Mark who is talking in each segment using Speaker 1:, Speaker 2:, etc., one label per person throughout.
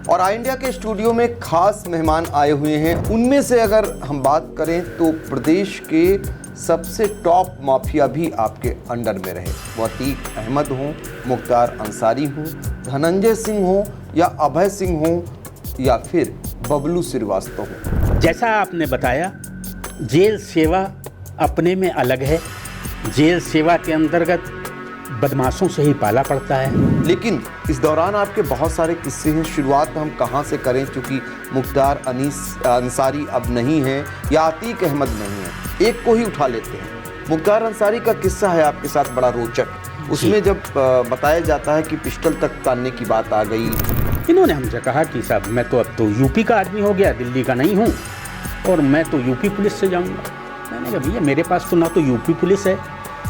Speaker 1: और आई इंडिया के स्टूडियो में खास मेहमान आए हुए हैं। उनमें से अगर हम बात करें तो प्रदेश के सबसे टॉप माफिया भी आपके अंडर में रहे। वो अतीक अहमद हों, मुख्तार अंसारी हों, धनंजय सिंह हों या अभय सिंह हों या फिर बबलू श्रीवास्तव हों।
Speaker 2: जैसा आपने बताया, जेल सेवा अपने में अलग है। जेल सेवा के अंतर्गत बदमाशों से ही पाला पड़ता है।
Speaker 1: लेकिन इस दौरान आपके बहुत सारे किस्से हैं। शुरुआत हम कहाँ से करें, क्योंकि मुख्तार अंसारी अब नहीं है या अतीक अहमद नहीं है। एक को ही उठा लेते हैं। मुख्तार अंसारी का किस्सा है आपके साथ बड़ा रोचक। उसमें जब बताया जाता है कि पिस्टल तक तानने की बात आ गई,
Speaker 2: इन्होंने हमसे कहा कि साहब मैं तो अब तो यूपी का आदमी हो गया, दिल्ली का नहीं हूँ, और मैं तो यूपी पुलिस से जाऊँगा। मैंने कहा भैया मेरे पास तो ना तो यूपी पुलिस है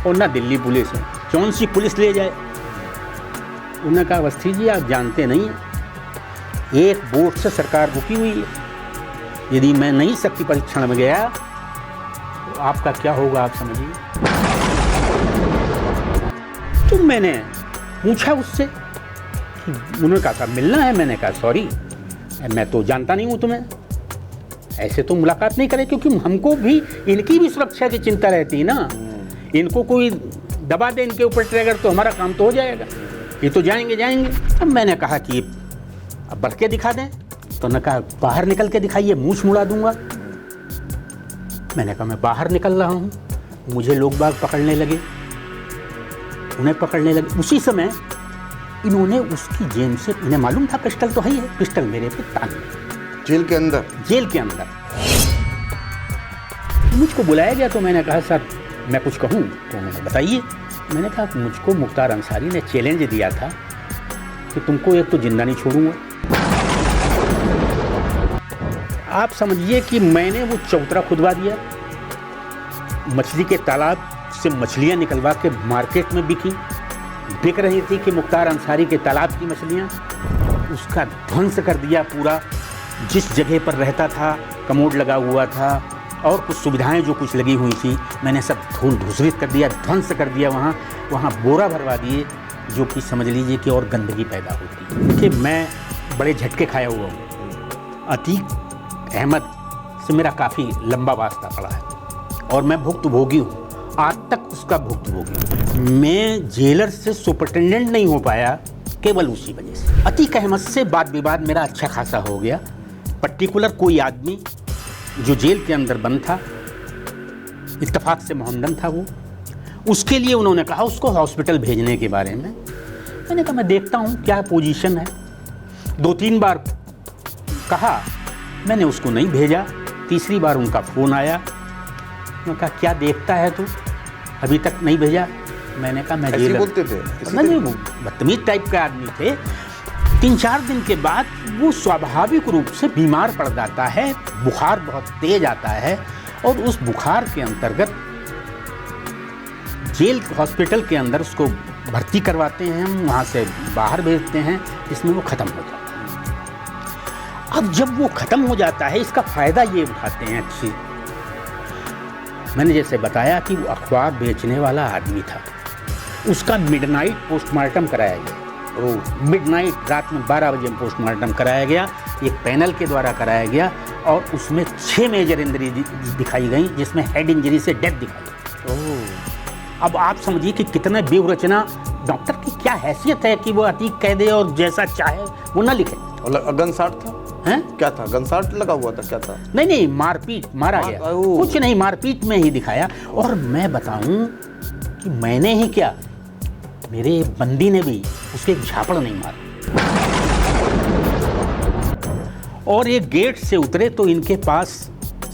Speaker 2: और ना दिल्ली पुलिस है, कौन सी पुलिस ले जाए। उन्होंने कहा अवस्थी जी आप जानते नहीं हैं, एक बोर्ड से सरकार रुकी हुई है। यदि मैं नहीं शक्ति परीक्षण में गया तो आपका क्या होगा आप समझिए। तो मैंने पूछा उससे कि उन्होंने कहा साहब मिलना है। मैंने कहा सॉरी मैं तो जानता नहीं हूँ तुम्हें, ऐसे तो मुलाकात नहीं करें, क्योंकि हमको भी इनकी भी सुरक्षा की चिंता रहती है ना। इनको कोई दबा दे इनके ऊपर ट्रैगर तो हमारा काम तो हो जाएगा, ये तो जाएंगे। अब मैंने कहा कि अब बढ़ के दिखा दें, तो उन्होंने कहा बाहर निकल के दिखाइए, मूंछ मुड़ा दूंगा। मैंने कहा मैं बाहर निकल रहा हूँ। मुझे लोग बाग पकड़ने लगे, उन्हें पकड़ने लगे। उसी समय इन्होंने उसकी जेब से, इन्हें मालूम था पिस्टल तो है, पिस्टल मेरे पे तान ली।
Speaker 1: जेल के अंदर?
Speaker 2: जेल के अंदर मुझको बुलाया गया। तो मैंने कहा सर मैं कुछ कहूँ? तो उन्होंने बताइए। मैंने कहा मुझको मुख्तार अंसारी ने चैलेंज दिया था कि तुमको एक तो जिंदा नहीं छोड़ूंगा। आप समझिए कि मैंने वो चौतरा खुदवा दिया, मछली के तालाब से मछलियाँ निकलवा के मार्केट में बिक रही थी कि मुख्तार अंसारी के तालाब की मछलियाँ। उसका ध्वंस कर दिया पूरा। जिस जगह पर रहता था कमोड लगा हुआ था और कुछ सुविधाएं जो कुछ लगी हुई थी, मैंने सब धूल धूसरित कर दिया, ध्वंस कर दिया। वहाँ बोरा भरवा दिए, जो कि समझ लीजिए कि और गंदगी पैदा होती है। देखिए मैं बड़े झटके खाया हुआ हूँ। अतीक अहमद से मेरा काफ़ी लंबा वास्ता पड़ा है और मैं भुक्तभोगी हूँ, आज तक उसका भुक्तभोगी हूँ। मैं जेलर से सुपरिटेंडेंट नहीं हो पाया केवल उसी वजह से। अतीक अहमद से वाद विवाद मेरा अच्छा खासा हो गया। पर्टिकुलर कोई आदमी जो जेल के अंदर बंद था, इत्तेफाक से मोहम्मदन था वो, उसके लिए उन्होंने कहा उसको हॉस्पिटल भेजने के बारे में। मैंने कहा मैं देखता हूँ क्या पोजीशन है। 2-3 बार कहा, मैंने उसको नहीं भेजा। तीसरी बार उनका फ़ोन आया, उन्होंने कहा क्या देखता है तू, अभी तक नहीं भेजा। मैंने कहा मैं जेल
Speaker 1: बोलते थे,
Speaker 2: नहीं, वो बदतमीज टाइप के आदमी थे। 3-4 दिन के बाद वो स्वाभाविक रूप से बीमार पड़ जाता है, बुखार बहुत तेज आता है और उस बुखार के अंतर्गत जेल हॉस्पिटल के अंदर उसको भर्ती करवाते हैं, हम वहाँ से बाहर भेजते हैं, इसमें वो ख़त्म हो जाता है। अब जब वो ख़त्म हो जाता है, इसका फ़ायदा ये उठाते हैं अच्छी। मैंने जैसे बताया कि वो अखबार बेचने वाला आदमी था, उसका मिडनाइट पोस्टमार्टम कराया गया। मिडनाइट रात में 12 बजे पोस्टमार्टम कराया गया, एक पैनल के द्वारा कराया गया और उसमें 6 मेजर इंजरी दिखाई गई, जिसमें हेड इंजरी से डेथ दिखाई। अब आप समझिए कि कितने बेवरचना डॉक्टर की क्या हैसियत है कि वो अतीक कह दे और जैसा चाहे वो ना लिखे।
Speaker 1: और गनसाट था?
Speaker 2: हैं?
Speaker 1: क्या था? गनसाट लगा हुआ था? क्या था?
Speaker 2: नहीं, मारपीट, मारा गया। कुछ नहीं, मारपीट में ही दिखाया। और मैं बताऊं कि मैंने ही क्या, मेरे बंदी ने भी उसके एक झापड़ नहीं मारा। और ये गेट से उतरे तो इनके पास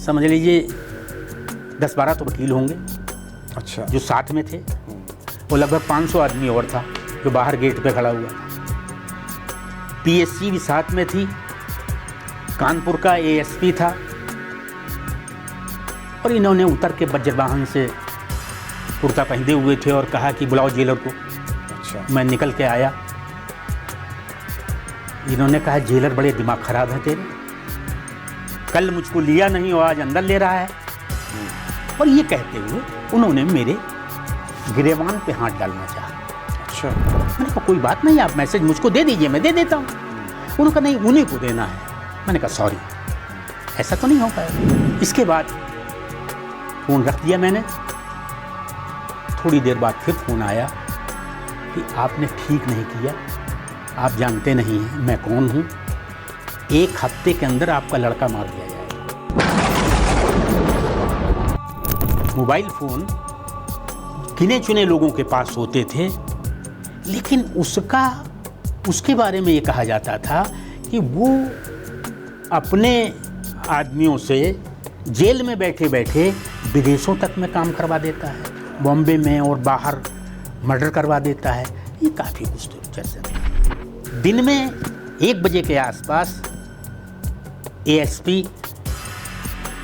Speaker 2: समझ लीजिए 10-12 तो वकील होंगे।
Speaker 1: अच्छा।
Speaker 2: जो साथ में थे, वो लगभग 500 आदमी और था जो बाहर गेट पे खड़ा हुआ था। पीएससी भी साथ में थी, कानपुर का एएसपी था। और इन्होंने उतर के वज्रवाहन से कुर्ता पहने हुए थे और कहा कि बुलाओ जेलर को।
Speaker 1: अच्छा।
Speaker 2: मैं निकल के आया। इन्होंने कहा जेलर बड़े दिमाग खराब है तेरे, कल मुझको लिया नहीं और आज अंदर ले रहा है। और ये कहते हुए उन्होंने मेरे गिरेबान पे हाथ डालना चाहा।
Speaker 1: अच्छा।
Speaker 2: मैंने कहा कोई बात नहीं, आप मैसेज मुझको दे दीजिए, मैं दे देता हूँ। उन्होंने कहा नहीं उन्हीं को देना है। मैंने कहा सॉरी, ऐसा तो नहीं हो पाएगा। इसके बाद फ़ोन रख दिया मैंने। थोड़ी देर बाद फिर फ़ोन आया कि आपने ठीक नहीं किया, आप जानते नहीं हैं मैं कौन हूँ, 1 हफ्ते के अंदर आपका लड़का मार दिया जाएगा। मोबाइल फ़ोन गिने चुने लोगों के पास होते थे, लेकिन उसके बारे में ये कहा जाता था कि वो अपने आदमियों से जेल में बैठे बैठे विदेशों तक में काम करवा देता है, बॉम्बे में और बाहर मर्डर करवा देता है। ये काफ़ी कुछ तो चर्चा थी। दिन में 1 बजे के आसपास एएसपी,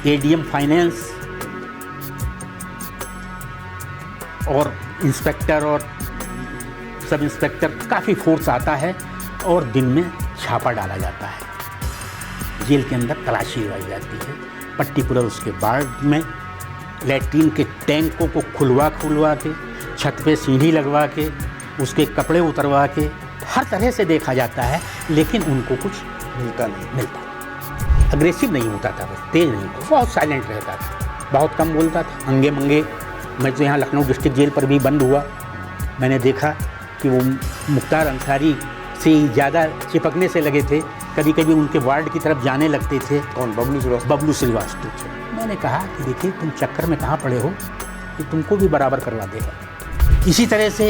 Speaker 2: एडीएम फाइनेंस और इंस्पेक्टर और सब इंस्पेक्टर काफ़ी फोर्स आता है और दिन में छापा डाला जाता है। जेल के अंदर तलाशी लगाई जाती है, पर्टिकुलर उसके वार्ड में लैट्रीन के टैंकों को खुलवा के, छत पे सीढ़ी लगवा के, उसके कपड़े उतरवा के हर तरह से देखा जाता है, लेकिन उनको कुछ मिलता। अग्रेसिव नहीं होता था, बस तेज नहीं था, बहुत साइलेंट रहता था, बहुत कम बोलता था, अंगे मंगे। मैं तो यहाँ लखनऊ डिस्ट्रिक्ट जेल पर भी बंद हुआ, मैंने देखा कि वो मुख्तार अंसारी से ज़्यादा चिपकने से लगे थे, कभी कभी उनके वार्ड की तरफ जाने लगते थे।
Speaker 1: कौन? बबलू श्रीवास्तव।
Speaker 2: मैंने कहा कि देखिए तुम चक्कर में कहाँ पड़े हो कि तुमको भी बराबर करवा देगा। इसी तरह से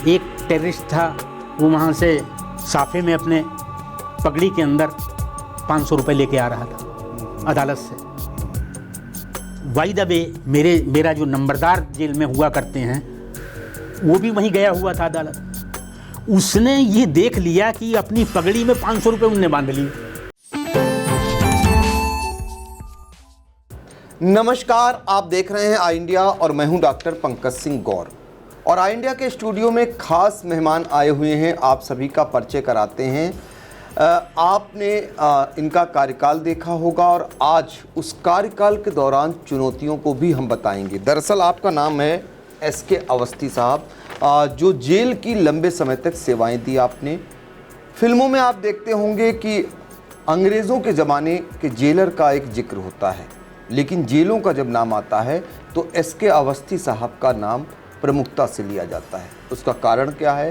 Speaker 2: एक टेररिस्ट था, वो वहाँ से साफे में अपने पगड़ी के अंदर 500 रुपये लेके आ रहा था अदालत से। बाय द वे मेरा जो नंबरदार जेल में हुआ करते हैं वो भी वहीं गया हुआ था अदालत। उसने ये देख लिया कि अपनी पगड़ी में 500 रुपये उनने बांध लिए।
Speaker 1: नमस्कार, आप देख रहे हैं आई इंडिया और मैं हूं डॉक्टर पंकज सिंह गौर। और आई इंडिया के स्टूडियो में खास मेहमान आए हुए हैं, आप सभी का परिचय कराते हैं। आपने इनका कार्यकाल देखा होगा और आज उस कार्यकाल के दौरान चुनौतियों को भी हम बताएंगे। दरअसल आपका नाम है एसके अवस्थी साहब, जो जेल की लंबे समय तक सेवाएं दी आपने। फिल्मों में आप देखते होंगे कि अंग्रेज़ों के ज़माने के जेलर का एक जिक्र होता है, लेकिन जेलों का जब नाम आता है तो एसके अवस्थी साहब का नाम प्रमुखता से लिया जाता है। उसका कारण क्या है?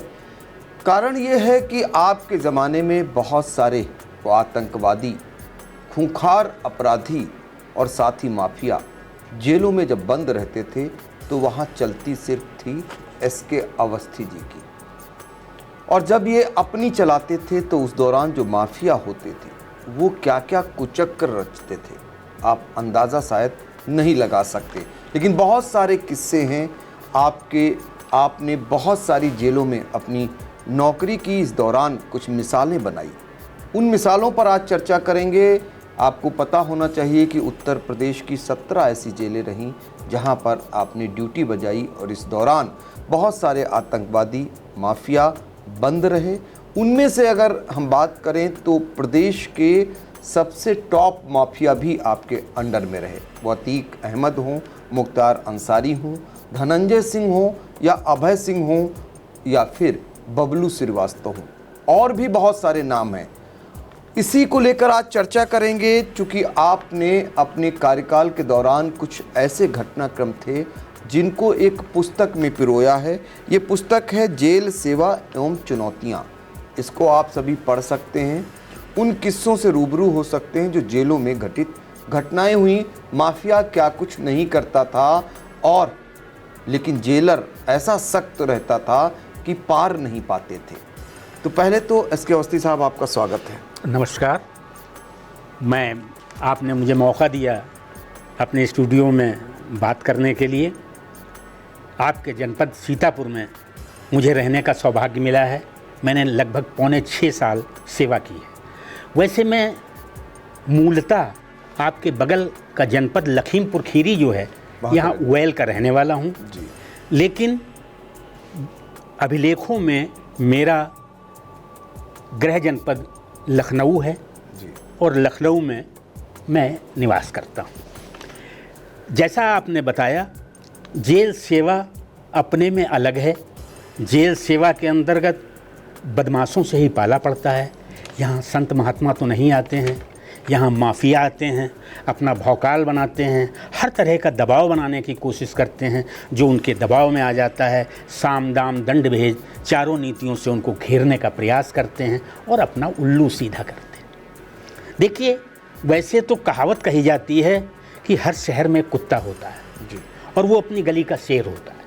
Speaker 1: कारण ये है कि आपके ज़माने में बहुत सारे आतंकवादी, खूंखार अपराधी और साथ ही माफिया जेलों में जब बंद रहते थे तो वहाँ चलती सिर्फ थी एसके अवस्थी जी की। और जब ये अपनी चलाते थे तो उस दौरान जो माफिया होते थे वो क्या क्या कुचक्कर रचते थे आप अंदाज़ा शायद नहीं लगा सकते। लेकिन बहुत सारे किस्से हैं आपने बहुत सारी जेलों में अपनी नौकरी की, इस दौरान कुछ मिसालें बनाई। उन मिसालों पर आज चर्चा करेंगे। आपको पता होना चाहिए कि उत्तर प्रदेश की 17 ऐसी जेलें रहीं जहां पर आपने ड्यूटी बजाई और इस दौरान बहुत सारे आतंकवादी, माफिया बंद रहे। उनमें से अगर हम बात करें तो प्रदेश के सबसे टॉप माफिया भी आपके अंडर में रहे। वो अतीक अहमद हों, मुख्तार अंसारी हों, धनंजय सिंह हों या अभय सिंह हों या फिर बबलू श्रीवास्तव हों, और भी बहुत सारे नाम हैं। इसी को लेकर आज चर्चा करेंगे, क्योंकि आपने अपने कार्यकाल के दौरान कुछ ऐसे घटनाक्रम थे जिनको एक पुस्तक में पिरोया है। ये पुस्तक है जेल सेवा एवं चुनौतियाँ। इसको आप सभी पढ़ सकते हैं, उन किस्सों से रूबरू हो सकते हैं जो जेलों में घटित घटनाएं हुई। माफिया क्या कुछ नहीं करता था, और लेकिन जेलर ऐसा सख्त रहता था कि पार नहीं पाते थे। तो पहले तो एसके अवस्थी साहब, आपका स्वागत है।
Speaker 2: नमस्कार। आपने मुझे मौका दिया अपने स्टूडियो में बात करने के लिए। आपके जनपद सीतापुर में मुझे रहने का सौभाग्य मिला है। मैंने लगभग 5.25 साल सेवा की है। वैसे मैं मूलतः आपके बगल का जनपद लखीमपुर खीरी जो है, यहाँ उवैल का रहने वाला हूँ, लेकिन अभिलेखों में मेरा गृह जनपद लखनऊ है और लखनऊ में मैं निवास करता हूँ। जैसा आपने बताया, जेल सेवा अपने में अलग है। जेल सेवा के अंतर्गत बदमाशों से ही पाला पड़ता है, यहाँ संत महात्मा तो नहीं आते हैं, यहाँ माफिया आते हैं, अपना भौकाल बनाते हैं, हर तरह का दबाव बनाने की कोशिश करते हैं। जो उनके दबाव में आ जाता है, साम दाम दंड भेद चारों नीतियों से उनको घेरने का प्रयास करते हैं और अपना उल्लू सीधा करते हैं। देखिए, वैसे तो कहावत कही जाती है कि हर शहर में कुत्ता होता है
Speaker 1: जी।
Speaker 2: और वो अपनी गली का शेर होता है।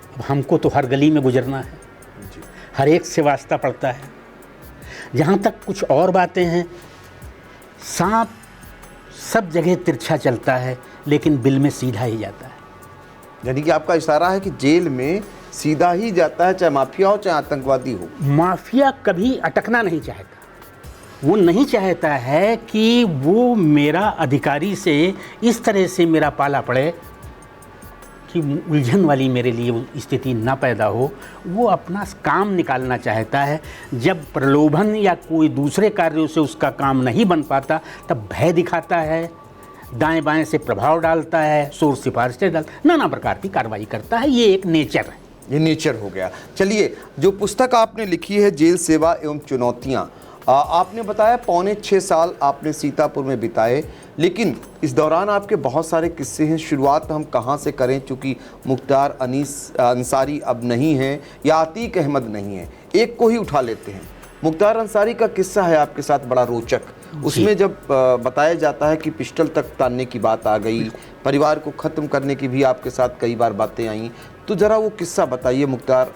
Speaker 2: अब हमको तो हर गली में गुजरना है,
Speaker 1: जी।
Speaker 2: हर एक से वास्ता पड़ता है। जहाँ तक कुछ और बातें हैं, सांप सब जगह तिरछा चलता है लेकिन बिल में सीधा ही जाता है।
Speaker 1: यानी कि आपका इशारा है कि जेल में सीधा ही जाता है, चाहे माफिया हो चाहे आतंकवादी हो।
Speaker 2: माफिया कभी अटकना नहीं चाहता। वो नहीं चाहता है कि वो मेरा अधिकारी से इस तरह से मेरा पाला पड़े कि उलझन वाली मेरे लिए वो स्थिति ना पैदा हो। वो अपना काम निकालना चाहता है। जब प्रलोभन या कोई दूसरे कार्यों से उसका काम नहीं बन पाता तब भय दिखाता है, दाएं बाएं से प्रभाव डालता है, शोर सिफारिशें डालता है, नाना प्रकार की कार्रवाई करता है। ये एक नेचर है,
Speaker 1: ये नेचर हो गया। चलिए, जो पुस्तक आपने लिखी है जेल सेवा एवं चुनौतियाँ, आपने बताया 6.25 साल आपने सीतापुर में बिताए, लेकिन इस दौरान आपके बहुत सारे किस्से हैं। शुरुआत हम कहाँ से करें, चूँकि मुख्तार अंसारी अब नहीं हैं या अतीक अहमद नहीं है, एक को ही उठा लेते हैं। मुख्तार अंसारी का किस्सा है आपके साथ बड़ा रोचक। उसमें जब बताया जाता है कि पिस्टल तक तानने की बात आ गई, परिवार को ख़त्म करने की भी आपके साथ कई बार बातें आई, तो ज़रा वो किस्सा बताइए मुख्तार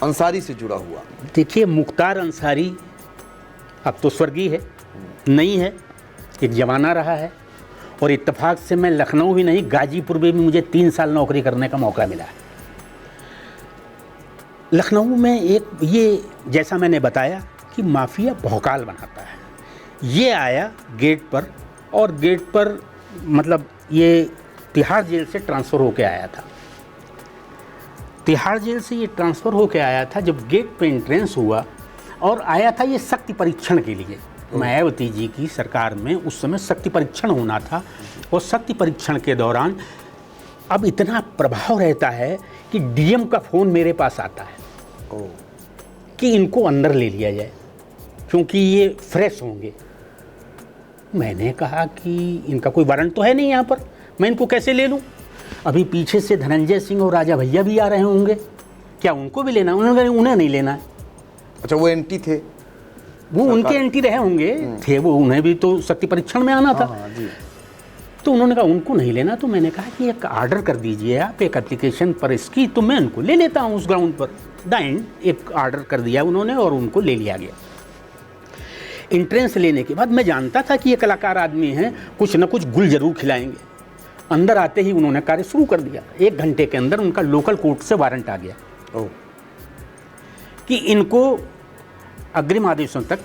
Speaker 1: अंसारी से जुड़ा हुआ।
Speaker 2: देखिए, मुख्तार अंसारी अब तो स्वर्गीय है, नहीं है, एक ज़माना रहा है। और इत्तेफाक से मैं लखनऊ ही नहीं, गाजीपुर में भी मुझे 3 साल नौकरी करने का मौका मिला है। लखनऊ में एक ये, जैसा मैंने बताया कि माफिया भौकाल बनाता है, ये आया गेट पर, और गेट पर मतलब ये तिहाड़ जेल से ट्रांसफ़र होके आया था। तिहाड़ जेल से ये ट्रांसफ़र होके आया था। जब गेट पे एंट्रेंस हुआ और आया था ये शक्ति परीक्षण के लिए, मायावती जी की सरकार में उस समय शक्ति परीक्षण होना था। और शक्ति परीक्षण के दौरान अब इतना प्रभाव रहता है कि डीएम का फ़ोन मेरे पास आता है कि इनको अंदर ले लिया जाए क्योंकि ये फ्रेश होंगे। मैंने कहा कि इनका कोई वारंट तो है नहीं यहाँ पर, मैं इनको कैसे ले लूँ? अभी पीछे से धनंजय सिंह और राजा भैया भी आ रहे होंगे, क्या उनको भी लेना? उन्होंने उन्हें नहीं लेना है।
Speaker 1: अच्छा, वो एंटी थे,
Speaker 2: वो उनके एंटी रहे होंगे, थे वो, उन्हें भी तो शक्ति परीक्षण में आना था।
Speaker 1: हाँ, जी।
Speaker 2: तो उन्होंने कहा उनको नहीं लेना। तो मैंने कहा कि एक आर्डर कर दीजिए आप एक एप्लीकेशन पर इसकी, तो मैं उनको ले लेता हूँ उस ग्राउंड पर। दाइन एक आर्डर कर दिया उन्होंने और उनको ले लिया गया। एंट्रेंस लेने के बाद मैं जानता था कि ये कलाकार आदमी हैं, कुछ न कुछ गुल जरूर खिलाएंगे। अंदर आते ही उन्होंने कार्य शुरू कर दिया। 1 घंटे के अंदर उनका लोकल कोर्ट से वारंट आ गया कि इनको अग्रिम आदेशों तक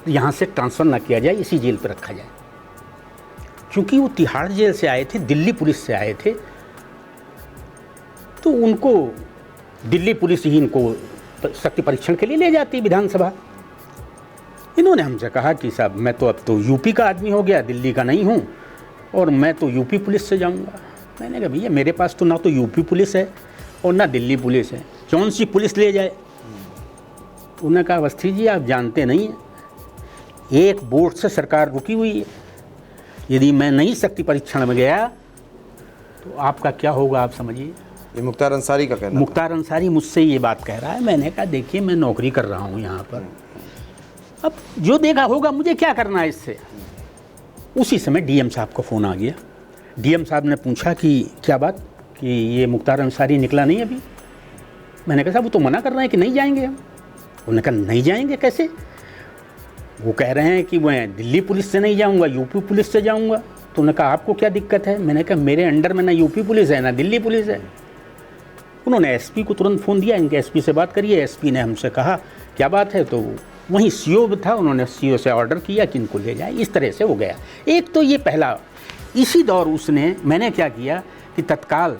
Speaker 2: यहाँ से ट्रांसफ़र ना किया जाए, इसी जेल पर रखा जाए। क्योंकि वो तिहाड़ जेल से आए थे, दिल्ली पुलिस से आए थे, तो उनको दिल्ली पुलिस ही इनको शक्ति परीक्षण के लिए ले जाती विधानसभा। इन्होंने हमसे कहा कि साहब मैं तो अब तो यूपी का आदमी हो गया, दिल्ली का नहीं हूँ, और मैं तो यूपी पुलिस से जाऊँगा। मैंने कहा भैया मेरे पास तो ना तो यूपी पुलिस है और ना दिल्ली पुलिस है, कौन सी पुलिस ले जाए? उन्होंने कहा अवस्थी जी आप जानते नहीं हैं, एक बोर्ड से सरकार रुकी हुई है, यदि मैं नहीं शक्ति परीक्षण में गया तो आपका क्या होगा आप समझिए।
Speaker 1: ये मुख्तार अंसारी का कहना।
Speaker 2: मुख्तार अंसारी मुझसे ये बात कह रहा है। मैंने कहा देखिए मैं नौकरी कर रहा हूँ यहाँ पर, अब जो देखा होगा मुझे क्या करना है इससे। उसी समय डीएम साहब का फ़ोन आ गया। डीएम साहब ने पूछा कि क्या बात, कि ये मुख्तार अंसारी निकला नहीं अभी? मैंने कहा साहब वो तो मना कर रहे हैं कि नहीं जाएंगे हम। उन्होंने कहा नहीं जाएंगे कैसे? वो कह रहे हैं कि मैं दिल्ली पुलिस से नहीं जाऊंगा, यूपी पुलिस से जाऊंगा। तो उन्होंने कहा आपको क्या दिक्कत है? मैंने कहा मेरे अंडर में ना यूपी पुलिस है ना दिल्ली पुलिस है। उन्होंने एसपी को तुरंत फ़ोन दिया, इनके एसपी से बात करिए। एसपी ने हमसे कहा क्या बात है, तो वहीं सीओ था, उन्होंने सीओ से ऑर्डर किया कि इनको ले जाए। इस तरह से हो गया। एक तो ये पहला। इसी दौर उसने, मैंने क्या किया कि तत्काल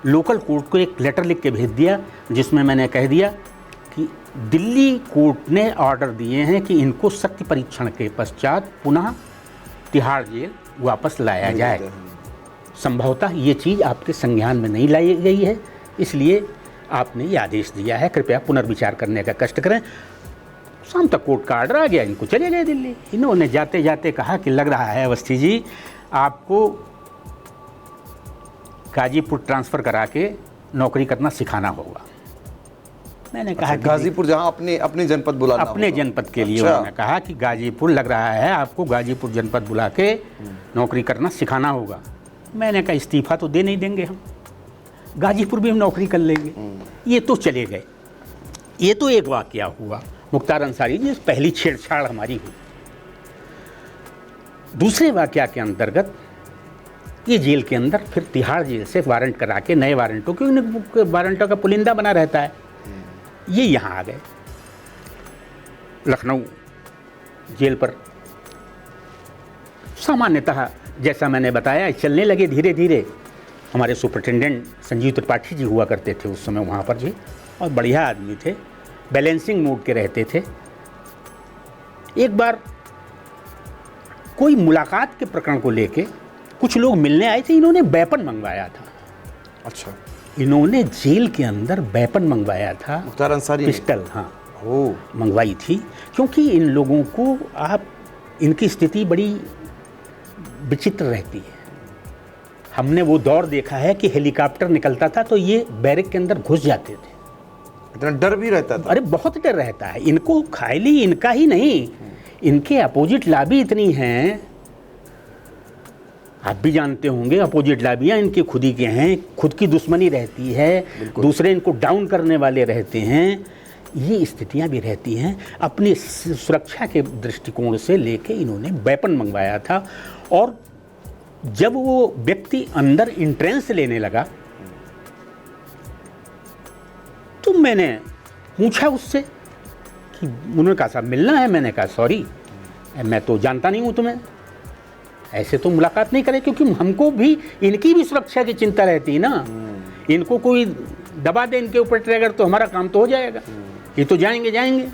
Speaker 2: लोकल कोर्ट को एक लेटर लिख के भेज दिया जिसमें मैंने कह दिया कि दिल्ली कोर्ट ने ऑर्डर दिए हैं कि इनको शक्ति परीक्षण के पश्चात पुनः तिहाड़ जेल वापस लाया जाए। संभवतः ये चीज़ आपके संज्ञान में नहीं लाई गई है, इसलिए आपने ये आदेश दिया है, कृपया पुनर्विचार करने का कष्ट करें। शाम तक कोर्ट का ऑर्डर आ गया, इनको चले गए दिल्ली। इन्होंने जाते जाते कहा कि लग रहा है अवस्थी जी आपको गाजीपुर ट्रांसफ़र करा के नौकरी करना सिखाना होगा। मैंने कहा कि
Speaker 1: गाजीपुर, जहाँ अपने जनपद बुलाना
Speaker 2: अपने
Speaker 1: होगा।
Speaker 2: जनपद के लिए
Speaker 1: अच्छा।
Speaker 2: उन्होंने कहा कि गाजीपुर लग रहा है आपको गाजीपुर जनपद बुला के नौकरी करना सिखाना होगा। मैंने कहा इस्तीफा तो दे नहीं देंगे हम, गाजीपुर भी हम नौकरी कर लेंगे। ये तो चले गए। ये तो एक वाकया हुआ मुख्तार अंसारी जी, पहली छेड़छाड़ हमारी हुई। दूसरे वाकया के अंतर्गत ये जेल के अंदर फिर तिहाड़ जेल से वारंट करा के, नए वारंटों, क्योंकि वारंटों का पुलिंदा बना रहता है, ये यहाँ आ गए लखनऊ जेल पर। सामान्यतः जैसा मैंने बताया चलने लगे धीरे धीरे। हमारे सुपरिटेंडेंट संजीव त्रिपाठी जी हुआ करते थे उस समय वहाँ पर जी, और बढ़िया आदमी थे, बैलेंसिंग मूड के रहते थे। एक बार कोई मुलाकात के प्रकरण को लेके कुछ लोग मिलने आए थे, इन्होंने वेपन मंगवाया था।
Speaker 1: अच्छा,
Speaker 2: इन्होंने जेल के अंदर वेपन मंगवाया था,
Speaker 1: मुख्तार अंसारी ने?
Speaker 2: पिस्टल, हाँ
Speaker 1: ओ,
Speaker 2: मंगवाई थी, क्योंकि इन लोगों को इनकी स्थिति बड़ी विचित्र रहती है। हमने वो दौर देखा है कि हेलीकॉप्टर निकलता था तो ये बैरक के अंदर घुस जाते थे।
Speaker 1: इतना डर भी रहता था?
Speaker 2: अरे बहुत डर रहता है इनको, खाली इनका ही नहीं, इनके अपोजिट लाबी इतनी हैं, आप भी जानते होंगे, अपोजिट लाबियाँ इनकी खुद ही के हैं, खुद की दुश्मनी रहती है, दूसरे इनको डाउन करने वाले रहते हैं, ये स्थितियां भी रहती हैं। अपनी सुरक्षा के दृष्टिकोण से लेके इन्होंने वेपन मंगवाया था। और जब वो व्यक्ति अंदर इंट्रेंस लेने लगा तो मैंने पूछा उससे कि, उन्होंने कहा साहब मिलना है। मैंने कहा सॉरी, मैं तो जानता नहीं हूँ तुम्हें, ऐसे तो मुलाकात नहीं करें, क्योंकि हमको भी इनकी भी सुरक्षा की चिंता रहती है ना। इनको कोई दबा दे इनके ऊपर ट्रैगर तो हमारा काम तो हो जाएगा, ये तो जाएंगे।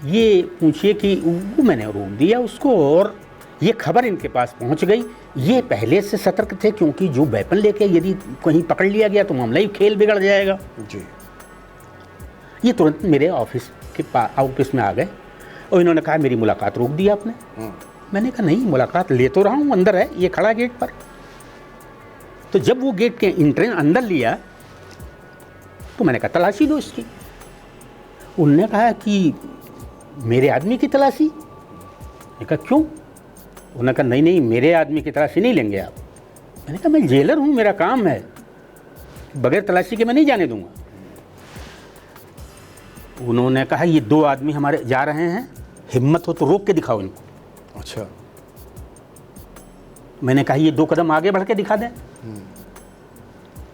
Speaker 2: ये पूछिए कि वो मैंने रोक दिया उसको, और ये खबर इनके पास पहुंच गई। ये पहले से सतर्क थे, क्योंकि जो वेपन लेके यदि कहीं पकड़ लिया गया तो मामला ही खेल बिगड़ जाएगा
Speaker 1: जी।
Speaker 2: ये तुरंत मेरे ऑफिस में आ गए और इन्होंने कहा मेरी मुलाकात रोक दी आपने। मैंने कहा नहीं, मुलाकात ले तो रहा हूँ, अंदर है, ये खड़ा गेट पर। तो जब वो गेट के एंट्रेंस अंदर लिया तो मैंने कहा तलाशी दो इसकी। उन्होंने कहा कि मेरे आदमी की तलाशी? मैंने कहा क्यों? उन्होंने कहा नहीं, मेरे आदमी की तलाशी नहीं लेंगे आप। मैंने कहा मैं जेलर हूँ, मेरा काम है, बगैर तलाशी के मैं नहीं जाने दूंगा। उन्होंने कहा ये 2 आदमी हमारे जा रहे हैं, हिम्मत हो तो रोक के दिखाओ इनको।
Speaker 1: अच्छा।
Speaker 2: मैंने कहा ये 2 कदम आगे बढ़ के दिखा दें।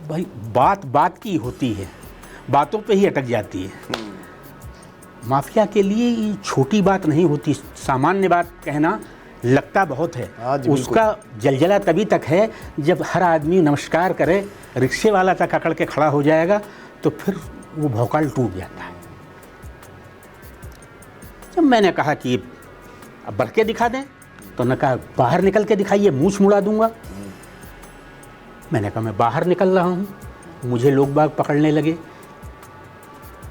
Speaker 2: भाई बात की होती है, बातों पे ही अटक जाती है। माफिया के लिए ये छोटी बात नहीं होती, सामान्य बात कहना लगता बहुत है। उसका जलजला तभी तक है जब हर आदमी नमस्कार करे, रिक्शे वाला तक अकड़ के खड़ा हो जाएगा तो फिर वो भौकाल टूट जाता है। जब मैंने कहा कि अब बढ़ के दिखा दें तो उन्होंने कहा बाहर निकल के दिखाइए, मूंछ मुड़ा दूंगा। मैंने कहा मैं बाहर निकल रहा हूँ, मुझे लोग बाग पकड़ने लगे,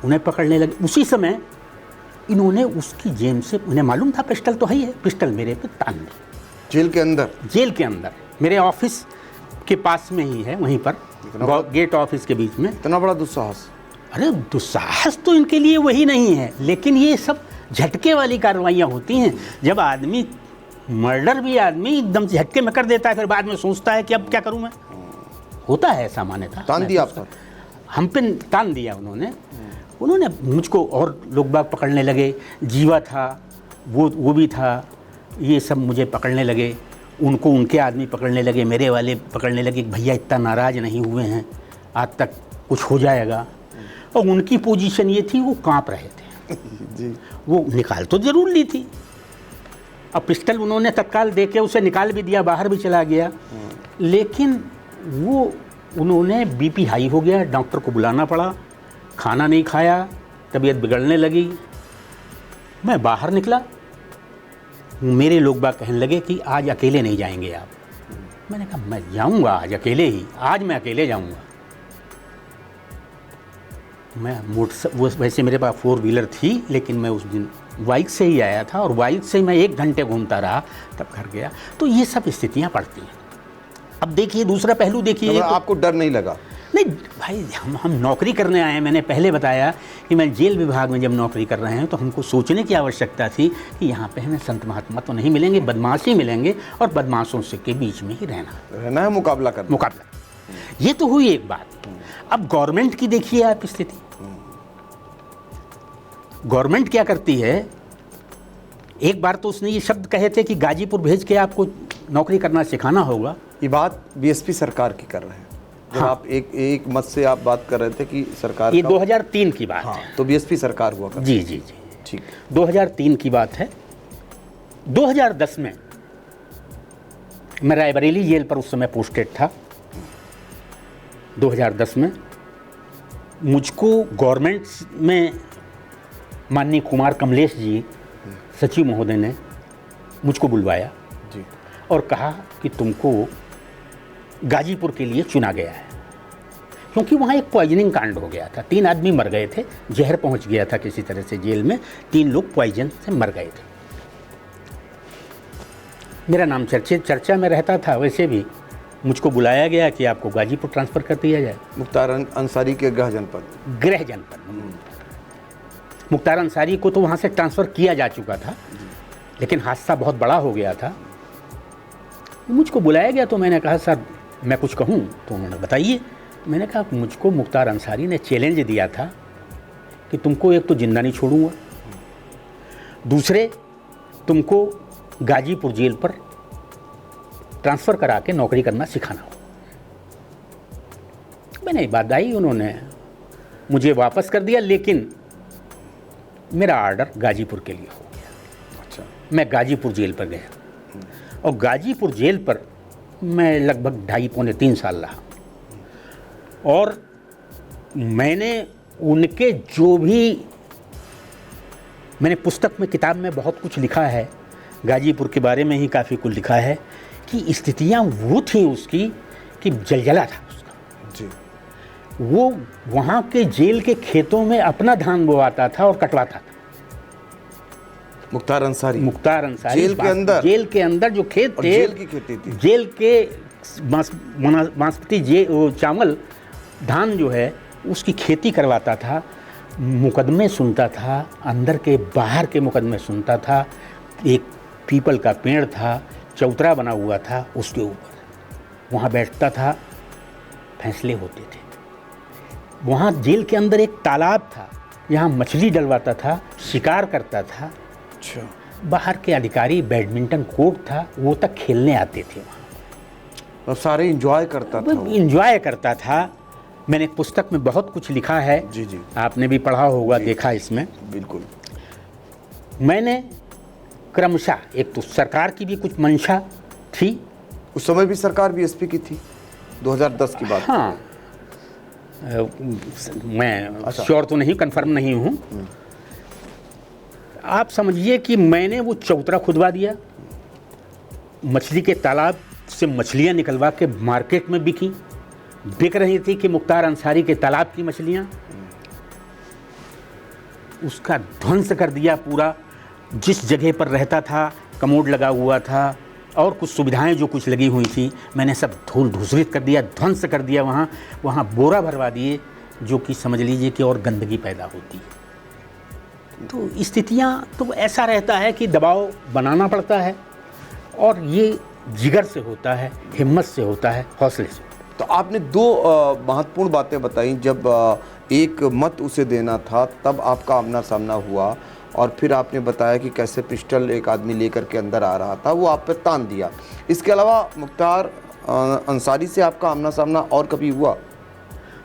Speaker 2: उन्हें पकड़ने लगे। उसी समय इन्होंने उसकी जेब से, उन्हें मालूम था पिस्टल तो है ही है, पिस्टल मेरे पे तान दी।
Speaker 1: जेल के अंदर?
Speaker 2: जेल के अंदर, मेरे ऑफिस के पास में ही है, वहीं पर गेट ऑफिस के बीच में।
Speaker 1: इतना बड़ा दुस्साहस?
Speaker 2: अरे दुस्साहस तो इनके लिए वही नहीं है, लेकिन ये सब झटके वाली कार्रवाइयाँ होती हैं। जब आदमी मर्डर भी आदमी एकदम झटके में कर देता है, फिर बाद में सोचता है कि अब क्या करूँ मैं। होता है सामान्यतः।
Speaker 1: तान दिया आप पर?
Speaker 2: हम पे तान दिया उन्होंने मुझको, और लोग बाग पकड़ने लगे। जीवा था, वो भी था, ये सब मुझे पकड़ने लगे। उनको उनके आदमी पकड़ने लगे, मेरे वाले पकड़ने लगे। भैया इतना नाराज़ नहीं हुए हैं, आज तक कुछ हो जाएगा। और उनकी पोजीशन ये थी, वो कांप रहे थे
Speaker 1: जी।
Speaker 2: वो निकाल तो ज़रूर ली थी। अब पिस्टल उन्होंने तत्काल दे के उसे निकाल भी दिया, बाहर भी चला गया। लेकिन वो उन्होंने बीपी हाई हो गया, डॉक्टर को बुलाना पड़ा, खाना नहीं खाया, तबीयत बिगड़ने लगी। मैं बाहर निकला, मेरे लोग बाग कहने लगे कि आज अकेले नहीं जाएंगे आप। मैंने कहा मैं जाऊंगा आज अकेले ही, आज मैं अकेले जाऊंगा। मैं वो वैसे मेरे पास 4 व्हीलर थी, लेकिन मैं उस दिन बाइक से ही आया था और बाइक से मैं 1 घंटे घूमता रहा, तब घर गया। तो ये सब स्थितियाँ पड़ती हैं। अब देखिए दूसरा पहलू देखिए,
Speaker 1: तो आपको डर नहीं लगा?
Speaker 2: नहीं भाई, हम नौकरी करने आए हैं। मैंने पहले बताया कि मैं जेल विभाग में जब नौकरी कर रहे हैं तो हमको सोचने की आवश्यकता थी कि यहाँ पे हमें संत महात्मा तो नहीं मिलेंगे, बदमाश ही मिलेंगे, और बदमाशों से के बीच में ही रहना
Speaker 1: है, मुकाबला करना।
Speaker 2: ये तो हुई एक बात। अब गवर्नमेंट की देखिए आप स्थिति। गवर्नमेंट क्या करती है, एक बार तो उसने ये शब्द कहे थे कि गाजीपुर भेज के आपको नौकरी करना सिखाना होगा।
Speaker 1: ये बात बीएसपी सरकार की कर रहे हैं। जब
Speaker 2: हाँ।
Speaker 1: आप एक मत से आप बात कर रहे थे कि सरकार
Speaker 2: ये
Speaker 1: का
Speaker 2: 2003 की बात
Speaker 1: हाँ,
Speaker 2: है।
Speaker 1: तो बीएसपी सरकार हुआ कर।
Speaker 2: जी जी जी,
Speaker 1: ठीक।
Speaker 2: 2003 की बात है। 2010 में मैं रायबरेली जेल पर उस समय पोस्टेड था। 2010 में मुझको गवर्नमेंट में माननीय कुमार कमलेश जी सचिव महोदय ने मुझको बुलवाया
Speaker 1: जी,
Speaker 2: और कहा कि तुमको गाजीपुर के लिए चुना गया है, क्योंकि वहाँ एक पॉइजनिंग कांड हो गया था। 3 आदमी मर गए थे, जहर पहुँच गया था किसी तरह से जेल में, 3 लोग पॉइजन से मर गए थे। मेरा नाम चर्चा में रहता था। वैसे भी मुझको बुलाया गया कि आपको गाजीपुर ट्रांसफ़र कर दिया जाए।
Speaker 1: मुख्तार अंसारी के गृह जनपद
Speaker 2: मुख्तार अंसारी को तो वहाँ से ट्रांसफ़र किया जा चुका था, लेकिन हादसा बहुत बड़ा हो गया था। मुझको बुलाया गया तो मैंने कहा सर मैं कुछ कहूँ, तो उन्होंने बताइए। मैंने कहा मुझको मुख्तार अंसारी ने चैलेंज दिया था कि तुमको एक तो जिंदा नहीं छोड़ूंगा, दूसरे तुमको गाजीपुर जेल पर ट्रांसफ़र करा के नौकरी करना सिखाना हो। मैंने बात आई, उन्होंने मुझे वापस कर दिया, लेकिन मेरा ऑर्डर गाजीपुर के लिए हो गया।
Speaker 1: अच्छा।
Speaker 2: मैं गाजीपुर जेल पर गया और गाजीपुर जेल पर मैं लगभग 2.5-3 साल रहा। और मैंने उनके जो भी मैंने पुस्तक में, किताब में बहुत कुछ लिखा है, गाजीपुर के बारे में ही काफ़ी कुछ लिखा है कि स्थितियाँ वो थी उसकी कि जलजला था उसका
Speaker 1: जी।
Speaker 2: वो वहाँ के जेल के खेतों में अपना धान बोआता था और कटवाता था।
Speaker 1: मुख्तार अंसारी
Speaker 2: जेल के अंदर जो खेत थे,
Speaker 1: जेल की खेती थी,
Speaker 2: जेल के बासमती चावल धान जो है उसकी खेती करवाता था। मुकदमे सुनता था, अंदर के बाहर के मुकदमे सुनता था। एक पीपल का पेड़ था, चौतरा बना हुआ था, उसके ऊपर वहाँ बैठता था, फैसले होते थे। वहाँ जेल के अंदर एक तालाब था, यहाँ मछली डलवाता था, शिकार करता था।
Speaker 1: अच्छा।
Speaker 2: बाहर के अधिकारी, बैडमिंटन कोर्ट था, वो तक खेलने आते थे वहाँ।
Speaker 1: और सारे एंजॉय करता था।
Speaker 2: एंजॉय करता था। मैंने एक पुस्तक में बहुत कुछ लिखा है।
Speaker 1: जी जी,
Speaker 2: आपने भी पढ़ा होगा, देखा इसमें।
Speaker 1: बिल्कुल।
Speaker 2: मैंने क्रमशः, एक तो सरकार की भी कुछ मंशा थी,
Speaker 1: उस समय भी सरकार बीएसपी की थी, 2010 की बात।
Speaker 2: हाँ, मैं श्योर तो नहीं, कंफर्म नहीं हूँ। आप समझिए कि मैंने वो चौतरा खुदवा दिया, मछली के तालाब से मछलियाँ निकलवा के मार्केट में बिक रही थी कि मुख्तार अंसारी के तालाब की मछलियाँ। उसका ध्वंस कर दिया पूरा। जिस जगह पर रहता था कमोड लगा हुआ था और कुछ सुविधाएं जो कुछ लगी हुई थी, मैंने सब धूल धूसरित कर दिया, ध्वंस कर दिया। वहाँ बोरा भरवा दिए, जो कि समझ लीजिए कि और गंदगी पैदा होती है। तो स्थितियाँ तो ऐसा रहता है कि दबाव बनाना पड़ता है, और ये जिगर से होता है, हिम्मत से होता है, हौसले से।
Speaker 1: तो आपने 2 महत्वपूर्ण बातें बताई। जब एक मत उसे देना था तब आपका आमना सामना हुआ, और फिर आपने बताया कि कैसे पिस्टल एक आदमी लेकर के अंदर आ रहा था, वो आप पे तान दिया। इसके अलावा मुख्तार अंसारी से आपका आमना सामना और कभी हुआ?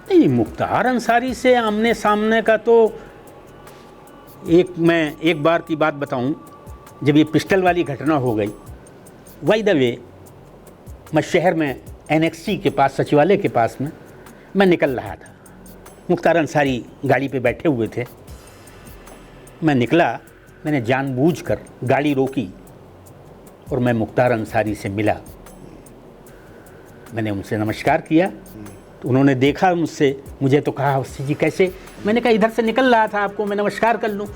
Speaker 2: नहीं, मुख्तार अंसारी से आमने सामने का तो मैं एक बार की बात बताऊं। जब ये पिस्टल वाली घटना हो गई, बाय द वे, मैं शहर में NXC के पास, सचिवालय के पास में मैं निकल रहा था। मुख्तार अंसारी गाड़ी पे बैठे हुए थे। मैं निकला, मैंने जानबूझकर गाड़ी रोकी और मैं मुख्तार अंसारी से मिला। मैंने उनसे नमस्कार किया, तो उन्होंने देखा मुझसे, मुझे तो कहा, अवस्थी जी कैसे मैंने कहा इधर से निकल रहा था, आपको मैं नमस्कार कर लूँ।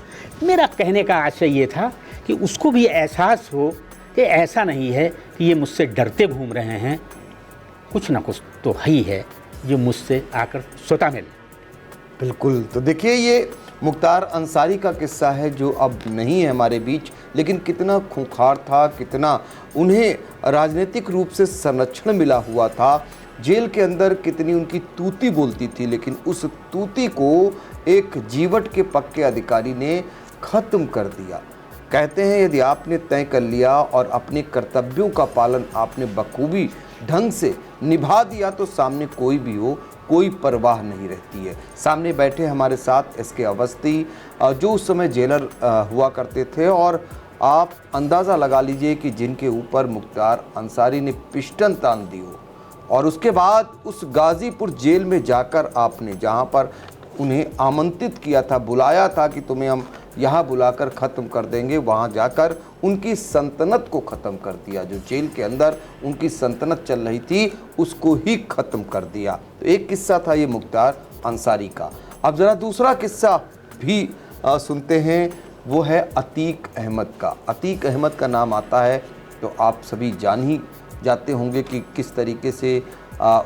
Speaker 2: मेरा कहने का आशय ये था कि उसको भी एहसास हो कि ऐसा नहीं है कि ये मुझसे डरते घूम रहे हैं, कुछ ना कुछ तो ही है जो मुझसे आकर स्वतः मिले।
Speaker 1: बिल्कुल। तो देखिए, ये मुख्तार अंसारी का किस्सा है जो अब नहीं है हमारे बीच, लेकिन कितना खूंखार था, कितना उन्हें राजनीतिक रूप से संरक्षण मिला हुआ था। जेल के अंदर कितनी उनकी तूती बोलती थी, लेकिन उस तूती को एक जीवट के पक्के अधिकारी ने ख़त्म कर दिया। कहते हैं यदि आपने तय कर लिया और अपने कर्तव्यों का पालन आपने बखूबी ढंग से निभा दिया तो सामने कोई भी हो, कोई परवाह नहीं रहती है। सामने बैठे हमारे साथ एसके अवस्थी, जो उस समय जेलर हुआ करते थे, और आप अंदाज़ा लगा लीजिए कि जिनके ऊपर मुख्तार अंसारी ने पिस्टन तान दी हो, और उसके बाद उस गाज़ीपुर जेल में जाकर आपने, जहां पर उन्हें आमंत्रित किया था, बुलाया था कि तुम्हें हम यहाँ बुलाकर ख़त्म कर देंगे, वहाँ जाकर उनकी सल्तनत को ख़त्म कर दिया। जो जेल के अंदर उनकी सल्तनत चल रही थी उसको ही ख़त्म कर दिया। तो एक किस्सा था ये मुख्तार अंसारी का। अब ज़रा दूसरा किस्सा भी सुनते हैं, वो है अतीक अहमद का। अतीक अहमद का नाम आता है तो आप सभी जान ही जाते होंगे कि किस तरीके से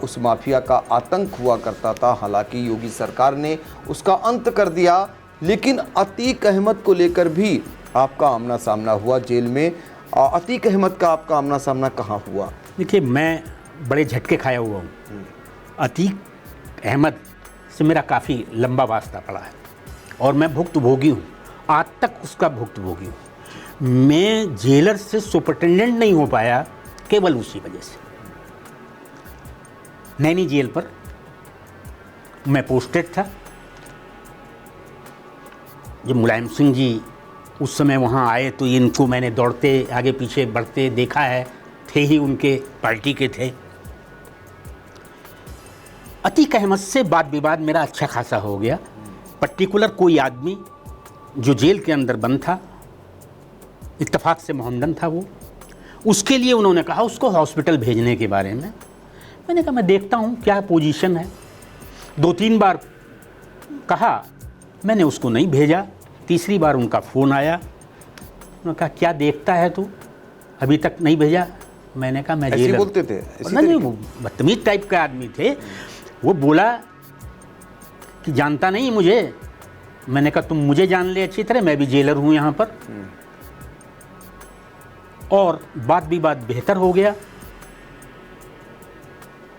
Speaker 1: उस माफिया का आतंक हुआ करता था। हालांकि योगी सरकार ने उसका अंत कर दिया, लेकिन अतीक अहमद को लेकर भी आपका आमना सामना हुआ जेल में। अतीक अहमद का आपका आमना सामना कहाँ हुआ?
Speaker 2: देखिए, मैं बड़े झटके खाया हुआ हूँ। अतीक अहमद से मेरा काफ़ी लंबा वास्ता पड़ा है और मैं भुक्तभोगी हूँ, आज तक उसका भुक्तभोगी हूँ। मैं जेलर से सुपरिटेंडेंट नहीं हो पाया केवल उसी वजह से। नैनी जेल पर मैं पोस्टेड था। जब मुलायम सिंह जी उस समय वहाँ आए तो इनको मैंने दौड़ते आगे पीछे बढ़ते देखा है, थे ही उनके पार्टी के थे। अतीक अहमद से वाद विवाद मेरा अच्छा खासा हो गया। पर्टिकुलर कोई आदमी जो जेल के अंदर बंद था, इत्तेफाक से मोहम्मदन था वो, उसके लिए उन्होंने कहा उसको हॉस्पिटल भेजने के बारे में। मैंने कहा मैं देखता हूँ क्या पोजीशन है। 2-3 बार कहा, मैंने उसको नहीं भेजा। तीसरी बार उनका फ़ोन आया, उन्होंने कहा क्या देखता है तू, अभी तक नहीं भेजा। मैंने कहा मैं जेलर
Speaker 1: बोलते थे,
Speaker 2: नहीं, वो बदतमीज टाइप का आदमी थे। वो बोला कि जानता नहीं मुझे। मैंने कहा तुम मुझे जान ले अच्छी तरह, मैं भी जेलर हूँ यहाँ पर। और बात विवाद बेहतर हो गया।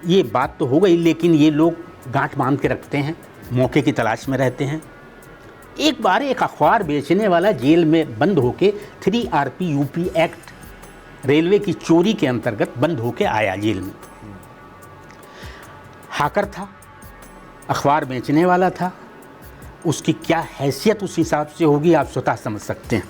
Speaker 2: ये बात तो हो गई, लेकिन ये लोग गांठ बांध के रखते हैं, मौके की तलाश में रहते हैं। एक बार एक अखबार बेचने वाला जेल में बंद होके 3 RPUP एक्ट रेलवे की चोरी के अंतर्गत बंद होके आया जेल में। हाकर था, अखबार बेचने वाला था, उसकी क्या हैसियत उस हिसाब से होगी आप स्वतः समझ सकते हैं।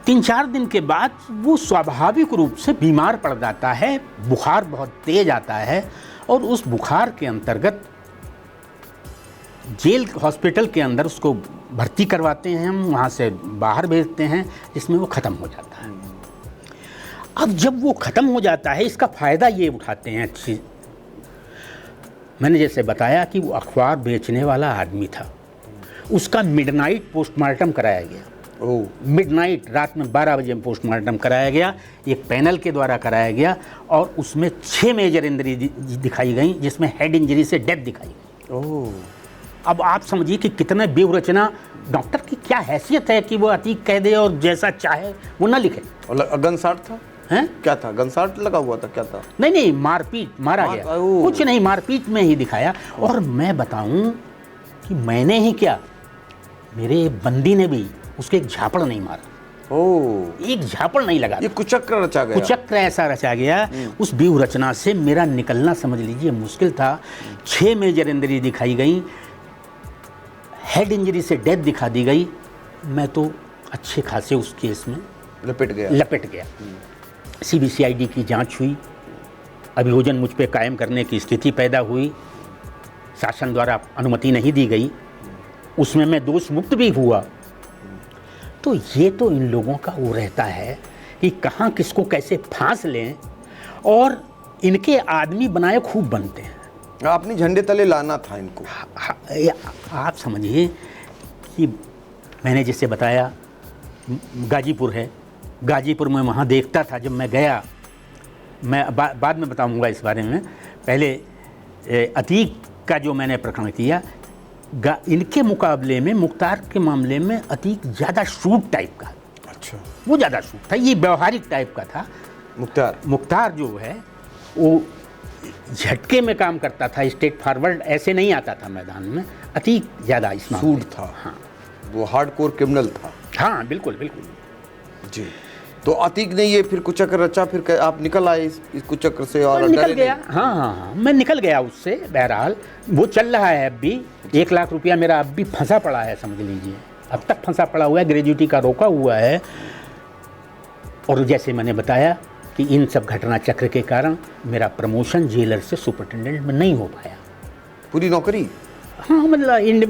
Speaker 2: 3-4 दिन के बाद वो स्वाभाविक रूप से बीमार पड़ जाता है, बुखार बहुत तेज आता है, और उस बुखार के अंतर्गत जेल हॉस्पिटल के अंदर उसको भर्ती करवाते हैं, हम वहाँ से बाहर भेजते हैं, जिसमें वो ख़त्म हो जाता है। अब जब वो ख़त्म हो जाता है, इसका फ़ायदा ये उठाते हैं अच्छी। मैंने जैसे बताया कि वो अखबार बेचने वाला आदमी था, उसका मिडनाइट पोस्टमार्टम कराया गया। मिडनाइट, रात में 12 बजे पोस्टमार्टम कराया गया, एक पैनल के द्वारा कराया गया, और उसमें 6 मेजर इंजरी दिखाई गई, जिसमें हेड इंजरी से डेथ दिखाई गई। अब आप समझिए कि कितने बेवरचना डॉक्टर की क्या हैसियत है कि वो अतीक कह दे और जैसा चाहे वो ना लिखे।
Speaker 1: और गनसाट था?
Speaker 2: हैं?
Speaker 1: क्या था? गनसाट लगा हुआ था? क्या था?
Speaker 2: नहीं, मारपीट, मारा गया, कुछ नहीं, मारपीट में ही दिखाया। और मैं बताऊं कि मैंने ही क्या, मेरे बंदी ने भी उसके एक झापड़ नहीं मारा। एक झापड़ नहीं लगा।
Speaker 1: ये कुचक्र रचा गया,
Speaker 2: कुचक्र ऐसा रचा गया। उस व्यूह से मेरा निकलना समझ लीजिए मुश्किल था। 6 मेजर इंजरी दिखाई गई, हेड इंजरी से डेथ दिखा दी गई। मैं तो अच्छे खासे उस केस में लपेट गया। CBCID की जांच हुई, अभियोजन मुझ पे कायम करने की स्थिति पैदा हुई, शासन द्वारा अनुमति नहीं दी गई, उसमें मैं दोष मुक्त भी हुआ। तो ये तो इन लोगों का वो रहता है कि कहाँ किसको कैसे फांस लें, और इनके आदमी बनाए खूब बनते हैं।
Speaker 1: आपने झंडे तले लाना था इनको।
Speaker 2: आप समझिए कि मैंने जिससे बताया गाजीपुर है, गाजीपुर में वहाँ देखता था जब मैं गया, मैं बाद में बताऊंगा इस बारे में। पहले अतीक का जो मैंने प्रकरण किया, इनके मुकाबले में मुख्तार के मामले में अतीक ज़्यादा शूट टाइप का।
Speaker 1: अच्छा,
Speaker 2: वो ज़्यादा शूट था, ये व्यवहारिक टाइप का था। मुख्तार जो है वो झटके में काम करता था, स्ट्रेट फॉरवर्ड ऐसे नहीं आता था मैदान में। अतीक ज़्यादा इसमें
Speaker 1: शूट था।
Speaker 2: हाँ,
Speaker 1: वो हार्डकोर क्रिमिनल था।
Speaker 2: हाँ बिल्कुल बिल्कुल
Speaker 1: जी। तो अतीक ने ये फिर कुचक्र रचा, फिर आप निकल आए इस कुचक्र से और
Speaker 2: निकल गया। हाँ हाँ हाँ, मैं निकल गया उससे। बहरहाल वो चल रहा है अब भी। 1 लाख रुपया मेरा अब भी फंसा पड़ा है, समझ लीजिए, अब तक फंसा पड़ा हुआ है, ग्रेजुटी का रोका हुआ है। और जैसे मैंने बताया कि इन सब घटना चक्र के कारण मेरा प्रमोशन जेलर से सुपरिटेंडेंट में नहीं हो पाया।
Speaker 1: पूरी नौकरी,
Speaker 2: हाँ, मतलब एंड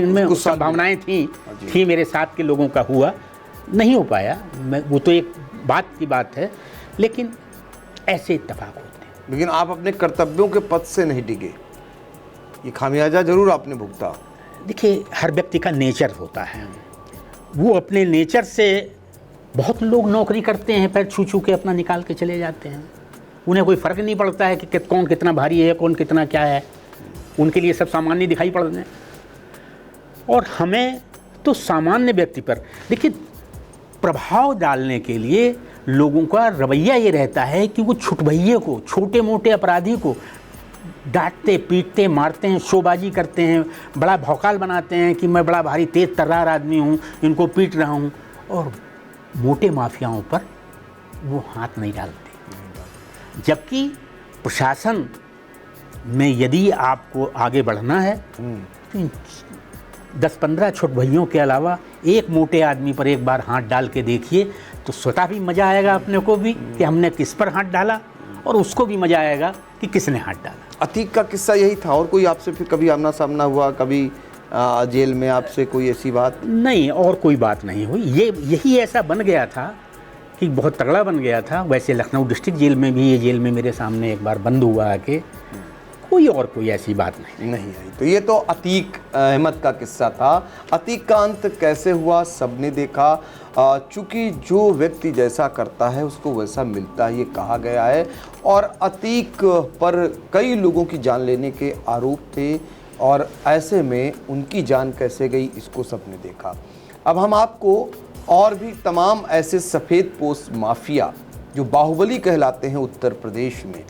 Speaker 2: में संभावनाएं थी मेरे साथ के लोगों का, हुआ नहीं हो पाया। वो तो एक बात की बात है, लेकिन ऐसे इत्तेफाक होते हैं।
Speaker 1: लेकिन आप अपने कर्तव्यों के पथ से नहीं डिगे, ये खामियाजा जरूर आपने भुगता।
Speaker 2: देखिए, हर व्यक्ति का नेचर होता है, वो अपने नेचर से, बहुत लोग नौकरी करते हैं पैर छू छू के अपना निकाल के चले जाते हैं, उन्हें कोई फ़र्क नहीं पड़ता है कि कौन कितना भारी है, कौन कितना क्या है, उनके लिए सब सामान्य दिखाई पड़ रहे हैं। और हमें तो सामान्य व्यक्ति पर, देखिए, प्रभाव डालने के लिए लोगों का रवैया ये रहता है कि वो छुटभइये को, छोटे मोटे अपराधी को डांटते पीटते मारते हैं, शोबाजी करते हैं, बड़ा भौकाल बनाते हैं कि मैं बड़ा भारी तेज तर्रार आदमी हूँ, इनको पीट रहा हूँ, और मोटे माफियाओं पर वो हाथ नहीं डालते। जबकि प्रशासन में यदि आपको आगे बढ़ना है तो 10-15 छोट भइयों के अलावा एक मोटे आदमी पर एक बार हाथ डाल के देखिए, तो स्वतः भी मज़ा आएगा अपने को भी कि हमने किस पर हाथ डाला, और उसको भी मज़ा आएगा कि किसने हाथ डाला।
Speaker 1: अतीक का किस्सा यही था, और कोई आपसे फिर कभी आमना सामना हुआ, कभी जेल में आपसे कोई ऐसी बात?
Speaker 2: नहीं, और कोई बात नहीं हुई। यही ऐसा बन गया था कि बहुत तगड़ा बन गया था। वैसे लखनऊ डिस्ट्रिक्ट जेल में भी, ये जेल में मेरे सामने एक बार बंद हुआ आके, कोई ऐसी बात नहीं
Speaker 1: आई। तो ये तो अतीक अहमद का किस्सा था। अतीक का अंत कैसे हुआ सबने देखा। चूँकि जो व्यक्ति जैसा करता है उसको वैसा मिलता है, ये कहा गया है। और अतीक पर कई लोगों की जान लेने के आरोप थे, और ऐसे में उनकी जान कैसे गई इसको सबने देखा। अब हम आपको और भी तमाम ऐसे सफ़ेद पोस्ट माफिया जो बाहुबली कहलाते हैं उत्तर प्रदेश में,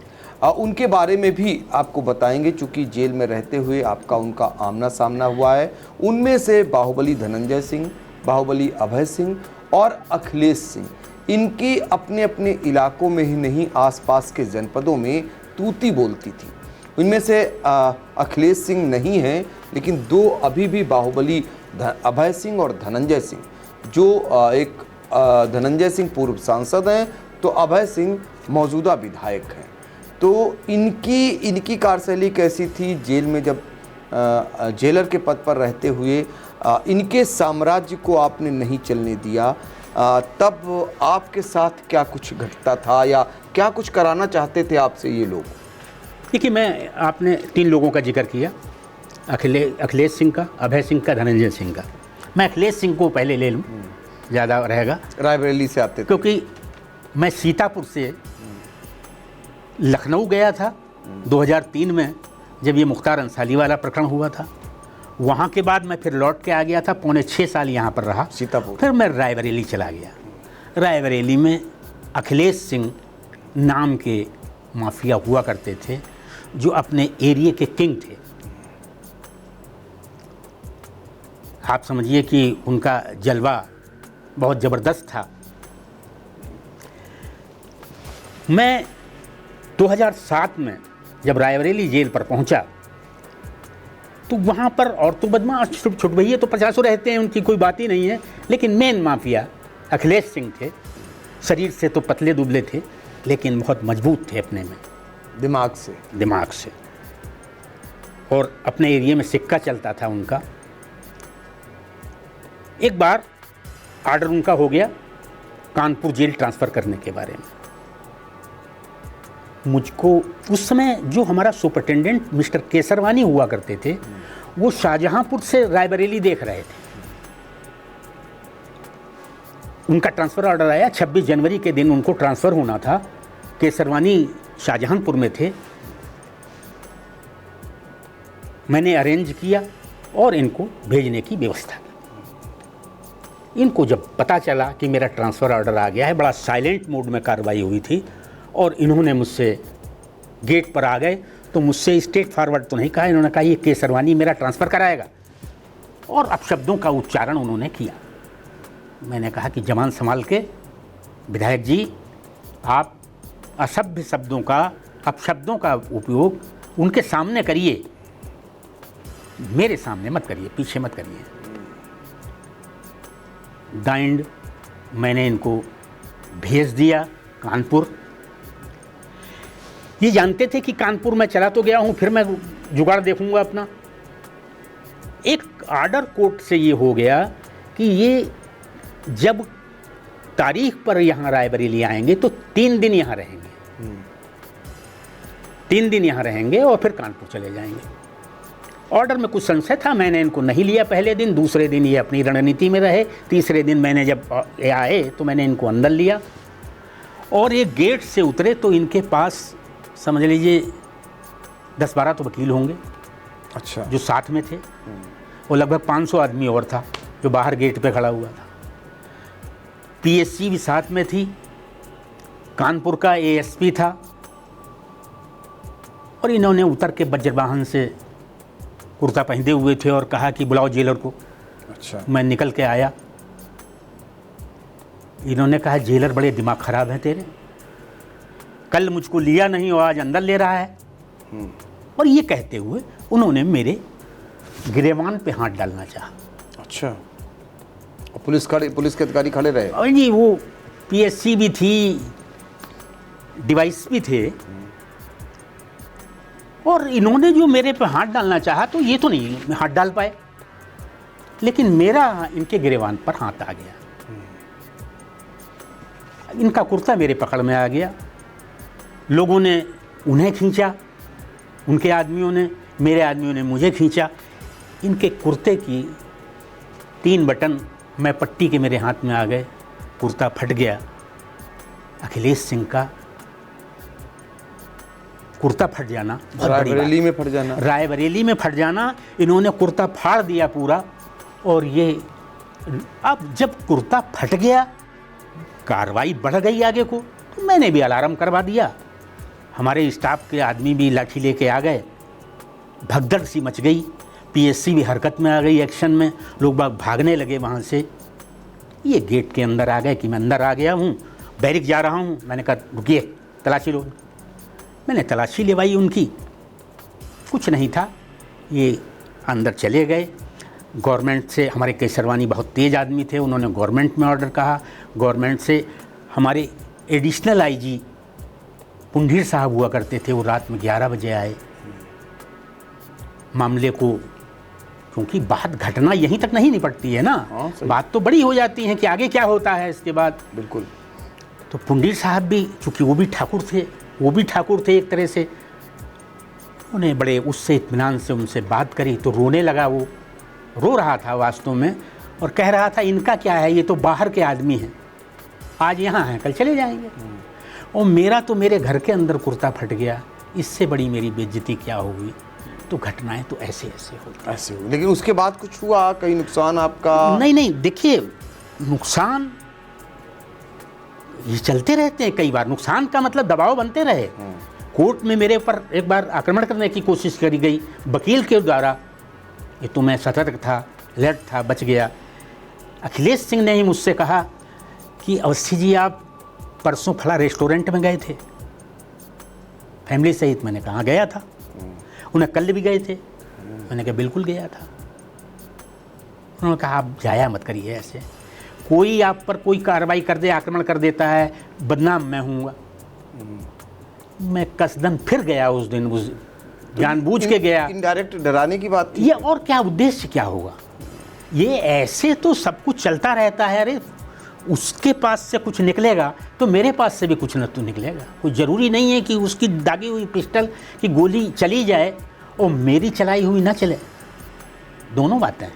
Speaker 1: उनके बारे में भी आपको बताएंगे। चूँकि जेल में रहते हुए आपका उनका आमना सामना हुआ है। उनमें से बाहुबली धनंजय सिंह, बाहुबली अभय सिंह और अखिलेश सिंह, इनकी अपने अपने इलाकों में ही नहीं, आसपास के जनपदों में तूती बोलती थी। इनमें से अखिलेश सिंह नहीं हैं, लेकिन 2 अभी भी बाहुबली, अभय सिंह और धनंजय सिंह, जो एक धनंजय सिंह पूर्व सांसद हैं, तो अभय सिंह मौजूदा विधायक हैं। तो इनकी कार्यशैली कैसी थी जेल में, जब जेलर के पद पर रहते हुए इनके साम्राज्य को आपने नहीं चलने दिया, तब आपके साथ क्या कुछ घटता था, या क्या कुछ कराना चाहते थे आपसे ये लोग?
Speaker 2: देखिए, आपने 3 लोगों का जिक्र किया, अखिलेश सिंह का, अभय सिंह का, धनंजय सिंह का। मैं अखिलेश सिंह को पहले ले लूँ, ज़्यादा रहेगा।
Speaker 1: रायबरेली से आते थे।
Speaker 2: क्योंकि मैं सीतापुर से लखनऊ गया था 2003 में, जब ये मुख्तार अंसारी वाला प्रकरण हुआ था। वहाँ के बाद मैं फिर लौट के आ गया था, 6.25 साल यहाँ पर रहा
Speaker 1: सीतापुर।
Speaker 2: फिर मैं रायबरेली चला गया। रायबरेली में अखिलेश सिंह नाम के माफिया हुआ करते थे, जो अपने एरिया के किंग थे। आप समझिए कि उनका जलवा बहुत ज़बरदस्त था। मैं 2007 में जब रायबरेली जेल पर पहुंचा, तो वहाँ पर और तो बदमाश छुट भइये तो 50 रहते हैं, उनकी कोई बात ही नहीं है। लेकिन मेन माफिया अखिलेश सिंह थे। शरीर से तो पतले दुबले थे, लेकिन बहुत मजबूत थे अपने में, दिमाग से। और अपने एरिया में सिक्का चलता था उनका। एक बार आर्डर उनका हो गया कानपुर जेल ट्रांसफ़र करने के बारे में। मुझको उस समय जो हमारा सुपरिटेंडेंट मिस्टर केसरवानी हुआ करते थे, वो शाहजहांपुर से रायबरेली देख रहे थे। उनका ट्रांसफ़र ऑर्डर आया 26 जनवरी के दिन, उनको ट्रांसफ़र होना था। केसरवानी शाहजहांपुर में थे। मैंने अरेंज किया और इनको भेजने की व्यवस्था की। इनको जब पता चला कि मेरा ट्रांसफ़र ऑर्डर आ गया है, बड़ा साइलेंट मोड में कार्रवाई हुई थी और इन्होंने मुझसे गेट पर आ गए तो मुझसे स्ट्रेट फॉरवर्ड तो नहीं कहा, इन्होंने कहा ये केसरवानी मेरा ट्रांसफ़र कराएगा, और अपशब्दों का उच्चारण उन्होंने किया। मैंने कहा कि जबान संभाल के विधायक जी, आप असभ्य शब्दों का, अपशब्दों का उपयोग उनके सामने करिए, मेरे सामने मत करिए, पीछे मत करिए। दाइंड मैंने इनको भेज दिया कानपुर। ये जानते थे कि कानपुर मैं चला तो गया हूँ, फिर मैं जुगाड़ देखूंगा अपना। एक ऑर्डर कोर्ट से ये हो गया कि ये जब तारीख पर यहाँ रायबरेली आएंगे तो 3 दिन यहाँ रहेंगे, 3 दिन यहाँ रहेंगे और फिर कानपुर चले जाएंगे। ऑर्डर में कुछ संशय था, मैंने इनको नहीं लिया पहले दिन। दूसरे दिन ये अपनी रणनीति में रहे। तीसरे दिन मैंने जब आए तो मैंने इनको अंदर लिया और ये गेट से उतरे तो इनके पास समझ लीजिए 10-12 तो वकील होंगे।
Speaker 1: अच्छा।
Speaker 2: जो साथ में थे, वो लगभग 500 आदमी और था जो बाहर गेट पे खड़ा हुआ था। पीएससी भी साथ में थी, कानपुर का एएसपी था, और इन्होंने उतर के वज्रवाहन से कुर्ता पहनते हुए थे और कहा कि बुलाओ जेलर को।
Speaker 1: अच्छा।
Speaker 2: मैं निकल के आया। इन्होंने कहा जेलर बड़े दिमाग खराब है तेरे, कल मुझको लिया नहीं और आज अंदर ले रहा है। और ये कहते हुए उन्होंने मेरे गिरेबान पे हाथ डालना चाहा।
Speaker 1: अच्छा। और पुलिस के अधिकारी खड़े रहे?
Speaker 2: और जी वो पीएससी भी थी, डिवाइस भी थे, और इन्होंने जो मेरे पे हाथ डालना चाहा तो ये तो नहीं हाथ डाल पाए, लेकिन मेरा इनके गिरेबान पर हाथ आ गया। इनका कुर्ता मेरे पकड़ में आ गया। लोगों ने उन्हें खींचा, उनके आदमियों ने, मेरे आदमियों ने मुझे खींचा। इनके कुर्ते की 3 बटन मैं पट्टी के मेरे हाथ में आ गए, कुर्ता फट गया। अखिलेश सिंह का कुर्ता फट जाना बहुत बड़ी बात।
Speaker 1: रायबरेली में फट जाना?
Speaker 2: रायबरेली में फट जाना। इन्होंने कुर्ता फाड़ दिया पूरा। और ये अब जब कुर्ता फट गया, कार्रवाई बढ़ गई आगे को, तो मैंने भी अलार्म करवा दिया। हमारे स्टाफ के आदमी भी लाठी लेके आ गए, भगदड़ सी मच गई। पीएससी भी हरकत में आ गई, एक्शन में। लोग बाग भागने लगे वहाँ से। ये गेट के अंदर आ गए कि मैं अंदर आ गया हूँ, बैरिक जा रहा हूँ। मैंने कहा रुकिए, तलाशी लो। मैंने तलाशी लेवाई उनकी, कुछ नहीं था। ये अंदर चले गए। गवर्नमेंट से, हमारे केसरवानी बहुत तेज़ आदमी थे, उन्होंने गवर्नमेंट में ऑर्डर कहा। गवर्नमेंट से हमारे एडिशनल आईजी पुंडीर साहब हुआ करते थे, वो रात में 11 बजे आए। मामले को, क्योंकि बात, घटना यहीं तक नहीं निपटती है ना, बात तो बड़ी हो जाती है कि आगे क्या होता है इसके बाद।
Speaker 1: बिल्कुल।
Speaker 2: तो पुंडीर साहब भी, चूँकि वो भी ठाकुर थे एक तरह से, उन्हें बड़े उससे इत्मीनान से उनसे बात करी तो रोने लगा। वो रो रहा था वास्तव में और कह रहा था इनका क्या है, ये तो बाहर के आदमी हैं, आज यहाँ हैं कल चले जाएंगे। और मेरा तो मेरे घर के अंदर कुर्ता फट गया, इससे बड़ी मेरी बेइज्जती क्या होगी। तो घटनाएं तो ऐसे होती हैं।
Speaker 1: लेकिन उसके बाद कुछ हुआ, कहीं नुकसान आपका?
Speaker 2: नहीं, देखिए नुकसान ये चलते रहते हैं। कई बार नुकसान का मतलब दबाव बनते रहे। कोर्ट में मेरे ऊपर एक बार आक्रमण करने की कोशिश करी गई वकील के द्वारा। ये तो मैं सतर्क था, अलर्ट था, बच गया। अखिलेश सिंह ने ही मुझसे कहा कि अवस्थी जी आप परसों फला रेस्टोरेंट में गए थे फैमिली सहित। मैंने कहा गया था। उन्हें कल भी गए थे। मैंने कहा बिल्कुल गया था। उन्होंने कहा आप जाया मत करिए ऐसे, कोई आप पर कोई कार्रवाई कर दे, आक्रमण कर देता है, बदनाम मैं हूँगा। मैं कसदन फिर गया उस दिन, उस जानबूझ के गया।
Speaker 1: इनडायरेक्ट डराने की बात थी
Speaker 2: ये, और क्या उद्देश्य क्या होगा। ये ऐसे तो सब कुछ चलता रहता है। अरे उसके पास से कुछ निकलेगा तो मेरे पास से भी कुछ न तो निकलेगा। कोई ज़रूरी नहीं है कि उसकी दागी हुई पिस्टल की गोली चली जाए और मेरी चलाई हुई ना चले, दोनों बातें हैं।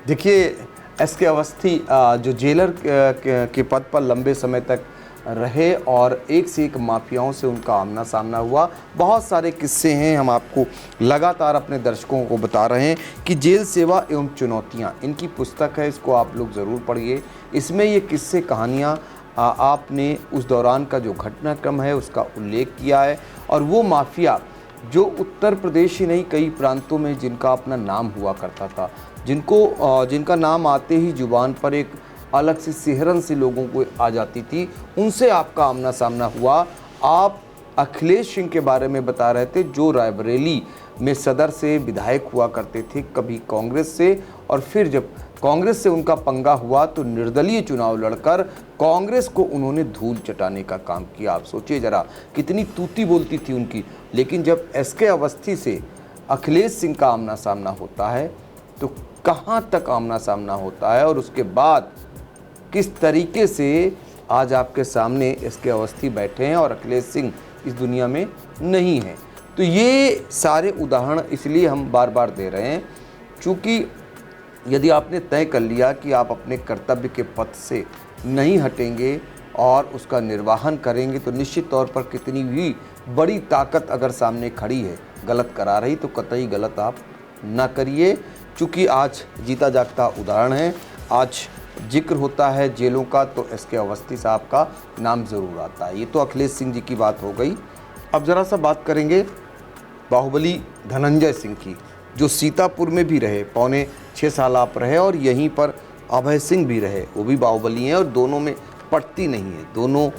Speaker 1: देखिए, एस.के. अवस्थी जो जेलर के पद पर लंबे समय तक रहे और एक से एक माफियाओं से उनका आमना सामना हुआ, बहुत सारे किस्से हैं। हम आपको लगातार अपने दर्शकों को बता रहे हैं कि जेल सेवा एवं चुनौतियाँ, इनकी पुस्तक है, इसको आप लोग ज़रूर पढ़िए। इसमें ये किस्से कहानियाँ आपने उस दौरान का जो घटनाक्रम है उसका उल्लेख किया है, और वो माफिया जो उत्तर प्रदेश ही नहीं कई प्रांतों में जिनका अपना नाम हुआ करता था, जिनका नाम आते ही जुबान पर एक अलग सी सिहरन से लोगों को आ जाती थी, उनसे आपका आमना सामना हुआ। आप अखिलेश सिंह के बारे में बता रहे थे, जो रायबरेली में सदर से विधायक हुआ करते थे, कभी कांग्रेस से, और फिर जब कांग्रेस से उनका पंगा हुआ तो निर्दलीय चुनाव लड़कर कांग्रेस को उन्होंने धूल चटाने का काम किया। आप सोचिए जरा कितनी तूती बोलती थी उनकी। लेकिन जब एस.के. अवस्थी से अखिलेश सिंह का आमना सामना होता है तो कहाँ तक आमना सामना होता है, और उसके बाद किस तरीके से आज आपके सामने एस.के. अवस्थी बैठे हैं और अखिलेश सिंह इस दुनिया में नहीं हैं। तो ये सारे उदाहरण इसलिए हम बार बार दे रहे हैं क्योंकि यदि आपने तय कर लिया कि आप अपने कर्तव्य के पथ से नहीं हटेंगे और उसका निर्वाहन करेंगे, तो निश्चित तौर पर कितनी भी बड़ी ताकत अगर सामने खड़ी है गलत करा रही, तो कतई गलत आप ना करिए। चूँकि आज जीता जागता उदाहरण है, आज जिक्र होता है जेलों का तो एस.के. अवस्थी साहब का नाम ज़रूर आता है। ये तो अखिलेश सिंह जी की बात हो गई। अब ज़रा सा बात करेंगे बाहुबली धनंजय सिंह की, जो सीतापुर में भी रहे, पौने 6 साल आप रहे, और यहीं पर अभय सिंह भी रहे, वो भी बाहुबली हैं, और दोनों में पटती नहीं है। दोनों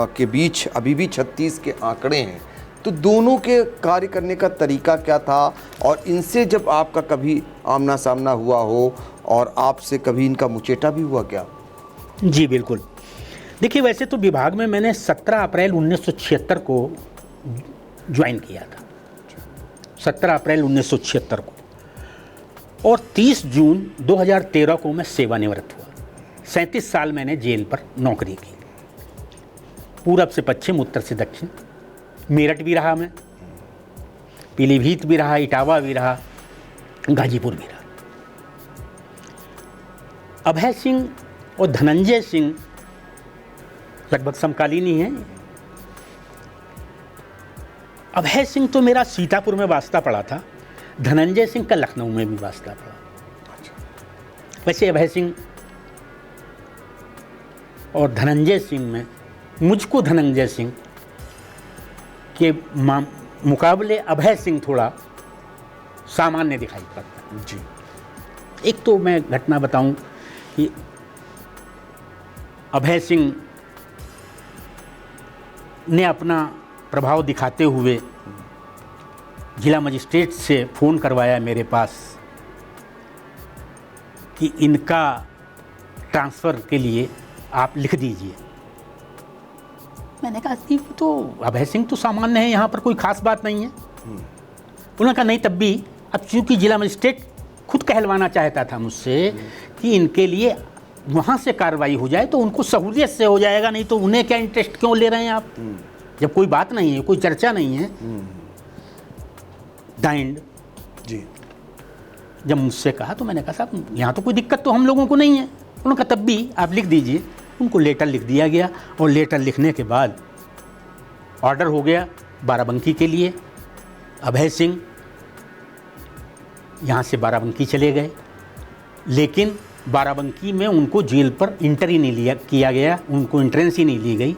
Speaker 1: के बीच अभी भी 36 के आंकड़े हैं। तो दोनों के कार्य करने का तरीका क्या था, और इनसे जब आपका कभी आमना सामना हुआ हो और आपसे कभी इनका मुचेटा भी हुआ क्या?
Speaker 2: जी बिल्कुल। देखिए, वैसे तो विभाग में मैंने 17 अप्रैल 1976 को ज्वाइन किया था, 17 अप्रैल 1976 को, और 30 जून 2013 को मैं सेवानिवृत्त हुआ। 37 साल मैंने जेल पर नौकरी की, पूरब से पश्चिम, उत्तर से दक्षिण। मेरठ भी रहा मैं, पीलीभीत भी रहा, इटावा भी रहा, गाजीपुर भी रहा। अभय सिंह और धनंजय सिंह लगभग समकालीन ही हैं। अभय सिंह तो मेरा सीतापुर में वास्ता पड़ा था, धनंजय सिंह का लखनऊ में भी वास्ता पड़ा। वैसे अभय सिंह और धनंजय सिंह में मुझको धनंजय सिंह के मुकाबले अभय सिंह थोड़ा सामान्य दिखाई पड़ता है। जी, एक तो मैं घटना बताऊं कि अभय सिंह ने अपना प्रभाव दिखाते हुए जिला मजिस्ट्रेट से फ़ोन करवाया मेरे पास कि इनका ट्रांसफ़र के लिए आप लिख दीजिए। मैंने कहा कि तो अभय सिंह तो सामान्य है, यहाँ पर कोई ख़ास बात नहीं है। उन्होंने कहा नहीं, तब भी अब चूँकि जिला मजिस्ट्रेट खुद कहलवाना चाहता था मुझसे कि इनके लिए वहाँ से कार्रवाई हो जाए तो उनको सहूलियत से हो जाएगा, नहीं तो उन्हें क्या इंटरेस्ट क्यों ले रहे हैं आप, जब कोई बात नहीं है, कोई चर्चा नहीं है। डाइंड
Speaker 1: जी,
Speaker 2: जब मुझसे कहा तो मैंने कहा साहब यहाँ तो कोई दिक्कत तो हम लोगों को नहीं है। उन्होंने कहा तब भी आप लिख दीजिए। उनको लेटर लिख दिया गया, और लेटर लिखने के बाद ऑर्डर हो गया बाराबंकी के लिए। अभय सिंह यहाँ से बाराबंकी चले गए, लेकिन बाराबंकी में उनको जेल पर इंटर ही नहीं किया गया, उनको एंट्रेंस ही नहीं ली गई,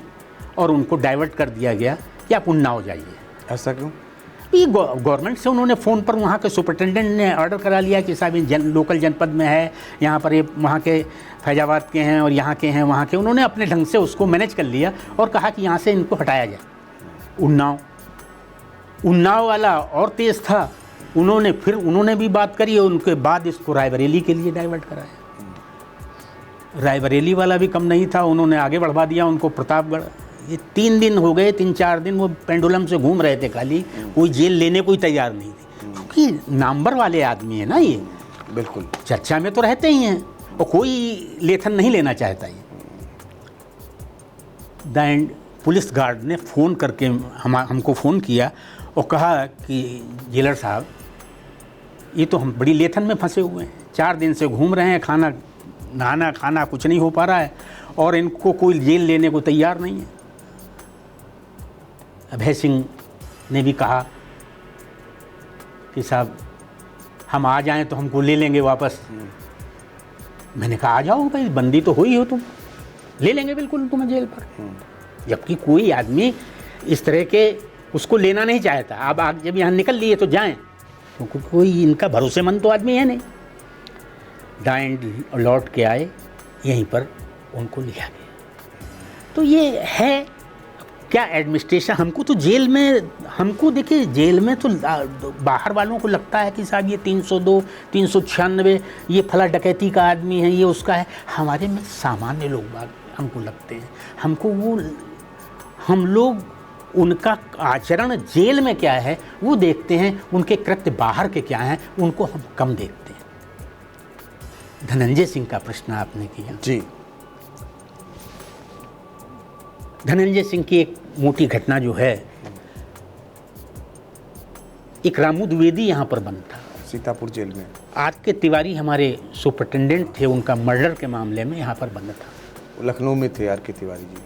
Speaker 2: और उनको डाइवर्ट कर दिया गया कि आप उन्नाव जाइए।
Speaker 1: ऐसा क्यों?
Speaker 2: ये गवर्नमेंट से उन्होंने फ़ोन पर वहाँ के सुपरिटेंडेंट ने ऑर्डर करा लिया कि साहब लोकल जनपद में है, यहाँ पर ये वहाँ के फैजाबाद के हैं और यहाँ के हैं वहाँ के। उन्होंने अपने ढंग से उसको मैनेज कर लिया और कहा कि यहाँ से इनको हटाया जाए। उन्नाव वाला और तेज़ था, उन्होंने भी बात करी, और उनके बाद इसको रायबरेली के लिए डाइवर्ट कराया। रायबरेली वाला भी कम नहीं था, उन्होंने आगे बढ़वा दिया उनको प्रतापगढ़। ये 3 दिन हो गए, 3-4 दिन वो पेंडुलम से घूम रहे थे, खाली कोई जेल लेने कोई तैयार नहीं थी, क्योंकि नामवर वाले आदमी है ना ये,
Speaker 1: बिल्कुल
Speaker 2: चर्चा में तो रहते ही हैं, और कोई लेथन नहीं लेना चाहता ये। दैन पुलिस गार्ड ने फ़ोन करके हमको फ़ोन किया और कहा कि जेलर साहब, ये तो हम बड़ी लेथन में फंसे हुए हैं, 4 दिन से घूम रहे हैं, खाना नहाना खाना कुछ नहीं हो पा रहा है और इनको कोई जेल लेने को तैयार नहीं है। अभय सिंह ने भी कहा कि साहब हम आ जाएं तो हमको ले लेंगे वापस। मैंने कहा आ जाओ भाई, बंदी तो हुई हो तुम, ले लेंगे बिल्कुल तुम्हें जेल पर। जबकि कोई आदमी इस तरह के उसको लेना नहीं चाहता। अब आप जब यहाँ निकल लिए तो जाएं, क्योंकि कोई इनका भरोसेमंद तो आदमी है नहीं। दाएं लौट के आए, यहीं पर उनको लिया गया। तो ये है क्या एडमिनिस्ट्रेशन। हमको तो जेल में, हमको देखिए जेल में तो बाहर वालों को लगता है कि साहब ये 302, 396 ये फला डकैती का आदमी है, ये उसका है। हमारे में सामान्य लोग बाग हमको लगते हैं, हमको वो हम लोग उनका आचरण जेल में क्या है वो देखते हैं, उनके कृत्य बाहर के क्या हैं उनको हम कम देखते हैं। धनंजय सिंह का प्रश्न आपने किया
Speaker 1: जी।
Speaker 2: धनंजय सिंह की एक मोटी घटना जो है, एक रामू द्विवेदी यहाँ पर बंद था
Speaker 1: सीतापुर जेल में।
Speaker 2: आर के तिवारी हमारे सुपरिटेंडेंट थे, उनका मर्डर के मामले में यहाँ पर बंद था।
Speaker 1: लखनऊ में थे आर के तिवारी जी,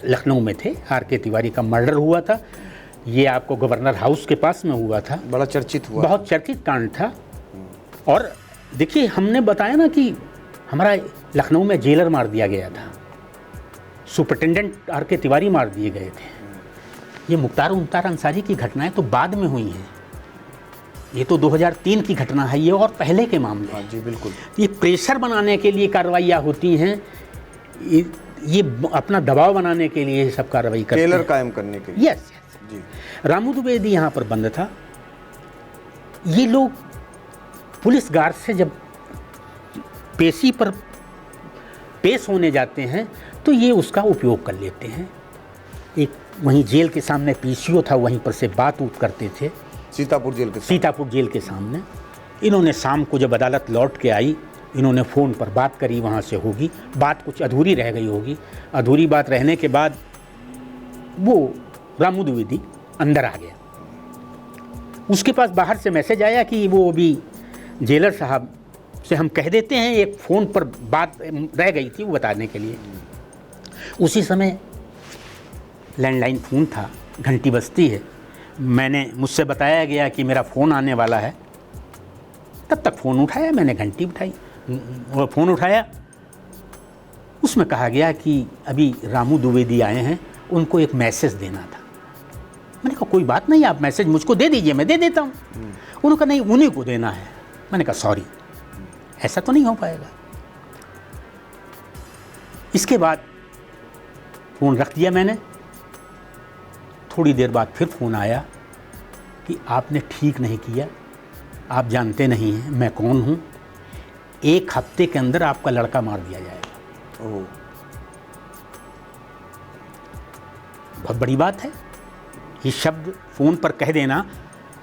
Speaker 2: लखनऊ में थे। आर के तिवारी का मर्डर हुआ था, ये आपको गवर्नर हाउस के पास में हुआ था,
Speaker 1: बड़ा चर्चित हुआ,
Speaker 2: बहुत चर्चित कांड था। और देखिए हमने बताया ना कि हमारा लखनऊ में जेलर मार दिया गया था, सुपरिटेंडेंट आर के तिवारी मार दिए गए थे। ये मुख्तार अंसारी की घटनाएं तो बाद में हुई हैं, ये तो 2003 की घटना है ये, और पहले के मामले।
Speaker 1: हाँ जी बिल्कुल।
Speaker 2: ये प्रेशर बनाने के लिए कार्रवाइयाँ होती हैं, ये अपना दबाव बनाने के लिए सब कार्रवाई करते हैं,
Speaker 1: टेलर कायम करने के लिए।
Speaker 2: यस जी। रामू द्विवेदी यहाँ पर बंद था। ये लोग पुलिस गार्ड से जब पेशी पर पेश होने जाते हैं तो ये उसका उपयोग कर लेते हैं। एक वहीं जेल के सामने पीसीओ था, वहीं पर से बात उत करते थे, सीतापुर जेल के सामने। इन्होंने शाम को जब अदालत लौट के आई, इन्होंने फ़ोन पर बात करी, वहाँ से होगी बात, कुछ अधूरी रह गई होगी। अधूरी बात रहने के बाद वो रामू द्विवेदी अंदर आ गया। उसके पास बाहर से मैसेज आया कि वो अभी जेलर साहब से हम कह देते हैं, एक फ़ोन पर बात रह गई थी वो बताने के लिए। उसी समय लैंडलाइन फ़ोन था, घंटी बजती है, मुझसे बताया गया कि मेरा फ़ोन आने वाला है। तब तक फ़ोन उठाया, मैंने घंटी उठाई, वो फ़ोन उठाया, उसमें कहा गया कि अभी रामू द्विवेदी आए हैं, उनको एक मैसेज देना था। मैंने कहा कोई बात नहीं, आप मैसेज मुझको दे दीजिए, मैं दे देता हूँ। उन्होंने कहा नहीं, उन्हीं को देना है। मैंने कहा सॉरी, ऐसा तो नहीं हो पाएगा। इसके बाद फ़ोन रख दिया मैंने। थोड़ी देर बाद फिर फ़ोन आया कि आपने ठीक नहीं किया, आप जानते नहीं हैं मैं कौन हूँ, 1 हफ्ते के अंदर आपका लड़का मार दिया जाएगा।
Speaker 1: ओह,
Speaker 2: बहुत बड़ी बात है ये शब्द फ़ोन पर कह देना।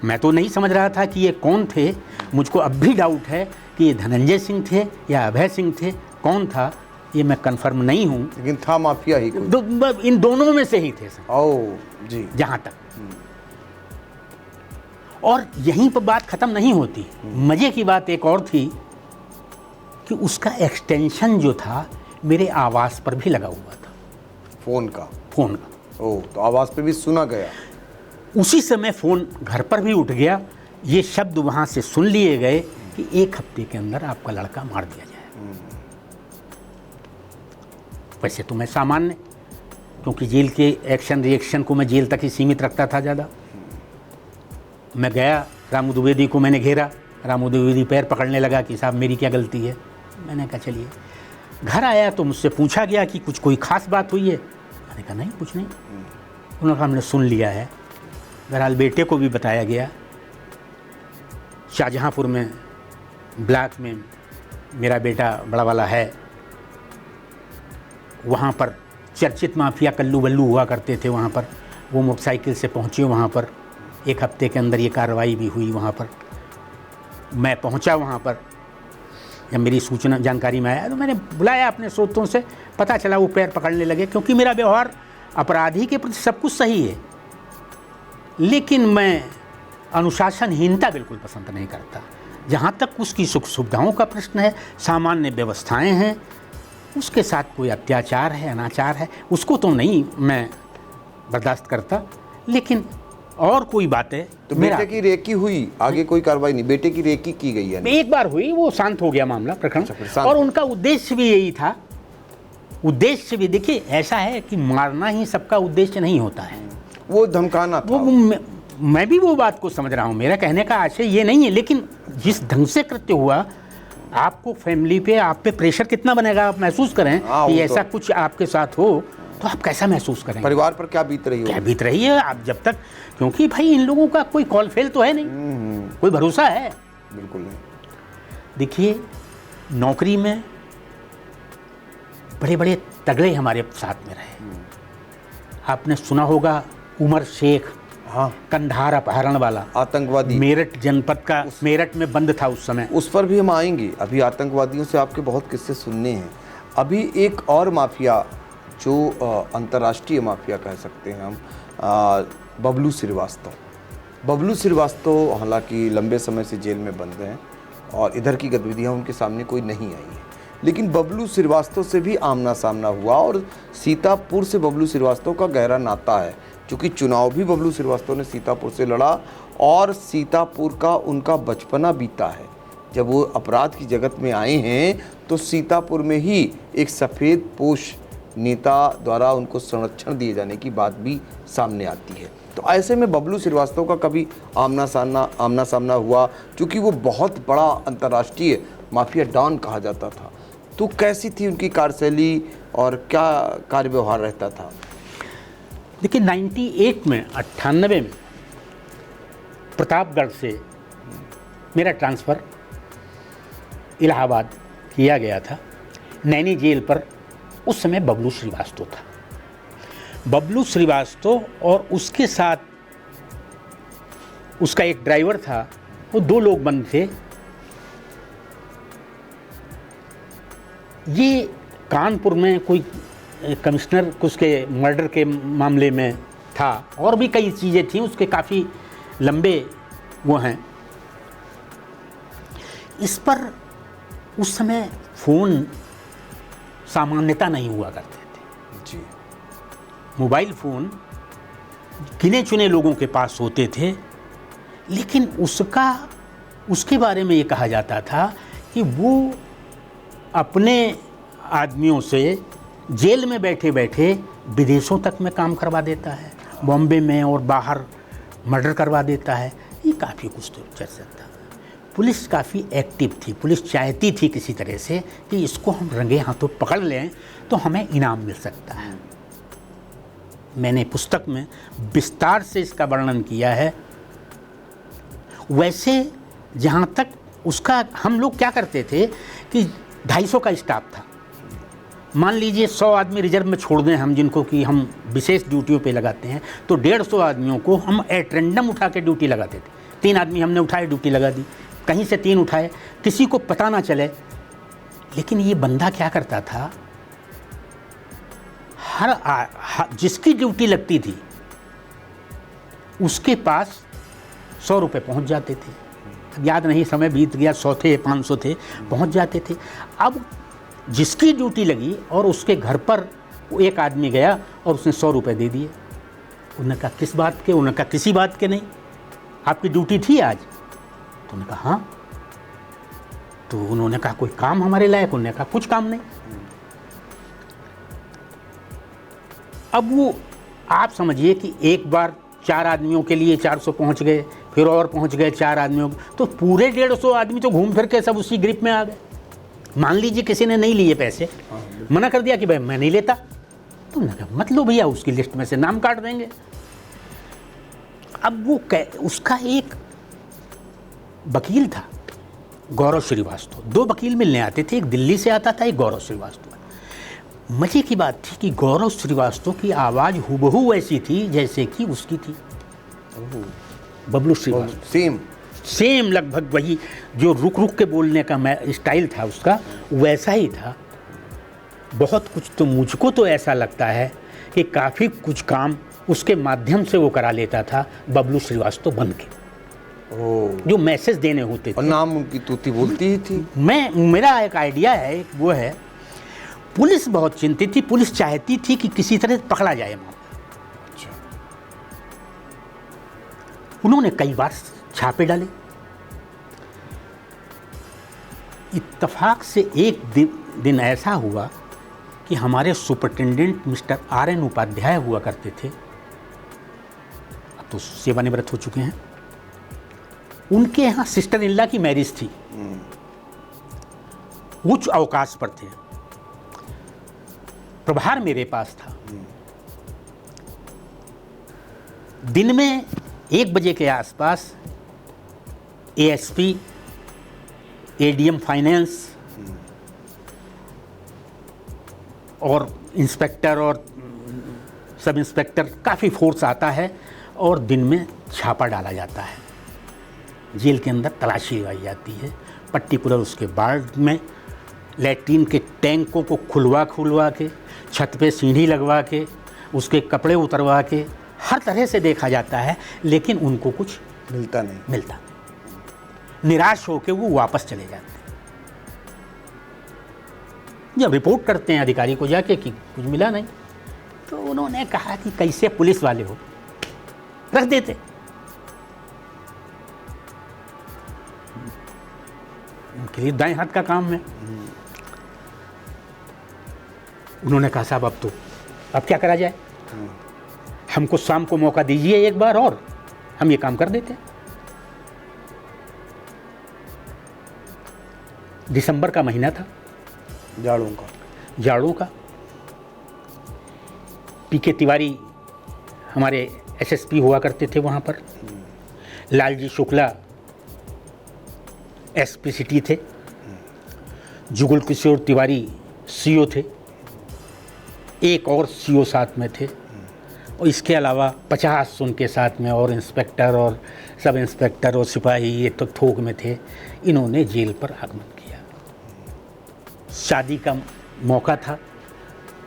Speaker 2: मैं तो नहीं समझ रहा था कि ये कौन थे, मुझको अब भी डाउट है कि ये धनंजय सिंह थे या अभय सिंह थे, कौन था ये मैं कंफर्म नहीं हूँ,
Speaker 1: लेकिन था माफिया ही कोई।
Speaker 2: इन दोनों में से ही थे सर।
Speaker 1: ओह जी।
Speaker 2: जहाँ तक, और यहीं पर बात ख़त्म नहीं होती। मज़े की बात एक और थी कि उसका एक्सटेंशन जो था मेरे आवाज़ पर भी लगा हुआ था, फ़ोन का।
Speaker 1: ओह, तो आवाज़ पे भी सुना गया।
Speaker 2: उसी समय फ़ोन घर पर भी उठ गया। ये शब्द वहाँ से सुन लिए गए कि 1 हफ्ते के अंदर आपका लड़का मार दिया जाए। वैसे तो मैं सामान्य, क्योंकि जेल के एक्शन रिएक्शन को मैं जेल तक ही सीमित रखता था ज़्यादा। मैं गया, रामू द्विवेदी को मैंने घेरा, रामू द्विवेदी पैर पकड़ने लगा कि साहब मेरी क्या गलती है। मैंने कहा चलिए। घर आया तो मुझसे पूछा गया कि कुछ कोई ख़ास बात हुई है। मैंने कहा नहीं, कुछ नहीं। उन्होंने कहा हमने सुन लिया है। बहरहाल बेटे को भी बताया गया। शाहजहाँपुर में ब्लॉक में मेरा बेटा बड़ा वाला है, वहाँ पर चर्चित माफिया कल्लू बल्लू हुआ करते थे। वहाँ पर वो मोटरसाइकिल से पहुँचे, वहाँ पर 1 हफ्ते के अंदर ये कार्रवाई भी हुई। वहाँ पर मैं पहुँचा, वहाँ पर जब मेरी सूचना जानकारी में आया तो मैंने बुलाया अपने स्रोतों से, पता चला वो पैर पकड़ने लगे, क्योंकि मेरा व्यवहार अपराधी के प्रति सब कुछ सही है, लेकिन मैं अनुशासनहीनता बिल्कुल पसंद नहीं करता। जहाँ तक उसकी सुख सुविधाओं का प्रश्न है, सामान्य व्यवस्थाएं हैं, उसके साथ कोई अत्याचार है, अनाचार है, उसको तो नहीं मैं बर्दाश्त करता। लेकिन और कोई बात है
Speaker 1: तो बेटे की रेकी हुई, आगे कोई कार्रवाई नहीं, बेटे की रेकी की गई है?
Speaker 2: एक बार हुई, वो शांत हो गया मामला, प्रकरण।
Speaker 1: शांत।
Speaker 2: और उनका उद्देश्य भी यही था। उद्देश्य भी देखिए, ऐसा है कि मारना ही सबका उद्देश्य नहीं होता है,
Speaker 1: वो धमकाना था।
Speaker 2: वो मैं भी वो बात को समझ रहा हूँ, मेरा कहने का आशय ये नहीं है, लेकिन जिस ढंग से कृत्य हुआ, आपको फैमिली पे, आप पे प्रेशर कितना बनेगा, आप महसूस करें कि ऐसा कुछ आपके साथ हो तो आप कैसा महसूस करेंगे,
Speaker 1: परिवार पर क्या बीत रही हो,
Speaker 2: क्या बीत रही है आप जब तक, क्योंकि भाई इन लोगों का कोई कॉल फेल तो है नहीं, कोई भरोसा है?
Speaker 1: बिल्कुल नहीं।
Speaker 2: देखिए, नौकरी में बड़े बड़े तगड़े हमारे साथ में रहे। आपने सुना होगा उमर शेख,
Speaker 1: हाँ,
Speaker 2: कंधार अपहरण वाला
Speaker 1: आतंकवादी,
Speaker 2: मेरठ जनपद का, मेरठ में बंद था उस समय।
Speaker 1: उस पर भी हम आएंगे। अभी आतंकवादियों से आपके बहुत किस्से सुनने हैं। अभी एक और माफिया जो अंतर्राष्ट्रीय माफिया कह सकते हैं हम, बबलू श्रीवास्तव। बबलू श्रीवास्तव हालांकि लंबे समय से जेल में बंद हैं और इधर की गतिविधियां उनके सामने कोई नहीं आई हैं, लेकिन बबलू श्रीवास्तव से भी आमना सामना हुआ और सीतापुर से बबलू श्रीवास्तव का गहरा नाता है, क्योंकि चुनाव भी बबलू श्रीवास्तव ने सीतापुर से लड़ा और सीतापुर का उनका बचपना बीता है। जब वो अपराध की जगत में आए हैं तो सीतापुर में ही एक सफ़ेद पोश नेता द्वारा उनको संरक्षण दिए जाने की बात भी सामने आती है। तो ऐसे में बबलू श्रीवास्तव का कभी आमना सामना हुआ, क्योंकि वो बहुत बड़ा अंतर्राष्ट्रीय माफिया डॉन कहा जाता था। तो कैसी थी उनकी कार्यशैली और क्या कार्य व्यवहार रहता था?
Speaker 2: देखिए, 98 में, 98 में प्रतापगढ़ से मेरा ट्रांसफ़र इलाहाबाद किया गया था। नैनी जेल पर उस समय बबलू श्रीवास्तव था। बबलू श्रीवास्तव और उसके साथ उसका एक ड्राइवर था, वो 2 लोग बंद थे। ये कानपुर में कोई कमिश्नर कुछ के मर्डर के मामले में था, और भी कई चीज़ें थी, उसके काफ़ी लंबे वो हैं। इस पर उस समय फ़ोन सामान्यता नहीं हुआ करते थे
Speaker 1: जी।
Speaker 2: मोबाइल फ़ोन गिने चुने लोगों के पास होते थे, लेकिन उसके बारे में ये कहा जाता था कि वो अपने आदमियों से जेल में बैठे बैठे विदेशों तक में काम करवा देता है, बॉम्बे में और बाहर मर्डर करवा देता है। ये काफ़ी कुछ तो चर्चा था। पुलिस काफ़ी एक्टिव थी, पुलिस चाहती थी किसी तरह से कि इसको हम रंगे हाथों पकड़ लें तो हमें इनाम मिल सकता है। मैंने पुस्तक में विस्तार से इसका वर्णन किया है। वैसे जहाँ तक उसका, हम लोग क्या करते थे कि 250 का स्टाफ था। मान लीजिए 100 आदमी रिजर्व में छोड़ दें हम, जिनको कि हम विशेष ड्यूटियों पे लगाते हैं, तो 150 आदमियों को हम एट रैंडम उठा के ड्यूटी लगाते थे। 3 आदमी हमने उठाए, ड्यूटी लगा दी, कहीं से 3 उठाए, किसी को पता ना चले। लेकिन ये बंदा क्या करता था, जिसकी ड्यूटी लगती थी उसके पास 100 रुपये पहुँच जाते थे। याद नहीं, समय बीत गया, 100 थे 500 थे, पहुँच जाते थे। अब जिसकी ड्यूटी लगी और उसके घर पर एक आदमी गया और उसने 100 रुपये दे दिए। उन्होंने कहा किस बात के? उन्होंने कहा किसी बात के नहीं, आपकी ड्यूटी थी आज? तो उन्होंने कहा हाँ। तो उन्होंने कहा कोई काम हमारे लायक? उन्होंने कहा कुछ काम नहीं। अब वो आप समझिए कि एक बार 4 आदमियों के लिए 400 पहुंच गए, फिर और पहुंच गए 4 आदमियों, तो पूरे 150 आदमी तो घूम फिर के सब उसी ग्रिप में आ गए। मान लीजिए किसी ने नहीं लिए पैसे, मना कर दिया कि भाई मैं नहीं लेता, तो मत लो भैया, उसकी लिस्ट में से नाम काट देंगे। अब वो उसका एक वकील था, गौरव श्रीवास्तव। 2 वकील मिलने आते थे, एक दिल्ली से आता था, एक गौरव श्रीवास्तव। मजे की बात थी कि गौरव श्रीवास्तव की आवाज़ हुबहू वैसी थी जैसे कि उसकी थी, बबलू श्रीवास्तव।
Speaker 1: सेम।
Speaker 2: सेम लगभग वही जो रुक रुक के बोलने का मैं स्टाइल था उसका, वैसा ही था। बहुत कुछ तो मुझको तो ऐसा लगता है कि काफ़ी कुछ काम उसके माध्यम से वो करा लेता था, बबलू श्रीवास्तव बन के, जो मैसेज देने होते थे।
Speaker 1: और नाम उनकी तूती बोलती ही थी।
Speaker 2: मेरा एक आइडिया है, वो है, पुलिस बहुत चिंतित थी, पुलिस चाहती थी कि किसी तरह पकड़ा जाए मामला।
Speaker 1: अच्छा।
Speaker 2: उन्होंने कई बार छापे डाले। इत्तेफाक से एक दिन ऐसा हुआ कि हमारे सुपरिटेंडेंट मिस्टर RN उपाध्याय हुआ करते थे, अब तो सेवानिवृत्त हो चुके हैं। उनके यहाँ सिस्टर इल्ला की मैरिज थी, उच्च अवकाश पर थे, प्रभार मेरे पास था। दिन में 1 बजे के आसपास ASP, ADM फाइनेंस और इंस्पेक्टर और सब इंस्पेक्टर, काफ़ी फोर्स आता है और दिन में छापा डाला जाता है। जेल के अंदर तलाशी लगाई जाती है, पर्टिकुलर उसके वार्ड में लैट्रीन के टैंकों को खुलवा के, छत पे सीढ़ी लगवा के, उसके कपड़े उतरवा के, हर तरह से देखा जाता है, लेकिन उनको कुछ
Speaker 1: मिलता नहीं।
Speaker 2: निराश होकर वो वापस चले जाते हैं। जब रिपोर्ट करते हैं अधिकारी को जाके कि कुछ मिला नहीं, तो उन्होंने कहा कि कैसे पुलिस वाले हो, रख देते। उनके लिए दाएं हाथ का काम है। उन्होंने कहा साहब अब क्या करा जाए, हमको शाम को मौका दीजिए एक बार और हम ये काम कर देते। दिसंबर का महीना था, जाड़ों का। PK तिवारी हमारे SSP हुआ करते थे वहाँ पर, लालजी शुक्ला SP सिटी थे, जुगल किशोर तिवारी CO थे, एक और CO साथ में थे, और इसके अलावा 50 उनके साथ में और इंस्पेक्टर और सब इंस्पेक्टर और सिपाही ये तो थोक में थे। इन्होंने जेल पर आगमन किया। शादी का मौका था,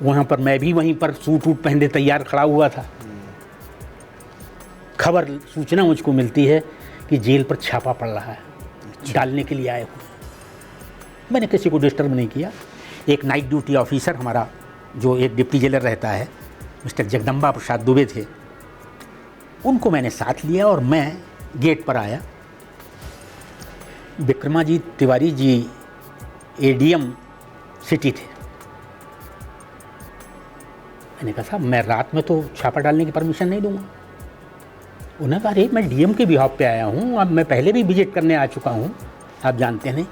Speaker 2: वहाँ पर मैं भी वहीं पर सूट वूट पहने तैयार खड़ा हुआ था। सूचना मुझको मिलती है कि जेल पर छापा पड़ रहा है, डालने के लिए आए हुए। मैंने किसी को डिस्टर्ब नहीं किया। एक नाइट ड्यूटी ऑफिसर हमारा, जो एक डिप्टी जेलर रहता है, मिस्टर जगदम्बा प्रसाद दुबे थे, उनको मैंने साथ लिया और मैं गेट पर आया। विक्रमाजीत तिवारी जी ADM सिटी थे। मैंने कहा साहब मैं रात में तो छापा डालने की परमिशन नहीं दूंगा। उन्होंने कहा अरे मैं DM के बिहाफ पे आया हूँ, अब मैं पहले भी विजिट करने आ चुका हूँ, आप जानते नहीं।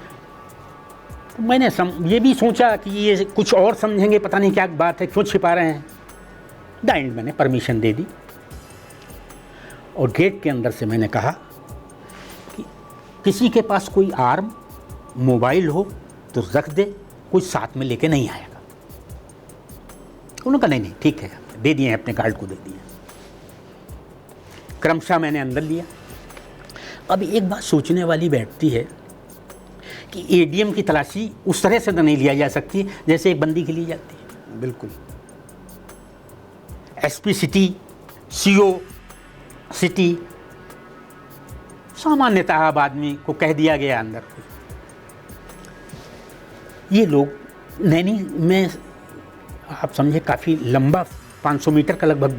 Speaker 2: तो मैंने ये भी सोचा कि ये कुछ और समझेंगे, पता नहीं क्या बात है, क्यों छिपा रहे हैं। डाइंड मैंने परमिशन दे दी और गेट के अंदर से मैंने कहा कि किसी के पास कोई आर्म मोबाइल हो तो रख दे, कोई साथ में लेके नहीं आएगा। उन्होंने कहा नहीं ठीक है, दे दिए, अपने गार्ड को दे दिए। क्रमशः मैंने अंदर लिया। अब एक बात सोचने वाली बैठती है कि ADM की तलाशी उस तरह से तो नहीं लिया जा सकती जैसे एक बंदी की ली जाती है।
Speaker 1: बिल्कुल।
Speaker 2: SP सिटी, CO सिटी, सामान्यतः अब आदमी को कह दिया गया अंदर। ये लोग नैनी में आप समझे काफ़ी लंबा 500 मीटर का, लगभग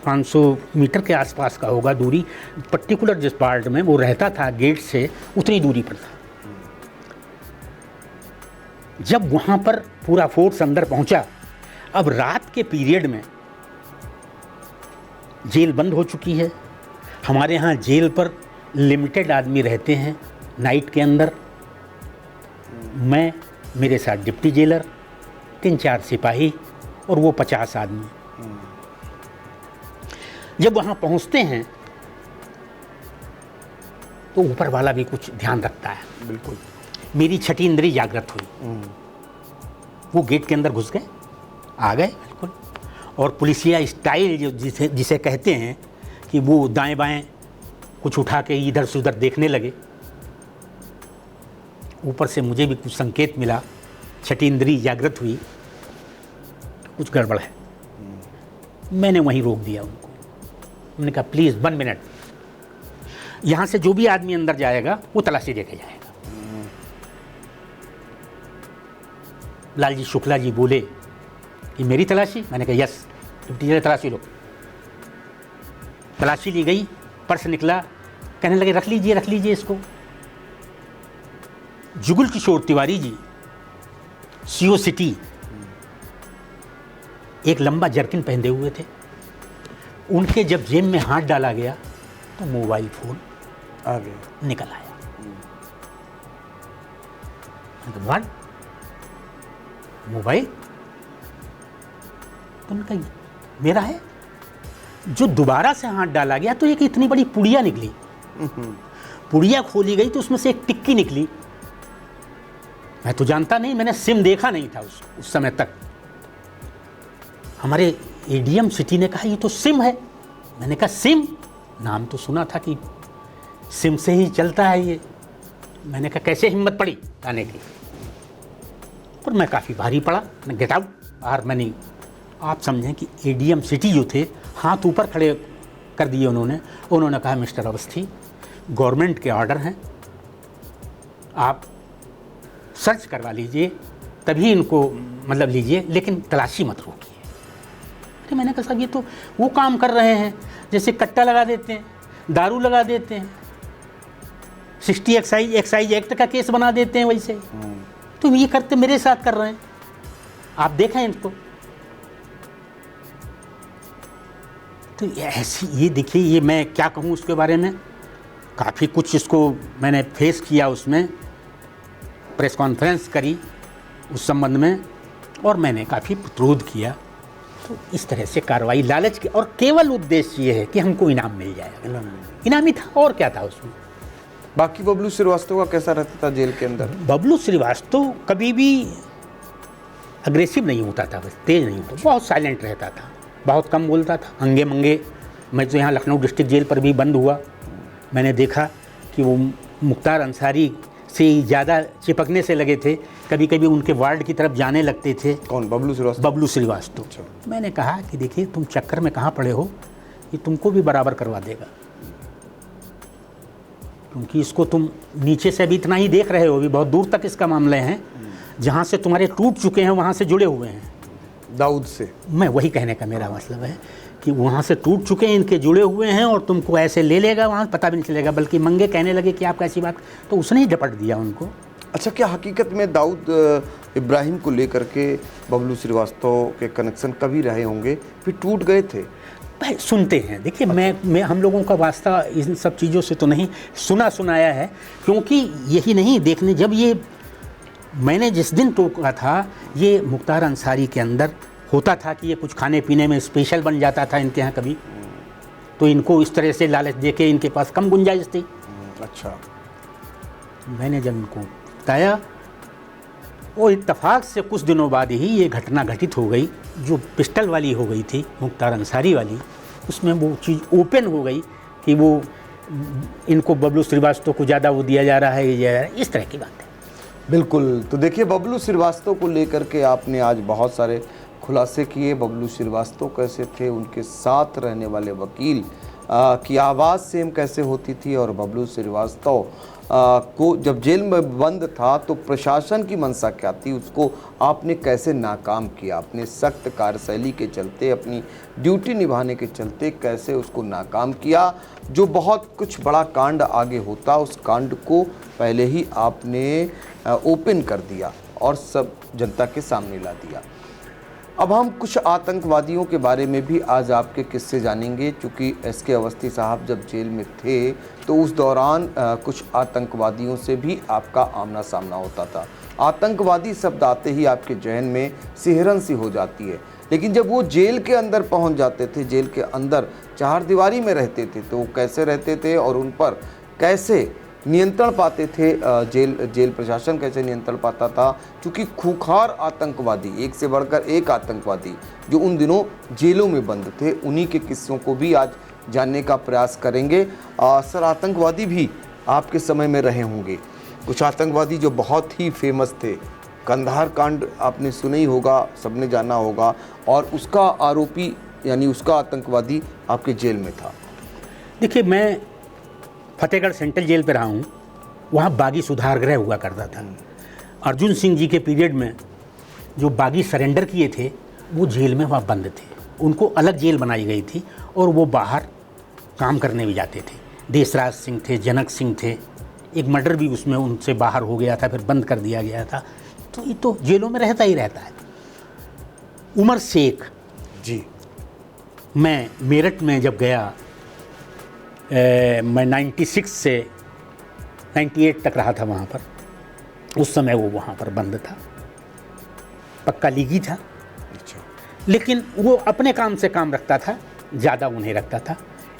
Speaker 2: 500 मीटर के आसपास का होगा दूरी, पर्टिकुलर जिस पार्ट में वो रहता था गेट से उतनी दूरी पर था। जब वहाँ पर पूरा फोर्स अंदर पहुँचा, अब रात के पीरियड में जेल बंद हो चुकी है। हमारे यहाँ जेल पर लिमिटेड आदमी रहते हैं नाइट के अंदर। मैं, मेरे साथ डिप्टी जेलर, 3-4 सिपाही और वो 50 आदमी। जब वहाँ पहुँचते हैं तो ऊपर वाला भी कुछ ध्यान रखता है।
Speaker 1: बिल्कुल।
Speaker 2: मेरी छठी इंद्री जागृत हुई। वो गेट के अंदर घुस गए, आ गए बिल्कुल, और पुलिसिया स्टाइल जो जिसे कहते हैं कि वो दाएं बाएं कुछ उठा के इधर से उधर देखने लगे। ऊपर से मुझे भी कुछ संकेत मिला, छठी इंद्री जागृत हुई, कुछ गड़बड़ है। मैंने वहीं रोक दिया उनको। मैंने कहा प्लीज़ 1 मिनट, यहाँ से जो भी आदमी अंदर जाएगा वो तलाशी देके जाएगा। लालजी शुक्ला जी बोले कि मेरी तलाशी? मैंने कहा यस, डिप्टी तलाशी लो। तलाशी ली गई, पर्स निकला, कहने लगे रख लीजिए इसको। जुगल किशोर तिवारी जी, सीओ सिटी, एक लंबा जर्किन पहने हुए थे। उनके जब जेब में हाथ डाला गया तो मोबाइल फोन
Speaker 1: आ गया,
Speaker 2: निकल आया। वन मोबाइल तो उनका मेरा है। जो दोबारा से हाथ डाला गया तो एक इतनी बड़ी पुड़िया निकली। पुड़िया खोली गई तो उसमें से एक टिक्की निकली। मैं तो जानता नहीं, मैंने सिम देखा नहीं था उस समय तक। हमारे एडीएम सिटी ने कहा ये तो सिम है। मैंने कहा सिम? नाम तो सुना था कि सिम से ही चलता है ये। मैंने कहा कैसे हिम्मत पड़ी लाने की? और मैं काफ़ी भारी पड़ा। मैं गेट आउट, बाहर। मैंने, आप समझें कि एडीएम सिटी जो थे हाथ ऊपर खड़े कर दिए उन्होंने कहा मिस्टर अवस्थी, गवर्नमेंट के ऑर्डर हैं, आप सर्च करवा लीजिए, तभी इनको मतलब लीजिए, लेकिन तलाशी मत रोकिए। अरे मैंने कहा साहब ये तो वो काम कर रहे हैं जैसे कट्टा लगा देते हैं, दारू लगा देते हैं, 60 एक्साइज एक्ट का केस बना देते हैं, वैसे तुम ये करते मेरे साथ कर रहे हैं, आप देखें इनको। तो ऐसी, ये देखिए, ये मैं क्या कहूँ उसके बारे में, काफ़ी कुछ इसको मैंने फेस किया। उसमें प्रेस कॉन्फ्रेंस करी उस संबंध में, और मैंने काफ़ी प्रतिरोध किया। तो इस तरह से कार्रवाई, लालच की, और केवल उद्देश्य ये है कि हमको इनाम मिल जाएगा। इनाम ही था, और क्या था उसमें।
Speaker 1: बाकी बबलू श्रीवास्तव का कैसा रहता था जेल के अंदर?
Speaker 2: बबलू श्रीवास्तव कभी भी अग्रेसिव नहीं होता था, बस तेज नहीं होता, बहुत साइलेंट रहता था, बहुत कम बोलता था, अंगे मंगे। मैं तो यहाँ लखनऊ डिस्ट्रिक्ट जेल पर भी बंद हुआ, मैंने देखा कि वो मुख्तार अंसारी से ज़्यादा चिपकने से लगे थे। कभी कभी उनके वार्ड की तरफ जाने लगते थे।
Speaker 1: कौन? बबलू श्रीवास्तव?
Speaker 2: बबलू श्रीवास्तव।
Speaker 1: अच्छा।
Speaker 2: मैंने कहा कि देखिए तुम चक्कर में कहाँ पड़े हो, ये तुमको भी बराबर करवा देगा, क्योंकि इसको तुम नीचे से अभी इतना ही देख रहे हो, अभी बहुत दूर तक इसका मामले हैं, जहाँ से तुम्हारे टूट चुके हैं वहाँ से जुड़े हुए हैं
Speaker 1: दाऊद से।
Speaker 2: मैं वही कहने का मेरा मतलब है कि वहाँ से टूट चुके हैं, इनके जुड़े हुए हैं, और तुमको ऐसे ले लेगा, वहाँ पता भी नहीं चलेगा। बल्कि मंगे कहने लगे कि आप कैसी बात, तो उसने ही झपट दिया उनको।
Speaker 1: अच्छा, क्या हकीकत में दाऊद इब्राहिम को लेकर के बबलू श्रीवास्तव के कनेक्शन कभी रहे होंगे, फिर टूट गए थे?
Speaker 2: सुनते हैं, देखिए मैं हम लोगों का वास्ता इन सब चीज़ों से तो नहीं, सुनाया है, क्योंकि यही नहीं देखने, जब ये मैंने जिस दिन टोका था, ये मुख्तार अंसारी के अंदर होता था कि ये कुछ खाने पीने में स्पेशल बन जाता था इनके यहाँ कभी, तो इनको इस तरह से लालच देके इनके पास कम गुंजाइश थी।
Speaker 1: अच्छा।
Speaker 2: मैंने जब इनको बताया, वो इत्तेफाक से कुछ दिनों बाद ही ये घटना घटित हो गई, जो पिस्टल वाली हो गई थी, मुख्तार अंसारी वाली, उसमें वो चीज़ ओपन हो गई कि वो इनको बबलू श्रीवास्तव को ज़्यादा वो दिया जा रहा है, इस तरह की बात है।
Speaker 1: बिल्कुल। तो देखिए, बबलू श्रीवास्तव को लेकर के आपने आज बहुत सारे खुलासे किए। बबलू श्रीवास्तव कैसे थे, उनके साथ रहने वाले वकील की आवाज़ सेम कैसे होती थी, और बबलू श्रीवास्तव को जब जेल में बंद था तो प्रशासन की मंशा क्या थी, उसको आपने कैसे नाकाम किया, अपने सख्त कार्यशैली के चलते, अपनी ड्यूटी निभाने के चलते कैसे उसको नाकाम किया। जो बहुत कुछ बड़ा कांड आगे होता, उस कांड को पहले ही आपने ओपन कर दिया और सब जनता के सामने ला दिया। अब हम कुछ आतंकवादियों के बारे में भी आज आपके किस्से जानेंगे, क्योंकि एसके अवस्थी साहब जब जेल में थे तो उस दौरान कुछ आतंकवादियों से भी आपका आमना सामना होता था। आतंकवादी शब्द आते ही आपके जहन में सिहरन सी हो जाती है, लेकिन जब वो जेल के अंदर पहुंच जाते थे, जेल के अंदर चार दीवारी में रहते थे, तो वो कैसे रहते थे और उन पर कैसे नियंत्रण पाते थे, जेल प्रशासन कैसे नियंत्रण पाता था, क्योंकि खूंखार आतंकवादी, एक से बढ़कर एक आतंकवादी जो उन दिनों जेलों में बंद थे, उन्हीं के किस्सों को भी आज जानने का प्रयास करेंगे। सर, आतंकवादी भी आपके समय में रहे होंगे, कुछ आतंकवादी जो बहुत ही फेमस थे। कंधार कांड आपने सुना ही होगा, सबने जाना होगा, और उसका आरोपी यानी उसका आतंकवादी आपके जेल में था।
Speaker 2: देखिए, मैं फतेहगढ़ सेंट्रल जेल पे रहा हूँ, वहाँ बागी सुधार गृह हुआ करता था। अर्जुन सिंह जी के पीरियड में जो बागी सरेंडर किए थे वो जेल में वहाँ बंद थे, उनको अलग जेल बनाई गई थी और वो बाहर काम करने भी जाते थे। देशराज सिंह थे, जनक सिंह थे, एक मर्डर भी उसमें उनसे बाहर हो गया था, फिर बंद कर दिया गया था। तो ये तो जेलों में रहता ही रहता है। उमर शेख
Speaker 1: जी,
Speaker 2: मैं मेरठ में जब गया, मैं 96 से 98 तक रहा था वहाँ पर। उस समय वो वहाँ पर बंद था, पक्का लीगी था।
Speaker 1: अच्छा।
Speaker 2: लेकिन वो अपने काम से काम रखता था, ज़्यादा उन्हें रखता था।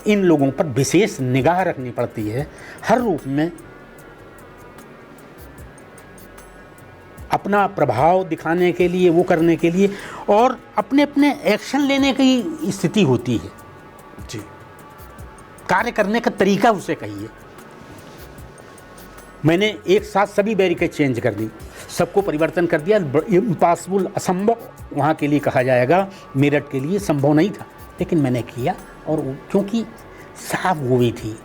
Speaker 2: इन लोगों पर विशेष निगाह रखनी पड़ती है, हर रूप में अपना प्रभाव दिखाने के लिए, वो करने के लिए, और अपने अपने एक्शन लेने की स्थिति होती है।
Speaker 1: जी,
Speaker 2: कार्य करने का तरीका उसे कहिए। मैंने एक साथ सभी बैरिकेड चेंज कर दी, सबको परिवर्तन कर दिया। इम्पॉसिबल, असंभव वहाँ के लिए कहा जाएगा, मेरठ के लिए संभव नहीं था, लेकिन मैंने किया। और क्योंकि साफ गोई थी,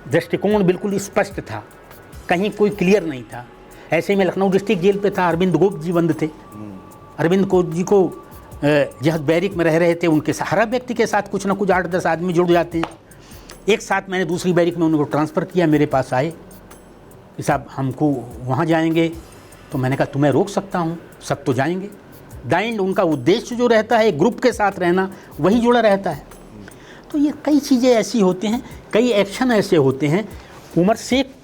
Speaker 2: दृष्टिकोण बिल्कुल स्पष्ट था, कहीं कोई क्लियर नहीं था। ऐसे में लखनऊ डिस्ट्रिक्ट जेल पे था, अरविंद गोप जी बंद थे। अरविंद गोप जी को जहाँ बैरिक में रह रहे थे, उनके हर व्यक्ति के साथ कुछ ना कुछ 8-10 आदमी जुड़ जाते हैं। एक साथ मैंने दूसरी बैरिक में उनको ट्रांसफ़र किया। मेरे पास आए कि साहब हमको वहाँ जाएंगे, तो मैंने कहा तुम्हें रोक सकता हूँ, सब तो जाएंगे। दाइंड उनका उद्देश्य जो रहता है ग्रुप के साथ रहना, वही जुड़ा रहता है। तो ये कई चीज़ें ऐसी होती हैं, कई एक्शन ऐसे होते हैं। उमर शेख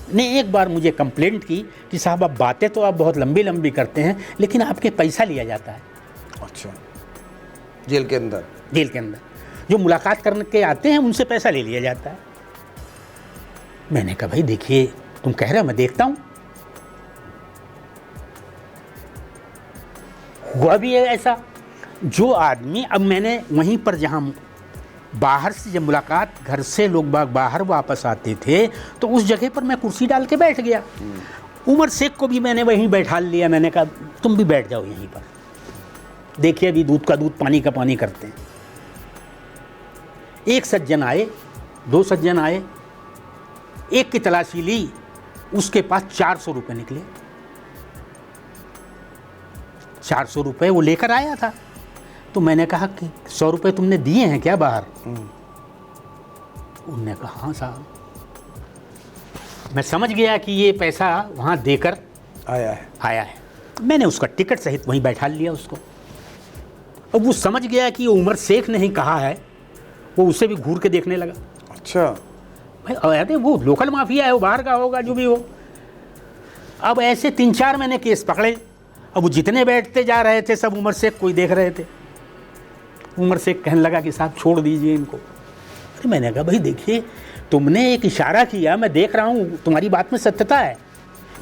Speaker 2: ने एक बार मुझे कंप्लेंट की कि साहब आप बातें तो आप बहुत लंबी लंबी करते हैं, लेकिन आपके पैसा लिया जाता है।
Speaker 1: अच्छा, जेल के अंदर?
Speaker 2: जेल के अंदर जो मुलाकात करने के आते हैं उनसे पैसा ले लिया जाता है। मैंने कहा भाई देखिए, तुम कह रहे हो, मैं देखता हूँ। हुआ भी है ऐसा। जो आदमी, अब मैंने वहीं पर जहाँ बाहर से जब मुलाकात, घर से लोग बाहर वापस आते थे, तो उस जगह पर मैं कुर्सी डाल के बैठ गया। उमर शेख को भी मैंने वहीं बैठा लिया। मैंने कहा तुम भी बैठ जाओ यहीं पर, देखिए अभी दूध का दूध, पानी का पानी करते हैं। एक सज्जन आए, 2 सज्जन आए, एक की तलाशी ली, उसके पास 400 रुपये निकले। 400 रुपये वो लेकर आया था। तो मैंने कहा कि 100 रुपये तुमने दिए हैं क्या बाहर? उन्होंने कहा हाँ साहब। मैं समझ गया कि ये पैसा वहाँ देकर आया है। मैंने उसका टिकट सहित वहीं बैठा लिया उसको। अब वो समझ गया कि ये उमर शेख ने ही कहा है, वो उसे भी घूर के देखने लगा।
Speaker 1: अच्छा
Speaker 2: भाई, अरे वो लोकल माफिया है, वो बाहर का होगा जो भी हो। अब ऐसे 3-4 मैंने केस पकड़े। अब वो जितने बैठते जा रहे थे सब उमर शेख कोई देख रहे थे। उमर शेख कहने लगा कि साहब छोड़ दीजिए इनको। अरे मैंने कहा भाई देखिए, तुमने एक इशारा किया, मैं देख रहा हूँ तुम्हारी बात में सत्यता है,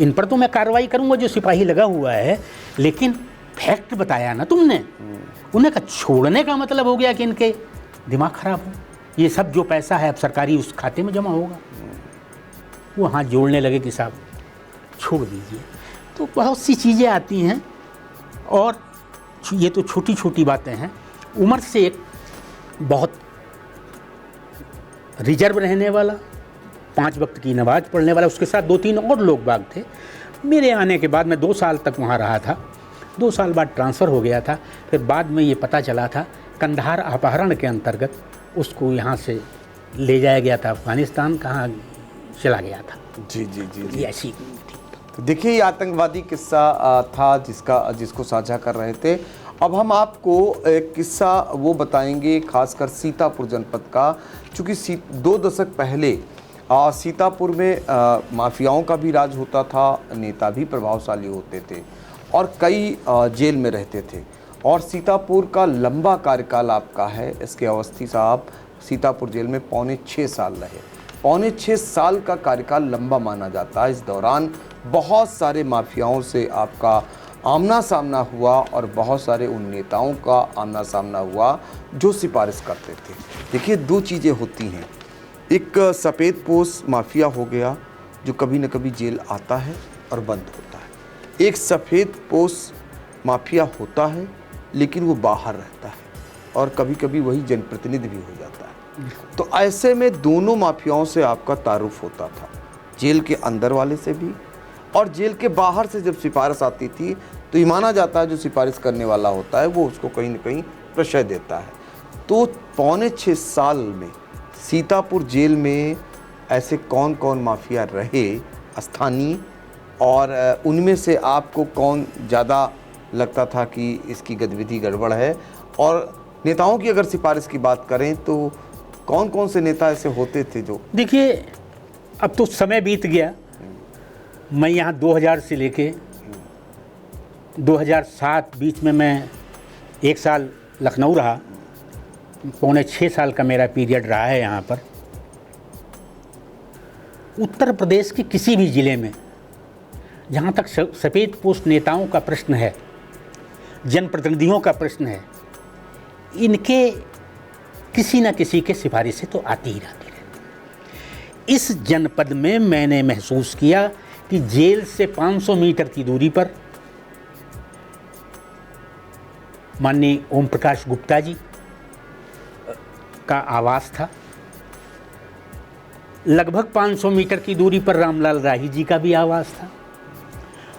Speaker 2: इन पर तो मैं कार्रवाई करूँगा जो सिपाही लगा हुआ है, लेकिन फैक्ट बताया ना तुमने। उन्हें कहा छोड़ने का मतलब हो गया कि इनके दिमाग खराब हो, ये सब जो पैसा है अब सरकारी उस खाते में जमा होगा। वो हाथ जोड़ने लगे कि साहब छोड़ दीजिए। तो बहुत सी चीज़ें आती हैं, और ये तो छोटी छोटी बातें हैं। उमर शेख बहुत रिजर्व रहने वाला, 5 वक्त की नमाज पढ़ने वाला, उसके साथ 2-3 और लोग बाग थे। मेरे आने के बाद मैं 2 साल तक वहाँ रहा था। 2 साल बाद ट्रांसफ़र हो गया था। फिर बाद में ये पता चला था कंधार अपहरण के अंतर्गत उसको यहाँ से ले जाया गया था अफ़गानिस्तान, कहाँ चला गया था।
Speaker 1: जी जी जी, जी।
Speaker 2: ऐसी थी।
Speaker 1: तो देखिए, ये आतंकवादी किस्सा था जिसको साझा कर रहे थे। अब हम आपको एक किस्सा वो बताएंगे, खासकर सीतापुर जनपद का, चूँकि 2 दशक पहले सीतापुर में माफियाओं का भी राज होता था, नेता भी प्रभावशाली होते थे और कई जेल में रहते थे। और सीतापुर का लंबा कार्यकाल आपका है। इसके अवस्थी साहब सीतापुर जेल में 6.25 साल रहे। पौने 6 साल का कार्यकाल लंबा माना जाता है। इस दौरान बहुत सारे माफियाओं से आपका आमना सामना हुआ और बहुत सारे उन नेताओं का आमना सामना हुआ जो सिफारिश करते थे। देखिए, दो चीज़ें होती हैं, एक सफ़ेद पोश माफिया हो गया जो कभी न कभी जेल आता है और बंद होता है, एक सफ़ेद पोश माफिया होता है लेकिन वो बाहर रहता है और कभी कभी वही जनप्रतिनिधि भी हो जाता है। तो ऐसे में दोनों माफियाओं से आपका तारुफ होता था, जेल के अंदर वाले से भी और जेल के बाहर से। जब सिफारिश आती थी तो ये माना जाता है जो सिफारिश करने वाला होता है वो उसको कहीं न कहीं प्रशय देता है। तो पौने 6 साल में सीतापुर जेल में ऐसे कौन कौन माफिया रहे स्थानीय, और उनमें से आपको कौन ज़्यादा लगता था कि इसकी गतिविधि गड़बड़ है? और नेताओं की अगर सिफारिश की बात करें तो कौन कौन से नेता ऐसे होते थे जो?
Speaker 2: देखिए, अब तो समय बीत गया। मैं यहाँ 2000 से लेके 2007 बीच में मैं 1 साल लखनऊ रहा, पौने 6 साल का मेरा पीरियड रहा है यहाँ पर। उत्तर प्रदेश के किसी भी ज़िले में जहाँ तक सफ़ेद पोस्ट नेताओं का प्रश्न है, जनप्रतिनिधियों का प्रश्न है, इनके किसी न किसी के सिफारिश से तो आती ही रहती है। इस जनपद में मैंने महसूस किया कि जेल से 500 मीटर की दूरी पर माननीय ओम प्रकाश गुप्ता जी का आवास था। लगभग 500 मीटर की दूरी पर रामलाल राही जी का भी आवास था।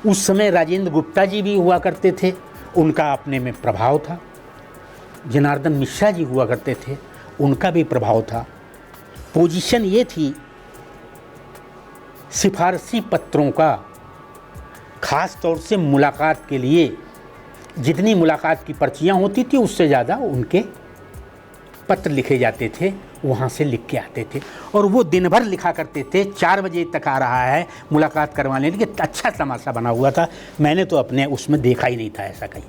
Speaker 2: उस समय राजेंद्र गुप्ता जी भी हुआ करते थे, उनका अपने में प्रभाव था। जनार्दन मिश्रा जी हुआ करते थे, उनका भी प्रभाव था। पोजीशन ये थी, सिफारसी पत्रों का ख़ास तौर से मुलाकात के लिए जितनी मुलाकात की पर्चियाँ होती थी उससे ज़्यादा उनके पत्र लिखे जाते थे, वहाँ से लिख के आते थे और वो दिन भर लिखा करते थे। 4 बजे तक आ रहा है मुलाकात करवाने के लिए। अच्छा तमाशा बना हुआ था। मैंने तो अपने उसमें देखा ही नहीं था ऐसा कहीं।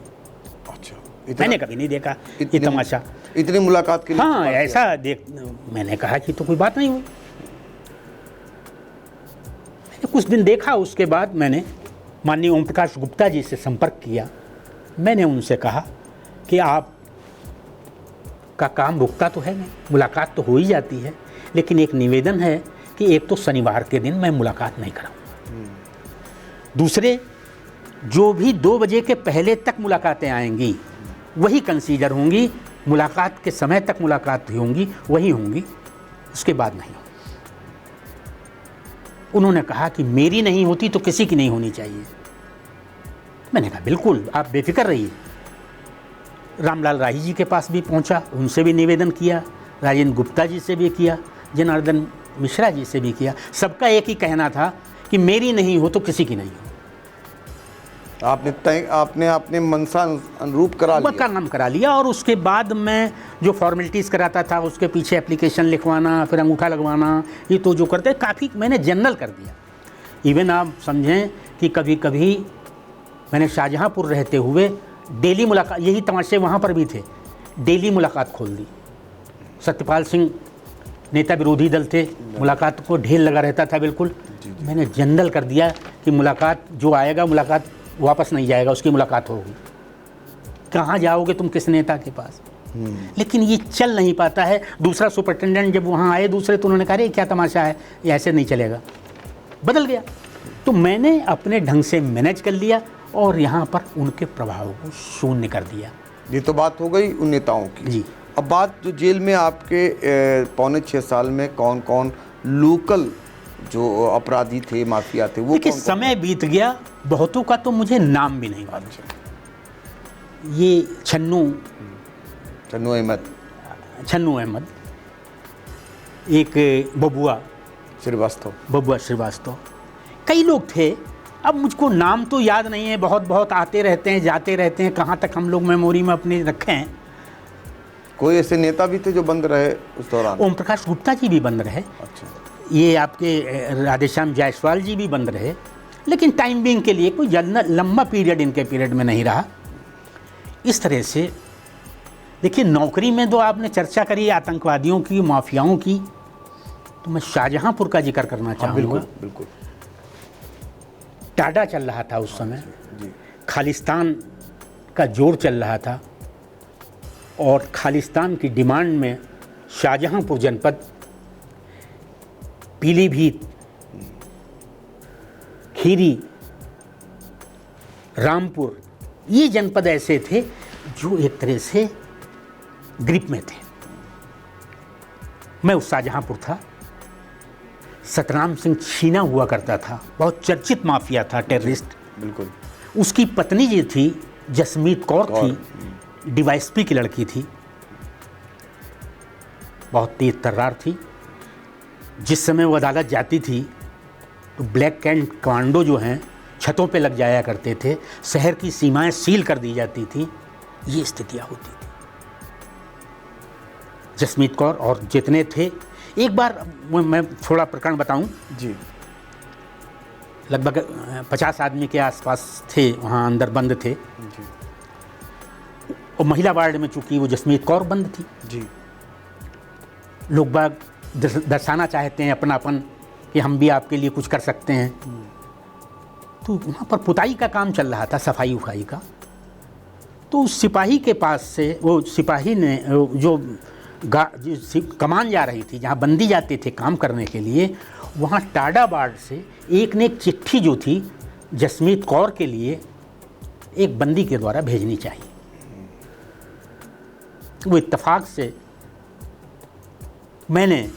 Speaker 1: अच्छा,
Speaker 2: मैंने कभी नहीं देखा ये तमाशा।
Speaker 1: इतनी मुलाकात के लिए?
Speaker 2: हाँ, ऐसा देख मैंने कहा कि तो कोई बात नहीं हुई। मैंने कुछ दिन देखा, उसके बाद मैंने माननीय ओम प्रकाश गुप्ता जी से संपर्क किया। मैंने उनसे कहा कि आप का काम रुकता तो है नहीं, मुलाकात तो हो ही जाती है, लेकिन एक निवेदन है कि एक तो शनिवार के दिन मैं मुलाकात नहीं कराऊंगा, दूसरे जो भी 2 बजे के पहले तक मुलाकातें आएंगी वही कंसीडर होंगी, मुलाकात के समय तक मुलाकात होंगी वही होंगी, उसके बाद नहीं। उन्होंने कहा कि मेरी नहीं होती तो किसी की नहीं होनी चाहिए। मैंने कहा बिल्कुल, आप बेफिक्र रहिए। रामलाल राही जी के पास भी पहुंचा, उनसे भी निवेदन किया, राजेंद्र गुप्ता जी से भी किया, जनार्दन मिश्रा जी से भी किया। सबका एक ही कहना था कि मेरी नहीं हो तो किसी की नहीं हो।
Speaker 1: आपने अपने मनसा अनुरूप करा लिया?
Speaker 2: का नाम करा लिया और उसके बाद मैं जो फॉर्मेलिटीज़ कराता था उसके पीछे एप्लीकेशन लिखवाना, फिर अंगूठा लगवाना, ये तो जो करते काफ़ी मैंने जनरल कर दिया। इवन आप समझें कि कभी कभी मैंने शाहजहाँपुर रहते हुए डेली मुलाकात, यही तमाशे वहाँ पर भी थे, डेली मुलाकात खोल दी। सत्यपाल सिंह नेता विरोधी दल थे, मुलाकात को ढेर लगा रहता था बिल्कुल। मैंने जनरल कर दिया कि मुलाकात जो आएगा मुलाकात वापस नहीं जाएगा, उसकी मुलाकात होगी। कहाँ जाओगे तुम किस नेता के पास? लेकिन ये चल नहीं पाता है। दूसरा सुपरिटेंडेंट जब वहाँ आए दूसरे, तो उन्होंने कहा अरे क्या तमाशा है, ये ऐसे नहीं चलेगा, बदल गया। तो मैंने अपने ढंग से मैनेज कर लिया और यहाँ पर उनके प्रभाव को शून्य कर दिया।
Speaker 1: ये तो बात हो गई उन नेताओं की
Speaker 2: जी।
Speaker 1: अब बात जो जेल में आपके पौने 6 साल में कौन कौन लोकल जो अपराधी थे, माफिया थे, वो
Speaker 2: देखिए समय बीत गया, बहुतों का तो मुझे नाम भी नहीं मालूम। ये छन्नू अहमद, एक बबुआ श्रीवास्तव, कई लोग थे। अब मुझको नाम तो याद नहीं है, बहुत आते रहते हैं जाते रहते हैं, कहाँ तक हम लोग मेमोरी में अपने रखे हैं।
Speaker 1: कोई ऐसे नेता भी थे जो बंद रहे उस दौरान?
Speaker 2: ओम प्रकाश गुप्ता जी भी बंद रहे।
Speaker 1: अच्छा।
Speaker 2: ये आपके राधेश्याम जायसवाल जी भी बंद रहे, लेकिन टाइम बिंग के लिए कोई लंबा पीरियड इनके पीरियड में नहीं रहा। इस तरह से देखिए, नौकरी में तो आपने चर्चा करी आतंकवादियों की, माफियाओं की, तो मैं शाहजहांपुर का जिक्र करना चाहूँगा।
Speaker 1: बिल्कुल बिल्कुल।
Speaker 2: टाडा चल रहा था उस समय,
Speaker 1: जी।
Speaker 2: खालिस्तान का जोर चल रहा था और खालिस्तान की डिमांड में शाहजहांपुर जनपद, पीलीभीत, खीरी, रामपुर, ये जनपद ऐसे थे जो एक तरह से ग्रिप में थे। मैं उस शाहजहांपुर था। सतराम सिंह छीना हुआ करता था, बहुत चर्चित माफिया था, टेररिस्ट।
Speaker 1: बिल्कुल।
Speaker 2: उसकी पत्नी जो थी जसमीत कौर थी, डीवाईएसपी की लड़की थी, बहुत तेज तर्रार थी। जिस समय वो अदालत जाती थी तो ब्लैक कैंट कमांडो जो हैं छतों पे लग जाया करते थे, शहर की सीमाएं सील कर दी जाती थी, ये स्थितियां होती थी। जसमीत कौर और जितने थे, एक बार मैं थोड़ा प्रकरण बताऊं।
Speaker 1: जी।
Speaker 2: लगभग 50 आदमी के आसपास थे, वहाँ अंदर बंद थे।
Speaker 1: जी।
Speaker 2: और महिला वार्ड में चूंकि वो जसमीत कौर बंद थी,
Speaker 1: जी।
Speaker 2: लोग बाग दर्शाना चाहते हैं अपनापन कि हम भी आपके लिए कुछ कर सकते हैं। तो वहाँ पर पुताई का काम चल रहा था, सफाई उफाई का। तो उस सिपाही के पास से वो सिपाही ने जो कमान जा रही थी, जहाँ बंदी जाते थे काम करने के लिए, वहाँ टाडा वार्ड से एक ने एक चिट्ठी जो थी जसमीत कौर के लिए एक बंदी के द्वारा भेजनी चाहिए। वो इत्तेफाक से मैंने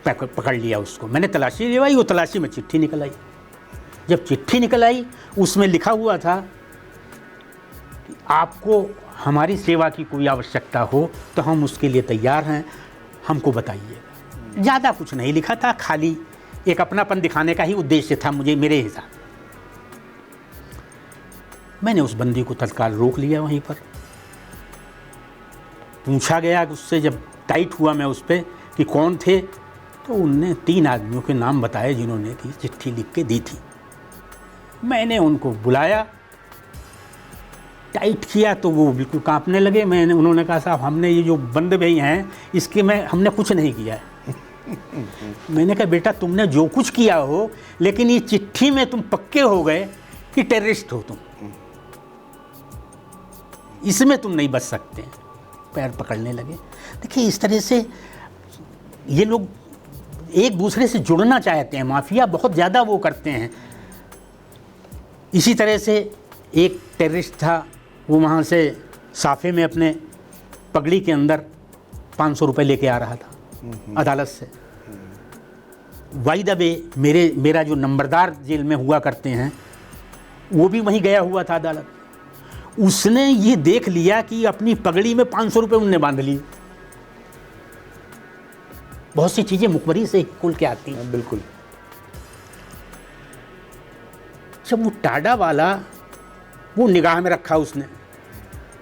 Speaker 2: पकड़ लिया उसको, मैंने तलाशी लिवाई, वो तलाशी में चिट्ठी निकल आई। जब चिट्ठी निकल आई उसमें लिखा हुआ था कि आपको हमारी सेवा की कोई आवश्यकता हो तो हम उसके लिए तैयार हैं, हमको बताइए। ज़्यादा कुछ नहीं लिखा था, खाली एक अपनापन दिखाने का ही उद्देश्य था मेरे हिसाब। मैंने उस बंदी को तत्काल रोक लिया वहीं पर। पूछा गया उससे, जब टाइट हुआ मैं उस पर कि कौन थे, तो उनने 3 आदमियों के नाम बताए जिन्होंने कि चिट्ठी लिख के दी थी। मैंने उनको बुलाया, टाइट किया तो वो बिल्कुल कांपने लगे। उन्होंने कहा साहब हमने ये जो बंद भाई हैं इसके हमने कुछ नहीं किया है। मैंने कहा बेटा तुमने जो कुछ किया हो, लेकिन ये चिट्ठी में तुम पक्के हो गए कि टेररिस्ट हो तुम, इसमें तुम नहीं बच सकते। पैर पकड़ने लगे। देखिए इस तरह से ये लोग एक दूसरे से जुड़ना चाहते हैं, माफिया बहुत ज़्यादा वो करते हैं। इसी तरह से एक टेररिस्ट था, वो वहाँ से साफे में अपने पगड़ी के अंदर 500 रुपये लेके आ रहा था अदालत से। वाई द वे मेरा जो नंबरदार जेल में हुआ करते हैं वो भी वहीं गया हुआ था अदालत। उसने ये देख लिया कि अपनी पगड़ी में 500 रुपये उनने बांध लिए। बहुत सी चीज़ें मुखबरी से खुल के आती हैं।
Speaker 1: बिल्कुल।
Speaker 2: जब वो टाडा वाला वो निगाह में रखा, उसने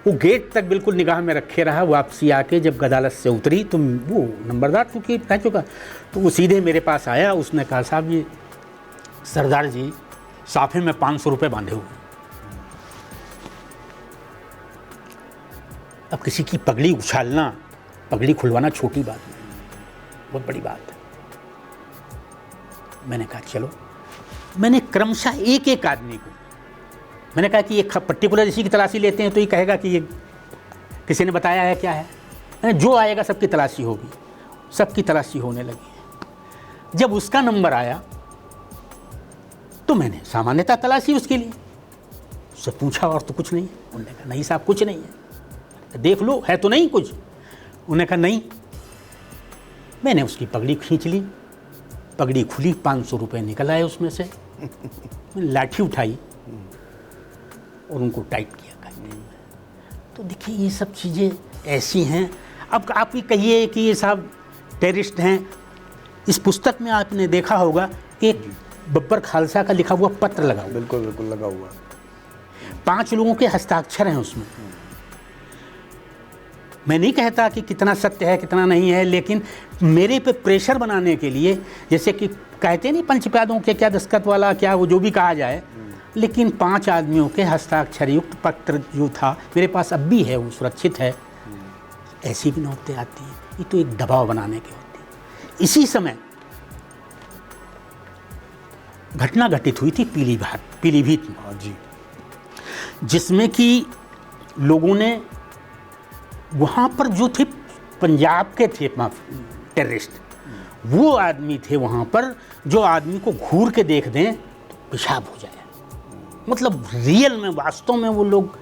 Speaker 2: वो गेट तक बिल्कुल निगाह में रखे रहा। वापसी आके जब अदालत से उतरी तो वो नंबरदार चूँकि रह चुका, तो वो सीधे मेरे पास आया। उसने कहा साहब ये सरदार जी साफे में 500 रुपये बांधे हुए। अब किसी की पगड़ी उछालना, पगड़ी खुलवाना छोटी बात नहीं, बहुत बड़ी बात है। मैंने कहा चलो, मैंने क्रमशः एक एक आदमी को मैंने कहा कि एक पर्टिकुलर इसी की तलाशी लेते हैं तो ये कहेगा कि ये किसी ने बताया है क्या है, जो आएगा सबकी तलाशी होगी। सबकी तलाशी होने लगी। जब उसका नंबर आया तो मैंने सामान्यतः तलाशी उसके लिए, उससे पूछा और तो कुछ नहीं है। उन्होंने कहा नहीं साहब कुछ नहीं है, देख लो है तो नहीं कुछ। उन्होंने कहा नहीं। मैंने उसकी पगड़ी खींच ली, पगड़ी खुली, 500 रुपये निकल आए उसमें से। लाठी उठाई और उनको टाइट किया कहते। तो देखिए ये सब चीज़ें ऐसी हैं। अब आप ही कहिए कि ये सब टेररिस्ट हैं। इस पुस्तक में आपने देखा होगा कि बब्बर खालसा का लिखा हुआ पत्र लगा हुआ।
Speaker 1: बिल्कुल बिल्कुल लगा हुआ।
Speaker 2: 5 लोगों के हस्ताक्षर हैं उसमें। मैं नहीं कहता कि कितना सत्य है कितना नहीं है, लेकिन मेरे पे प्रेशर बनाने के लिए, जैसे कि कहते नहीं पंचप्यादों के क्या दस्तखत वाला क्या वो जो भी कहा जाए, लेकिन 5 आदमियों के हस्ताक्षर युक्त पत्र जो था मेरे पास अब भी है, वो सुरक्षित है। ऐसी भी नौबतें आती हैं। ये तो एक दबाव बनाने की होती है। इसी समय घटना घटित हुई थी पीलीभीत में।
Speaker 1: हाँ जी।
Speaker 2: जिसमें कि लोगों ने वहाँ पर जो थे पंजाब के थे टेररिस्ट, वो आदमी थे वहाँ पर जो आदमी को घूर के देख दें तो पेशाब हो जाए। मतलब रियल में वास्तव में वो लोग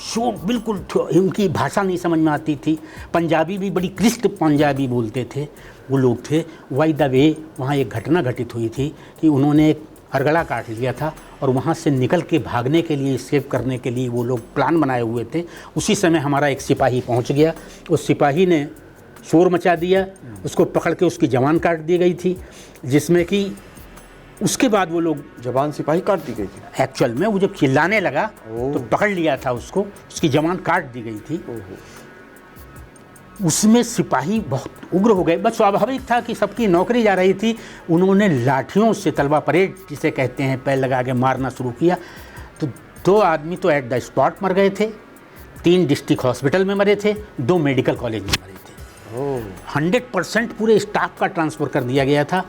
Speaker 2: शो बिल्कुल, उनकी भाषा नहीं समझ में आती थी। पंजाबी भी बड़ी क्रिस्प पंजाबी बोलते थे वो लोग थे। बाय द वे वहाँ एक घटना घटित हुई थी कि उन्होंने एक हरगड़ा काट लिया था और वहाँ से निकल के भागने के लिए, एस्केप करने के लिए वो लोग प्लान बनाए हुए थे। उसी समय हमारा एक सिपाही पहुँच गया। उस सिपाही ने शोर मचा दिया, उसको पकड़ के उसकी जवान काट दी गई थी, जिसमें कि उसके बाद वो लोग,
Speaker 1: जवान सिपाही काट दी गई थी
Speaker 2: एक्चुअल में वो जब चिल्लाने लगा तो पकड़ लिया था उसको, उसकी जवान काट दी गई थी। उसमें सिपाही बहुत उग्र हो गए। बस स्वाभाविक था कि सबकी नौकरी जा रही थी। उन्होंने लाठियों से, तलवा परेड जिसे कहते हैं, पैर लगा के मारना शुरू किया। तो 2 आदमी तो एट द स्पॉट मर गए थे, 3 डिस्ट्रिक्ट हॉस्पिटल में मरे थे, 2 मेडिकल कॉलेज में मरे थे। 100% पूरे स्टाफ का ट्रांसफ़र कर दिया गया था।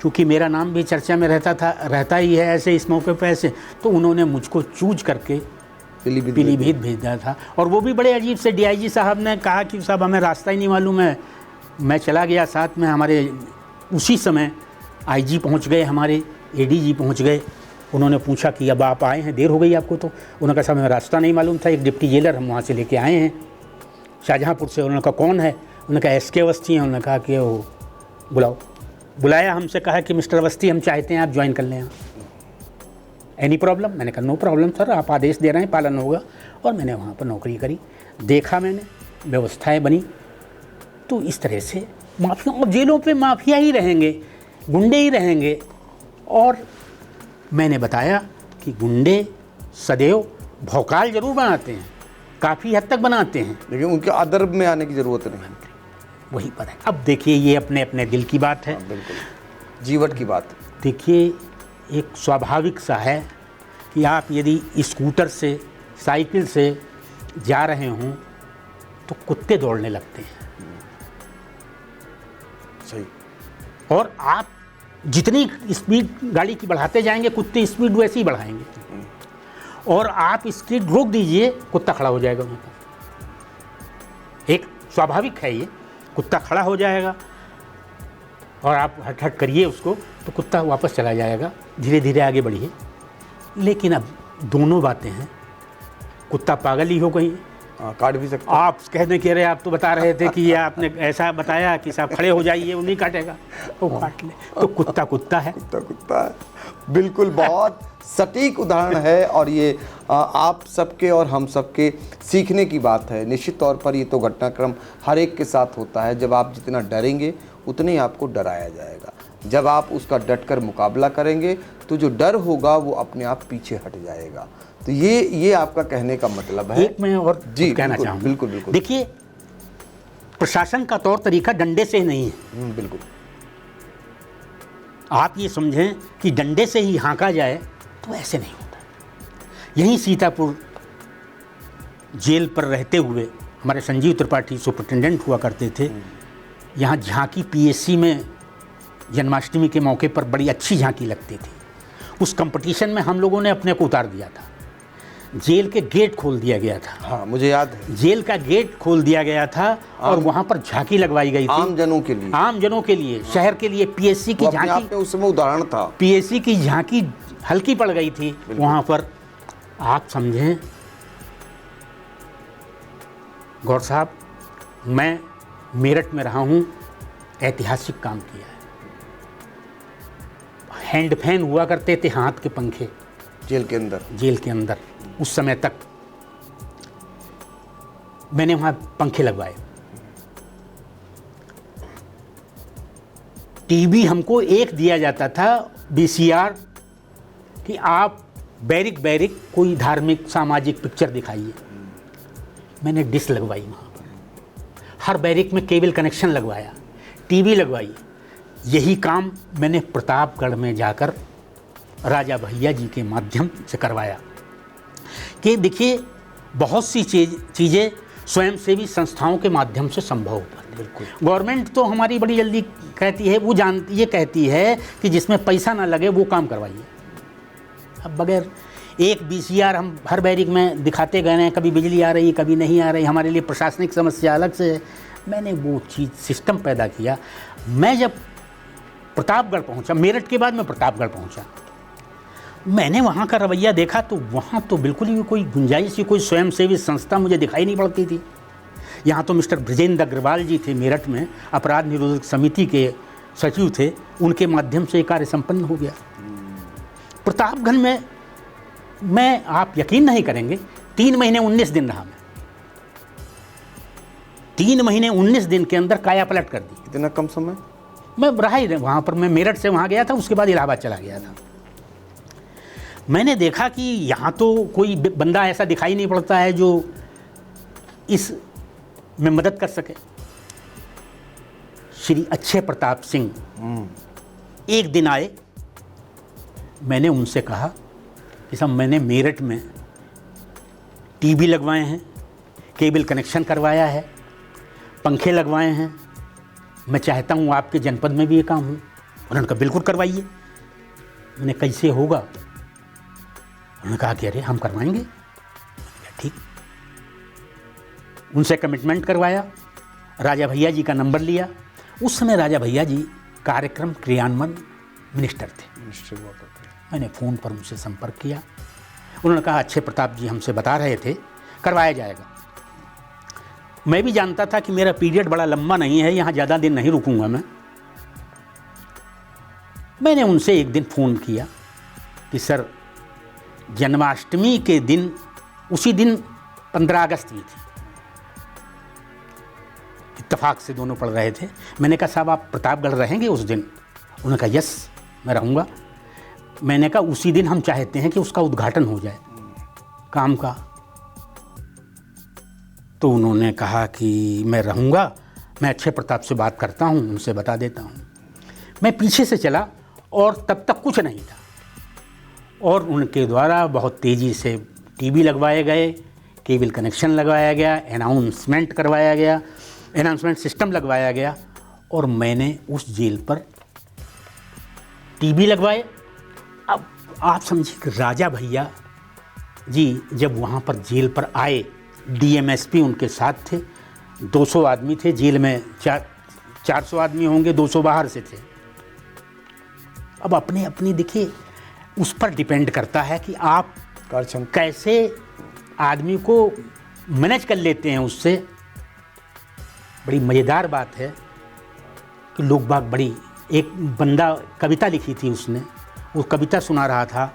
Speaker 2: क्योंकि मेरा नाम भी चर्चा में रहता ही है ऐसे इस मौके पर ऐसे, तो उन्होंने मुझको चूज करके पीलीभीत भेज दिया था। और वो भी बड़े अजीब से, डीआईजी साहब ने कहा कि साहब हमें रास्ता ही नहीं मालूम है। मैं चला गया साथ में, हमारे उसी समय आईजी पहुंच गए, हमारे एडीजी पहुंच गए। उन्होंने पूछा कि अब आप आए हैं, देर हो गई आपको। तो उन्होंने कहा साहब हमें रास्ता नहीं मालूम था, एक डिप्टी जेलर हम वहाँ से लेके आए हैं शाहजहाँपुर से। उन्होंने कहा कौन है? उन्होंने कहा एसके अवस्थी हैं। उन्होंने कहा कि वो बुलाओ। बुलाया, हमसे कहा कि मिस्टर अवस्थी हम चाहते हैं आप ज्वाइन कर लें यहाँ, एनी प्रॉब्लम? मैंने कहा नो प्रॉब्लम सर, आप आदेश दे रहे हैं पालन होगा। और मैंने वहाँ पर नौकरी करी, देखा मैंने, व्यवस्थाएं बनी। तो इस तरह से माफिया, और जेलों पे माफिया ही रहेंगे, गुंडे ही रहेंगे। और मैंने बताया कि गुंडे सदैव भौकाल जरूर बनाते हैं, काफ़ी हद तक बनाते हैं,
Speaker 1: लेकिन उनके अदर्ब में आने की ज़रूरत नहीं।
Speaker 2: वही पर है। अब देखिए ये अपने अपने दिल की बात है।
Speaker 1: बिल्कुल, जीवट की बात।
Speaker 2: देखिए एक स्वाभाविक सा है कि आप यदि स्कूटर से, साइकिल से जा रहे हों तो कुत्ते दौड़ने लगते हैं।
Speaker 1: सही।
Speaker 2: और आप जितनी स्पीड गाड़ी की बढ़ाते जाएंगे, कुत्ते स्पीड वैसे ही बढ़ाएंगे। और आप स्पीड रोक दीजिए, कुत्ता खड़ा हो जाएगा वहाँ पर। एक स्वाभाविक है ये, कुत्ता खड़ा हो जाएगा और आप हट हट करिए उसको तो कुत्ता वापस चला जाएगा। धीरे धीरे आगे बढ़िए। लेकिन अब दोनों बातें हैं, कुत्ता पागल ही हो गई,
Speaker 1: काट भी सकते।
Speaker 2: आप कह दें कि अरे आप तो बता रहे थे कि ये आपने ऐसा बताया कि साहब खड़े हो जाइए, वो नहीं काटेगा, वो काट ले। तो कुत्ता कुत्ता है।
Speaker 1: कुत्ता है। बिल्कुल, बहुत सटीक उदाहरण है। और ये आप सबके और हम सबके सीखने की बात है। निश्चित तौर पर ये तो घटनाक्रम हर एक के साथ होता है। जब आप जितना डरेंगे उतने ही आपको डराया जाएगा। जब आप उसका डटकर मुकाबला करेंगे तो जो डर होगा वो अपने आप पीछे हट जाएगा। तो ये आपका कहने का मतलब है।
Speaker 2: एक मैं और
Speaker 1: जी
Speaker 2: कहना चाहूँगा।
Speaker 1: बिल्कुल बिल्कुल।
Speaker 2: देखिए प्रशासन का तौर तरीका डंडे से नहीं है।
Speaker 1: बिल्कुल।
Speaker 2: आप ये समझें कि डंडे से ही हाँका जाए तो ऐसे नहीं होता। यहीं सीतापुर जेल पर रहते हुए हमारे संजीव त्रिपाठी सुपरिटेंडेंट हुआ करते थे। यहाँ झांकी पीएससी में जन्माष्टमी के मौके पर बड़ी अच्छी झांकी लगती थी। उस कंपटीशन में हम लोगों ने अपने को उतार दिया था। जेल के गेट खोल दिया गया था।
Speaker 1: हाँ, मुझे याद है।
Speaker 2: जेल का गेट खोल दिया गया था और वहाँ पर झांकी लगवाई गई थी
Speaker 1: आम जनों के लिए।
Speaker 2: आम जनों के लिए, शहर के लिए। पीएससी की झांकी,
Speaker 1: आपने उस समय उदाहरण था।
Speaker 2: पीएससी की झांकी हल्की पड़ गई थी वहाँ पर। आप समझें गौर साहब, मैं मेरठ में रहा हूँ, ऐतिहासिक काम किया है। हैंड फैन हुआ करते थे, हाथ के पंखे
Speaker 1: जेल के अंदर।
Speaker 2: जेल के अंदर उस समय तक मैंने वहाँ पंखे लगवाए। टीवी हमको एक दिया जाता था वीसीआर कि आप बैरिक बैरिक कोई धार्मिक सामाजिक पिक्चर दिखाइए। मैंने डिश लगवाई वहाँ पर, हर बैरिक में केबल कनेक्शन लगवाया, टीवी लगवाई। यही काम मैंने प्रतापगढ़ में जाकर राजा भैया जी के माध्यम से करवाया। कि देखिए बहुत सी चीज़ें स्वयंसेवी संस्थाओं के माध्यम से संभव हो पाती। बिल्कुल। गवर्नमेंट तो हमारी बड़ी जल्दी कहती है, वो जानती, ये कहती है कि जिसमें पैसा ना लगे वो काम करवाइए। अब बगैर एक VCR हम हर बैरिक में दिखाते गए हैं, कभी बिजली आ रही, कभी नहीं आ रही, हमारे लिए प्रशासनिक समस्या अलग से है। मैंने वो चीज़ सिस्टम पैदा किया। मैं जब प्रतापगढ़ पहुंचा, मेरठ के बाद मैं प्रतापगढ़ पहुंचा, मैंने वहाँ का रवैया देखा तो वहाँ तो बिल्कुल ही कोई गुंजाइश ही, कोई स्वयंसेवी संस्था मुझे दिखाई नहीं पड़ती थी। यहाँ तो मिस्टर ब्रजेंद्र अग्रवाल जी थे मेरठ में, अपराध निरोधक समिति के सचिव थे, उनके माध्यम से कार्य संपन्न हो गया। प्रतापगढ़ में मैं, आप यकीन नहीं करेंगे, 3 महीने 19 दिन रहा मैं। 3 महीने 19 दिन के अंदर काया पलट कर दी।
Speaker 1: इतना कम समय
Speaker 2: मैं रहा ही वहाँ पर। मैं मेरठ से वहाँ गया था, उसके बाद इलाहाबाद चला गया था। मैंने देखा कि यहाँ तो कोई बंदा ऐसा दिखाई नहीं पड़ता है जो इस में मदद कर सके। श्री अक्षय प्रताप सिंह एक दिन आए, मैंने उनसे कहा कि साहब मैंने मेरठ में टीवी लगवाए हैं, केबल कनेक्शन करवाया है, पंखे लगवाए हैं, मैं चाहता हूँ आपके जनपद में भी ये काम हो। उन्होंने कहा बिल्कुल करवाइए। मैंने कैसे होगा? उन्होंने कहा कि अरे हम करवाएंगे। ठीक, उनसे कमिटमेंट करवाया, राजा भैया जी का नंबर लिया। उस समय राजा भैया जी कार्यक्रम क्रियान्वयन मिनिस्टर थे। मैंने फ़ोन पर उनसे संपर्क किया। उन्होंने कहा अक्षय प्रताप जी हमसे बता रहे थे करवाया जाएगा। मैं भी जानता था कि मेरा पीरियड बड़ा लंबा नहीं है, यहाँ ज़्यादा दिन नहीं रुकूंगा मैं। मैंने उनसे एक दिन फ़ोन किया कि सर जन्माष्टमी के दिन, उसी दिन 15 अगस्त भी थी, इत्तेफाक से दोनों पड़ रहे थे। मैंने कहा साहब आप प्रतापगढ़ रहेंगे उस दिन? उन्होंने कहा यस मैं रहूँगा। मैंने कहा उसी दिन हम चाहते हैं कि उसका उद्घाटन हो जाए काम का। तो उन्होंने कहा कि मैं रहूँगा, मैं अक्षय प्रताप से बात करता हूँ, उनसे बता देता हूँ। मैं पीछे से चला और तब तक कुछ नहीं था, और उनके द्वारा बहुत तेज़ी से टीवी लगवाए गए, केबल कनेक्शन लगवाया गया, अनाउंसमेंट करवाया गया, अनाउंसमेंट सिस्टम लगवाया गया, और मैंने उस जेल पर टीवी लगवाए। अब आप समझिए कि राजा भैया जी जब वहाँ पर जेल पर आए, DMSP उनके साथ थे, 200 आदमी थे जेल में, 400 आदमी होंगे, 200 बाहर से थे। अब अपने अपनी देखिए, उस पर डिपेंड करता है कि आप कैसे आदमी को मैनेज कर लेते हैं। उससे बड़ी मज़ेदार बात है कि लोग बाग बड़ी, एक बंदा कविता लिखी थी उसने, वो कविता सुना रहा था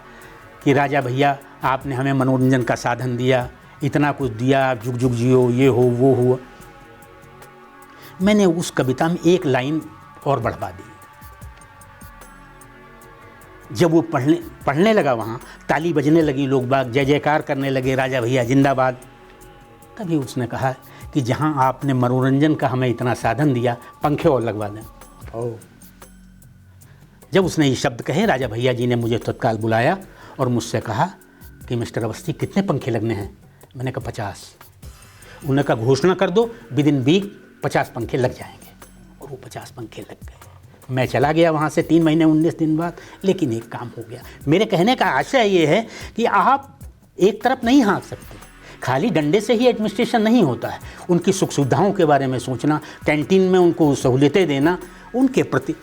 Speaker 2: कि राजा भैया आपने हमें मनोरंजन का साधन दिया, इतना कुछ दिया, आप जुग जुग जियो, ये हो वो हुआ। मैंने उस कविता में एक लाइन और बढ़वा दी। जब वो पढ़ने लगा, वहाँ ताली बजने लगी, लोग बाग जय जयकार करने लगे, राजा भैया जिंदाबाद। तभी उसने कहा कि जहाँ आपने मनोरंजन का हमें इतना साधन दिया, पंखे और लगवा दें। जब उसने ये शब्द कहे, राजा भैया जी ने मुझे तत्काल बुलाया और मुझसे कहा कि मिस्टर अवस्थी कितने पंखे लगने हैं? मैंने कहा 50। उन्होंने कहा घोषणा कर दो, विदिन वीक 50 पंखे लग जाएंगे, और वो 50 पंखे लग गए। मैं चला गया वहाँ से 3 महीने 19 दिन बाद, लेकिन एक काम हो गया। मेरे कहने का आशय ये है कि आप एक तरफ नहीं हाँक सकते, खाली डंडे से ही एडमिनिस्ट्रेशन नहीं होता है। उनकी सुख सुविधाओं के बारे में सोचना, कैंटीन में उनको सहूलियतें देना, उनके प्रति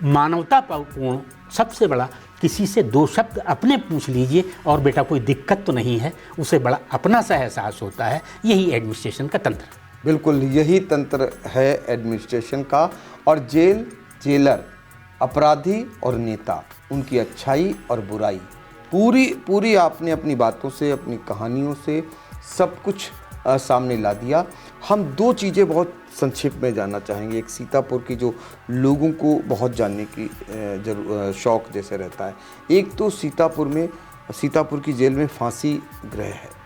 Speaker 2: मानवतापूर्ण, सबसे बड़ा किसी से 2 शब्द अपने पूछ लीजिए और बेटा कोई दिक्कत तो नहीं है, उसे बड़ा अपना सा एहसास होता है। यही एडमिनिस्ट्रेशन का तंत्र।
Speaker 1: बिल्कुल यही तंत्र है एडमिनिस्ट्रेशन का। और जेल, जेलर, अपराधी और नेता, उनकी अच्छाई और बुराई, पूरी आपने अपनी बातों से, अपनी कहानियों से सब कुछ सामने ला दिया। हम 2 चीज़ें बहुत संक्षेप में जानना चाहेंगे। एक सीतापुर की जो लोगों को बहुत जानने की शौक़ जैसे रहता है। एक तो सीतापुर की जेल में फांसी गृह है।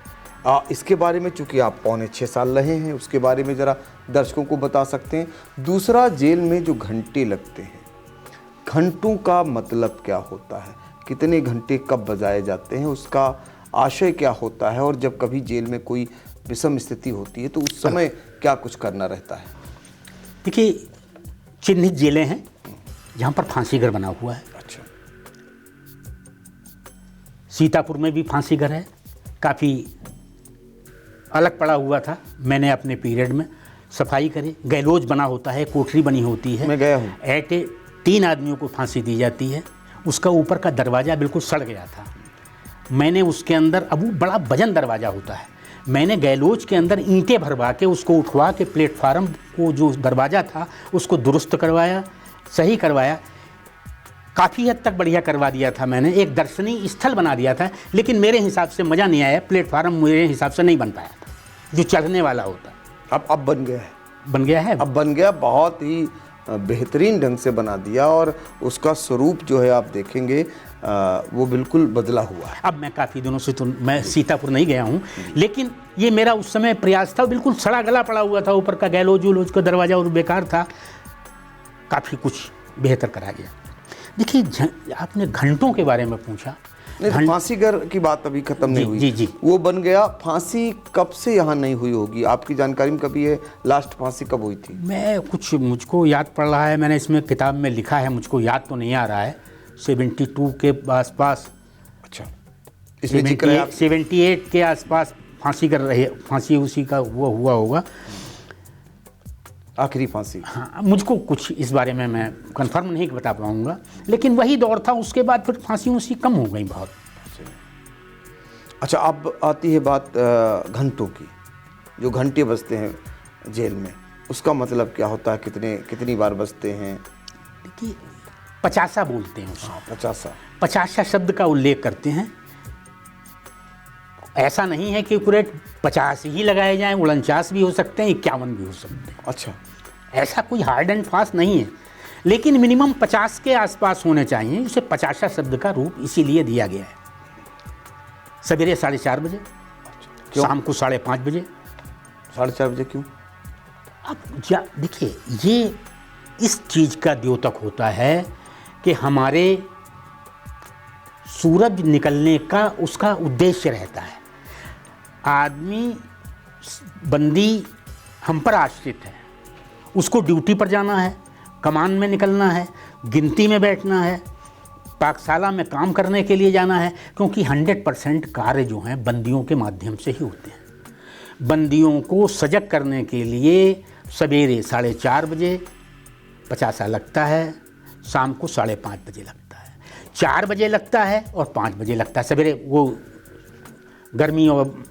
Speaker 1: इसके बारे में चूँकि आप पौने 6 साल रहे हैं, उसके बारे में ज़रा दर्शकों को बता सकते हैं। दूसरा, जेल में जो घंटे लगते हैं, घंटों का मतलब क्या होता है, कितने घंटे कब बजाए जाते हैं, उसका आशय क्या होता है, और जब कभी जेल में कोई विषम स्थिति होती है तो उस समय क्या कुछ करना रहता है?
Speaker 2: देखिए, चिन्हित जेलें हैं जहाँ पर फांसी घर बना हुआ है।
Speaker 1: अच्छा।
Speaker 2: सीतापुर में भी फांसी घर है, काफ़ी अलग पड़ा हुआ था। मैंने अपने पीरियड में सफाई करी। गैलोज बना होता है, कोठरी बनी होती है।
Speaker 1: मैं गया हूँ।
Speaker 2: ऐटे 3 आदमियों को फांसी दी जाती है। उसका ऊपर का दरवाज़ा बिल्कुल सड़ गया था। मैंने उसके अंदर, अब वो बड़ा वजन दरवाज़ा होता है, मैंने गैलोज के अंदर ईंटें भरवा के उसको उठवा के प्लेटफार्म को जो दरवाज़ा था उसको दुरुस्त करवाया, सही करवाया, काफ़ी हद तक बढ़िया करवा दिया था मैंने। एक दर्शनीय स्थल बना दिया था, लेकिन मेरे हिसाब से मज़ा नहीं आया। प्लेटफार्म मेरे हिसाब से नहीं बन पाया था जो चढ़ने वाला होता।
Speaker 1: अब बन गया है।
Speaker 2: बन गया है,
Speaker 1: अब बन गया, बहुत ही बेहतरीन ढंग से बना दिया, और उसका स्वरूप जो है आप देखेंगे वो बिल्कुल बदला हुआ है।
Speaker 2: अब मैं काफ़ी दिनों से तो मैं सीतापुर नहीं गया हूँ, लेकिन ये मेरा उस समय प्रयास था। बिल्कुल सड़ा गला पड़ा हुआ था, ऊपर का गैलोज वूलोज का दरवाज़ा और बेकार था। काफ़ी कुछ बेहतर करा गया। देखिए, आपने घंटों के बारे में पूछा।
Speaker 1: नहीं, फांसी घर की बात अभी खत्म नहीं हुई।
Speaker 2: जी।
Speaker 1: वो बन गया। फांसी कब से यहाँ नहीं हुई होगी आपकी जानकारी में? कभी है लास्ट फांसी कब हुई थी?
Speaker 2: मैं कुछ, मुझको याद पड़ रहा है, मैंने इसमें किताब में लिखा है, मुझको याद तो नहीं आ रहा है। 72 के आसपास।
Speaker 1: अच्छा, इसमें जिक्र है
Speaker 2: 78 के आसपास फांसी कर रही, फांसी उसी का वो हुआ होगा,
Speaker 1: आखिरी फांसी।
Speaker 2: हाँ, मुझको कुछ इस बारे में मैं कंफर्म नहीं बता पाऊंगा, लेकिन वही दौर था। उसके बाद फिर फांसी उसी कम हो गई बहुत।
Speaker 1: अच्छा, अब आती है बात घंटों की। जो घंटे बजते हैं जेल में, उसका मतलब क्या होता है? कितनी बार बजते हैं?
Speaker 2: देखिए, 50 बोलते हैं उसको। 50 शब्द का उल्लेख करते हैं। ऐसा नहीं है कि पूरे 50 ही लगाए जाएं, 49 भी हो सकते हैं, 51 भी हो सकते हैं।
Speaker 1: अच्छा,
Speaker 2: ऐसा कोई हार्ड एंड फास्ट नहीं है, लेकिन मिनिमम 50 के आसपास होने चाहिए। उसे 50 शब्द का रूप इसीलिए दिया गया है। सवेरे 4:30 बजे, शाम को 5:30 बजे।
Speaker 1: 4:30 बजे क्यों?
Speaker 2: अब देखिए, ये इस चीज़ का द्योतक होता है कि हमारे सूरज निकलने का उसका उद्देश्य रहता है। आदमी, बंदी हम पर आश्रित है, उसको ड्यूटी पर जाना है, कमान में निकलना है, गिनती में बैठना है, पाकशाला में काम करने के लिए जाना है, क्योंकि 100% कार्य जो हैं बंदियों के माध्यम से ही होते हैं। बंदियों को सजग करने के लिए सवेरे 4:30 बजे 50 लगता है, शाम को 5:30 बजे लगता है, 4 बजे लगता है और 5 बजे लगता है। सवेरे वो गर्मी और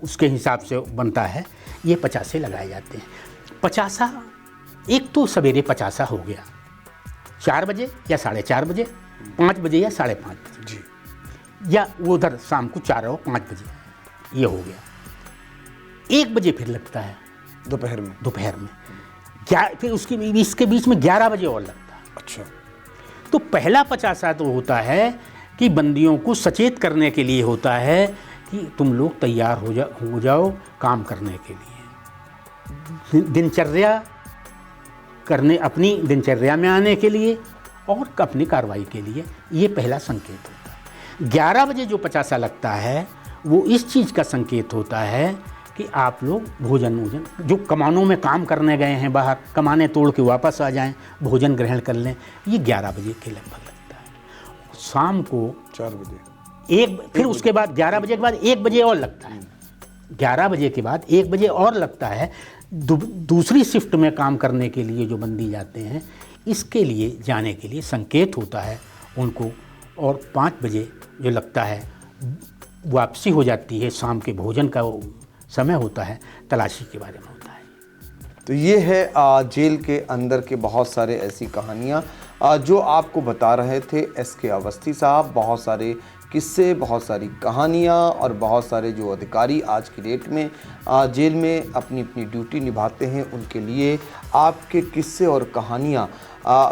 Speaker 2: उसके हिसाब से बनता है। ये 50 लगाए जाते हैं। 50, एक तो सवेरे 50 हो गया, 4 बजे या 4:30 बजे, 5 बजे या 5:30 बजे
Speaker 1: जी,
Speaker 2: या उधर शाम को 4 और 5 बजे, ये हो गया। 1 बजे फिर लगता है
Speaker 1: दोपहर में।
Speaker 2: फिर इसके बीच में 11 बजे और लगता है।
Speaker 1: अच्छा,
Speaker 2: तो पहला 50 तो होता है कि बंदियों को सचेत करने के लिए होता है कि तुम लोग तैयार हो जाओ काम करने के लिए, दिनचर्या करने, अपनी दिनचर्या में आने के लिए और अपनी कार्रवाई के लिए। ये पहला संकेत होता है। 11 बजे जो 50 लगता है वो इस चीज़ का संकेत होता है कि आप लोग भोजन जो कमानों में काम करने गए हैं बाहर, कमाने तोड़ के वापस आ जाएं, भोजन ग्रहण कर लें। ये 11 बजे के लगभग लगता है। शाम को
Speaker 1: 4 बजे
Speaker 2: फिर उसके बाद 11 बजे के बाद 1 बजे और लगता है। 11 बजे के बाद 1 बजे और लगता है। दूसरी शिफ्ट में काम करने के लिए जो बंदी जाते हैं, इसके लिए जाने के लिए संकेत होता है उनको। और 5 बजे जो लगता है वापसी हो जाती है, शाम के भोजन का समय होता है, तलाशी के बारे में होता है।
Speaker 1: तो ये है जेल के अंदर के बहुत सारे ऐसी कहानियाँ जो आपको बता रहे थे एस.के. अवस्थी साहब। बहुत सारे किस्से, बहुत सारी कहानियाँ और बहुत सारे जो अधिकारी आज की डेट में जेल में अपनी अपनी ड्यूटी निभाते हैं, उनके लिए आपके किस्से और कहानियाँ,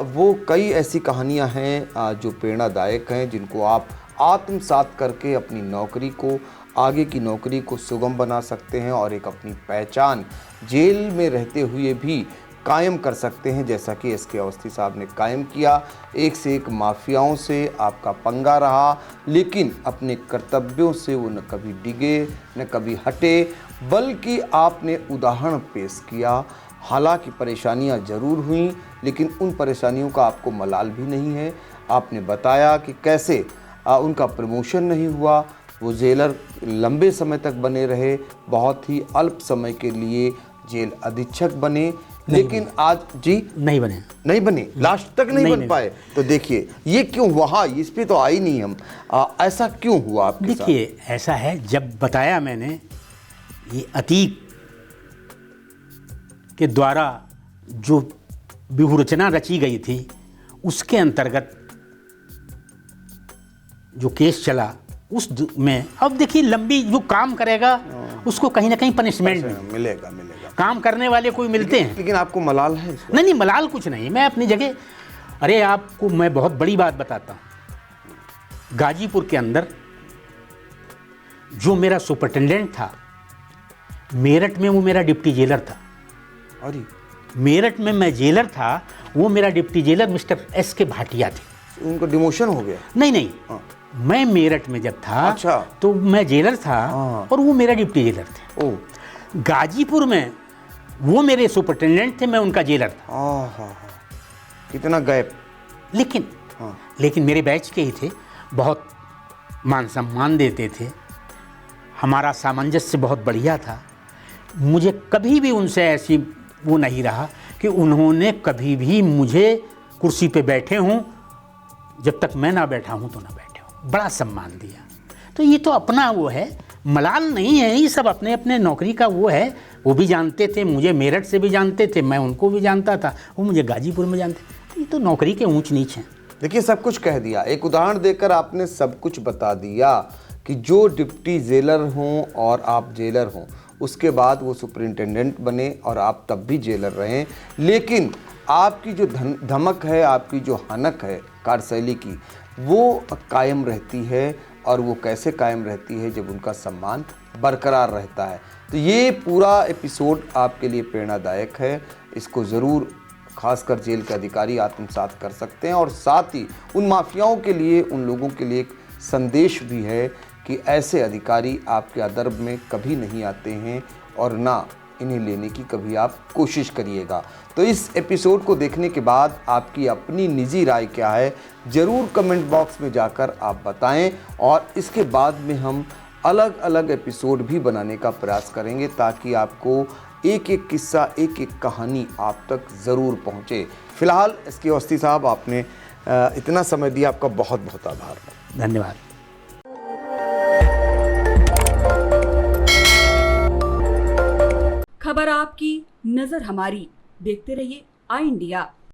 Speaker 1: वो कई ऐसी कहानियाँ हैं जो प्रेरणादायक हैं, जिनको आप आत्मसात करके अपनी नौकरी को, आगे की नौकरी को सुगम बना सकते हैं और एक अपनी पहचान जेल में रहते हुए भी कायम कर सकते हैं, जैसा कि एस.के. अवस्थी साहब ने कायम किया। एक से एक माफियाओं से आपका पंगा रहा, लेकिन अपने कर्तव्यों से वो न कभी डिगे न कभी हटे, बल्कि आपने उदाहरण पेश किया हालांकि परेशानियां ज़रूर हुई, लेकिन उन परेशानियों का आपको मलाल भी नहीं है। आपने बताया कि कैसे उनका प्रमोशन नहीं हुआ, वो जेलर लंबे समय तक बने रहे, बहुत ही अल्प समय के लिए जेल अधीक्षक बने, लेकिन आज जी
Speaker 2: नहीं बने,
Speaker 1: लास्ट तक नहीं बन पाए। तो देखिए ये क्यों हुआ, इस पे तो आई नहीं हम, ऐसा क्यों हुआ आपके साथ?
Speaker 2: देखिए ऐसा है, जब बताया मैंने ये अतीक के द्वारा जो व्यूहरचना रची गई थी उसके अंतर्गत जो केस चला उस में, अब देखिए लंबी जो काम करेगा उसको कहीं ना कहीं पनिशमेंट
Speaker 1: मिलेगा।
Speaker 2: काम करने वाले कोई मिलते हैं।
Speaker 1: लेकिन आपको मलाल है?
Speaker 2: नहीं, मलाल कुछ नहीं, मैं अपनी जगह। अरे आपको मैं बहुत बड़ी बात बताता हूँ, गाजीपुर के अंदर जो मेरा सुपरिटेंडेंट था, मेरठ में वो मेरा डिप्टी जेलर था।
Speaker 1: अरे
Speaker 2: मेरठ में मैं जेलर था, वो मेरा डिप्टी जेलर मिस्टर एस के भाटिया थे।
Speaker 1: उनको डिमोशन हो गया?
Speaker 2: नहीं, मैं मेरठ में जब था
Speaker 1: अच्छा,
Speaker 2: तो मैं जेलर था और वो मेरा डिप्टी जेलर थे। गाजीपुर में वो मेरे सुपरिटेंडेंट थे, मैं उनका जेलर था।
Speaker 1: कितना गैप।
Speaker 2: लेकिन मेरे बैच के ही थे, बहुत मान सम्मान देते थे, हमारा सामंजस्य बहुत बढ़िया था। मुझे कभी भी उनसे ऐसी वो नहीं रहा कि उन्होंने कभी भी मुझे कुर्सी पे बैठे हों, जब तक मैं ना बैठा हूं तो ना बैठे हों, बड़ा सम्मान दिया। तो ये तो अपना वो है, मलाल नहीं है, ये सब अपने अपने नौकरी का वो है। वो भी जानते थे, मुझे मेरठ से भी जानते थे, मैं उनको भी जानता था, वो मुझे गाजीपुर में जानते थे। ये तो नौकरी के ऊंच नीच हैं।
Speaker 1: देखिए सब कुछ कह दिया, एक उदाहरण देकर आपने सब कुछ बता दिया कि जो डिप्टी जेलर हों और आप जेलर हों, उसके बाद वो सुपरिंटेंडेंट बने और आप तब भी जेलर रहें, लेकिन आपकी जो धमक है, आपकी जो हनक है कार्यशैली की, वो कायम रहती है। और वो कैसे कायम रहती है? जब उनका सम्मान बरकरार रहता है। तो ये पूरा एपिसोड आपके लिए प्रेरणादायक है, इसको ज़रूर खासकर जेल के अधिकारी आत्मसात कर सकते हैं। और साथ ही उन माफियाओं के लिए, उन लोगों के लिए एक संदेश भी है कि ऐसे अधिकारी आपके अदर्ब में कभी नहीं आते हैं और ना इन्हें लेने की कभी आप कोशिश करिएगा। तो इस एपिसोड को देखने के बाद आपकी अपनी निजी राय क्या है, ज़रूर कमेंट बॉक्स में जाकर आप बताएं। और इसके बाद में हम अलग अलग एपिसोड भी बनाने का प्रयास करेंगे, ताकि आपको एक एक किस्सा, एक एक कहानी आप तक ज़रूर पहुँचे। फिलहाल एस.के. अवस्थी साहब, आपने इतना समय दिया, आपका बहुत बहुत आभार।
Speaker 2: धन्यवाद।
Speaker 3: खबर आपकी, नजर हमारी। देखते रहिए आई इंडिया।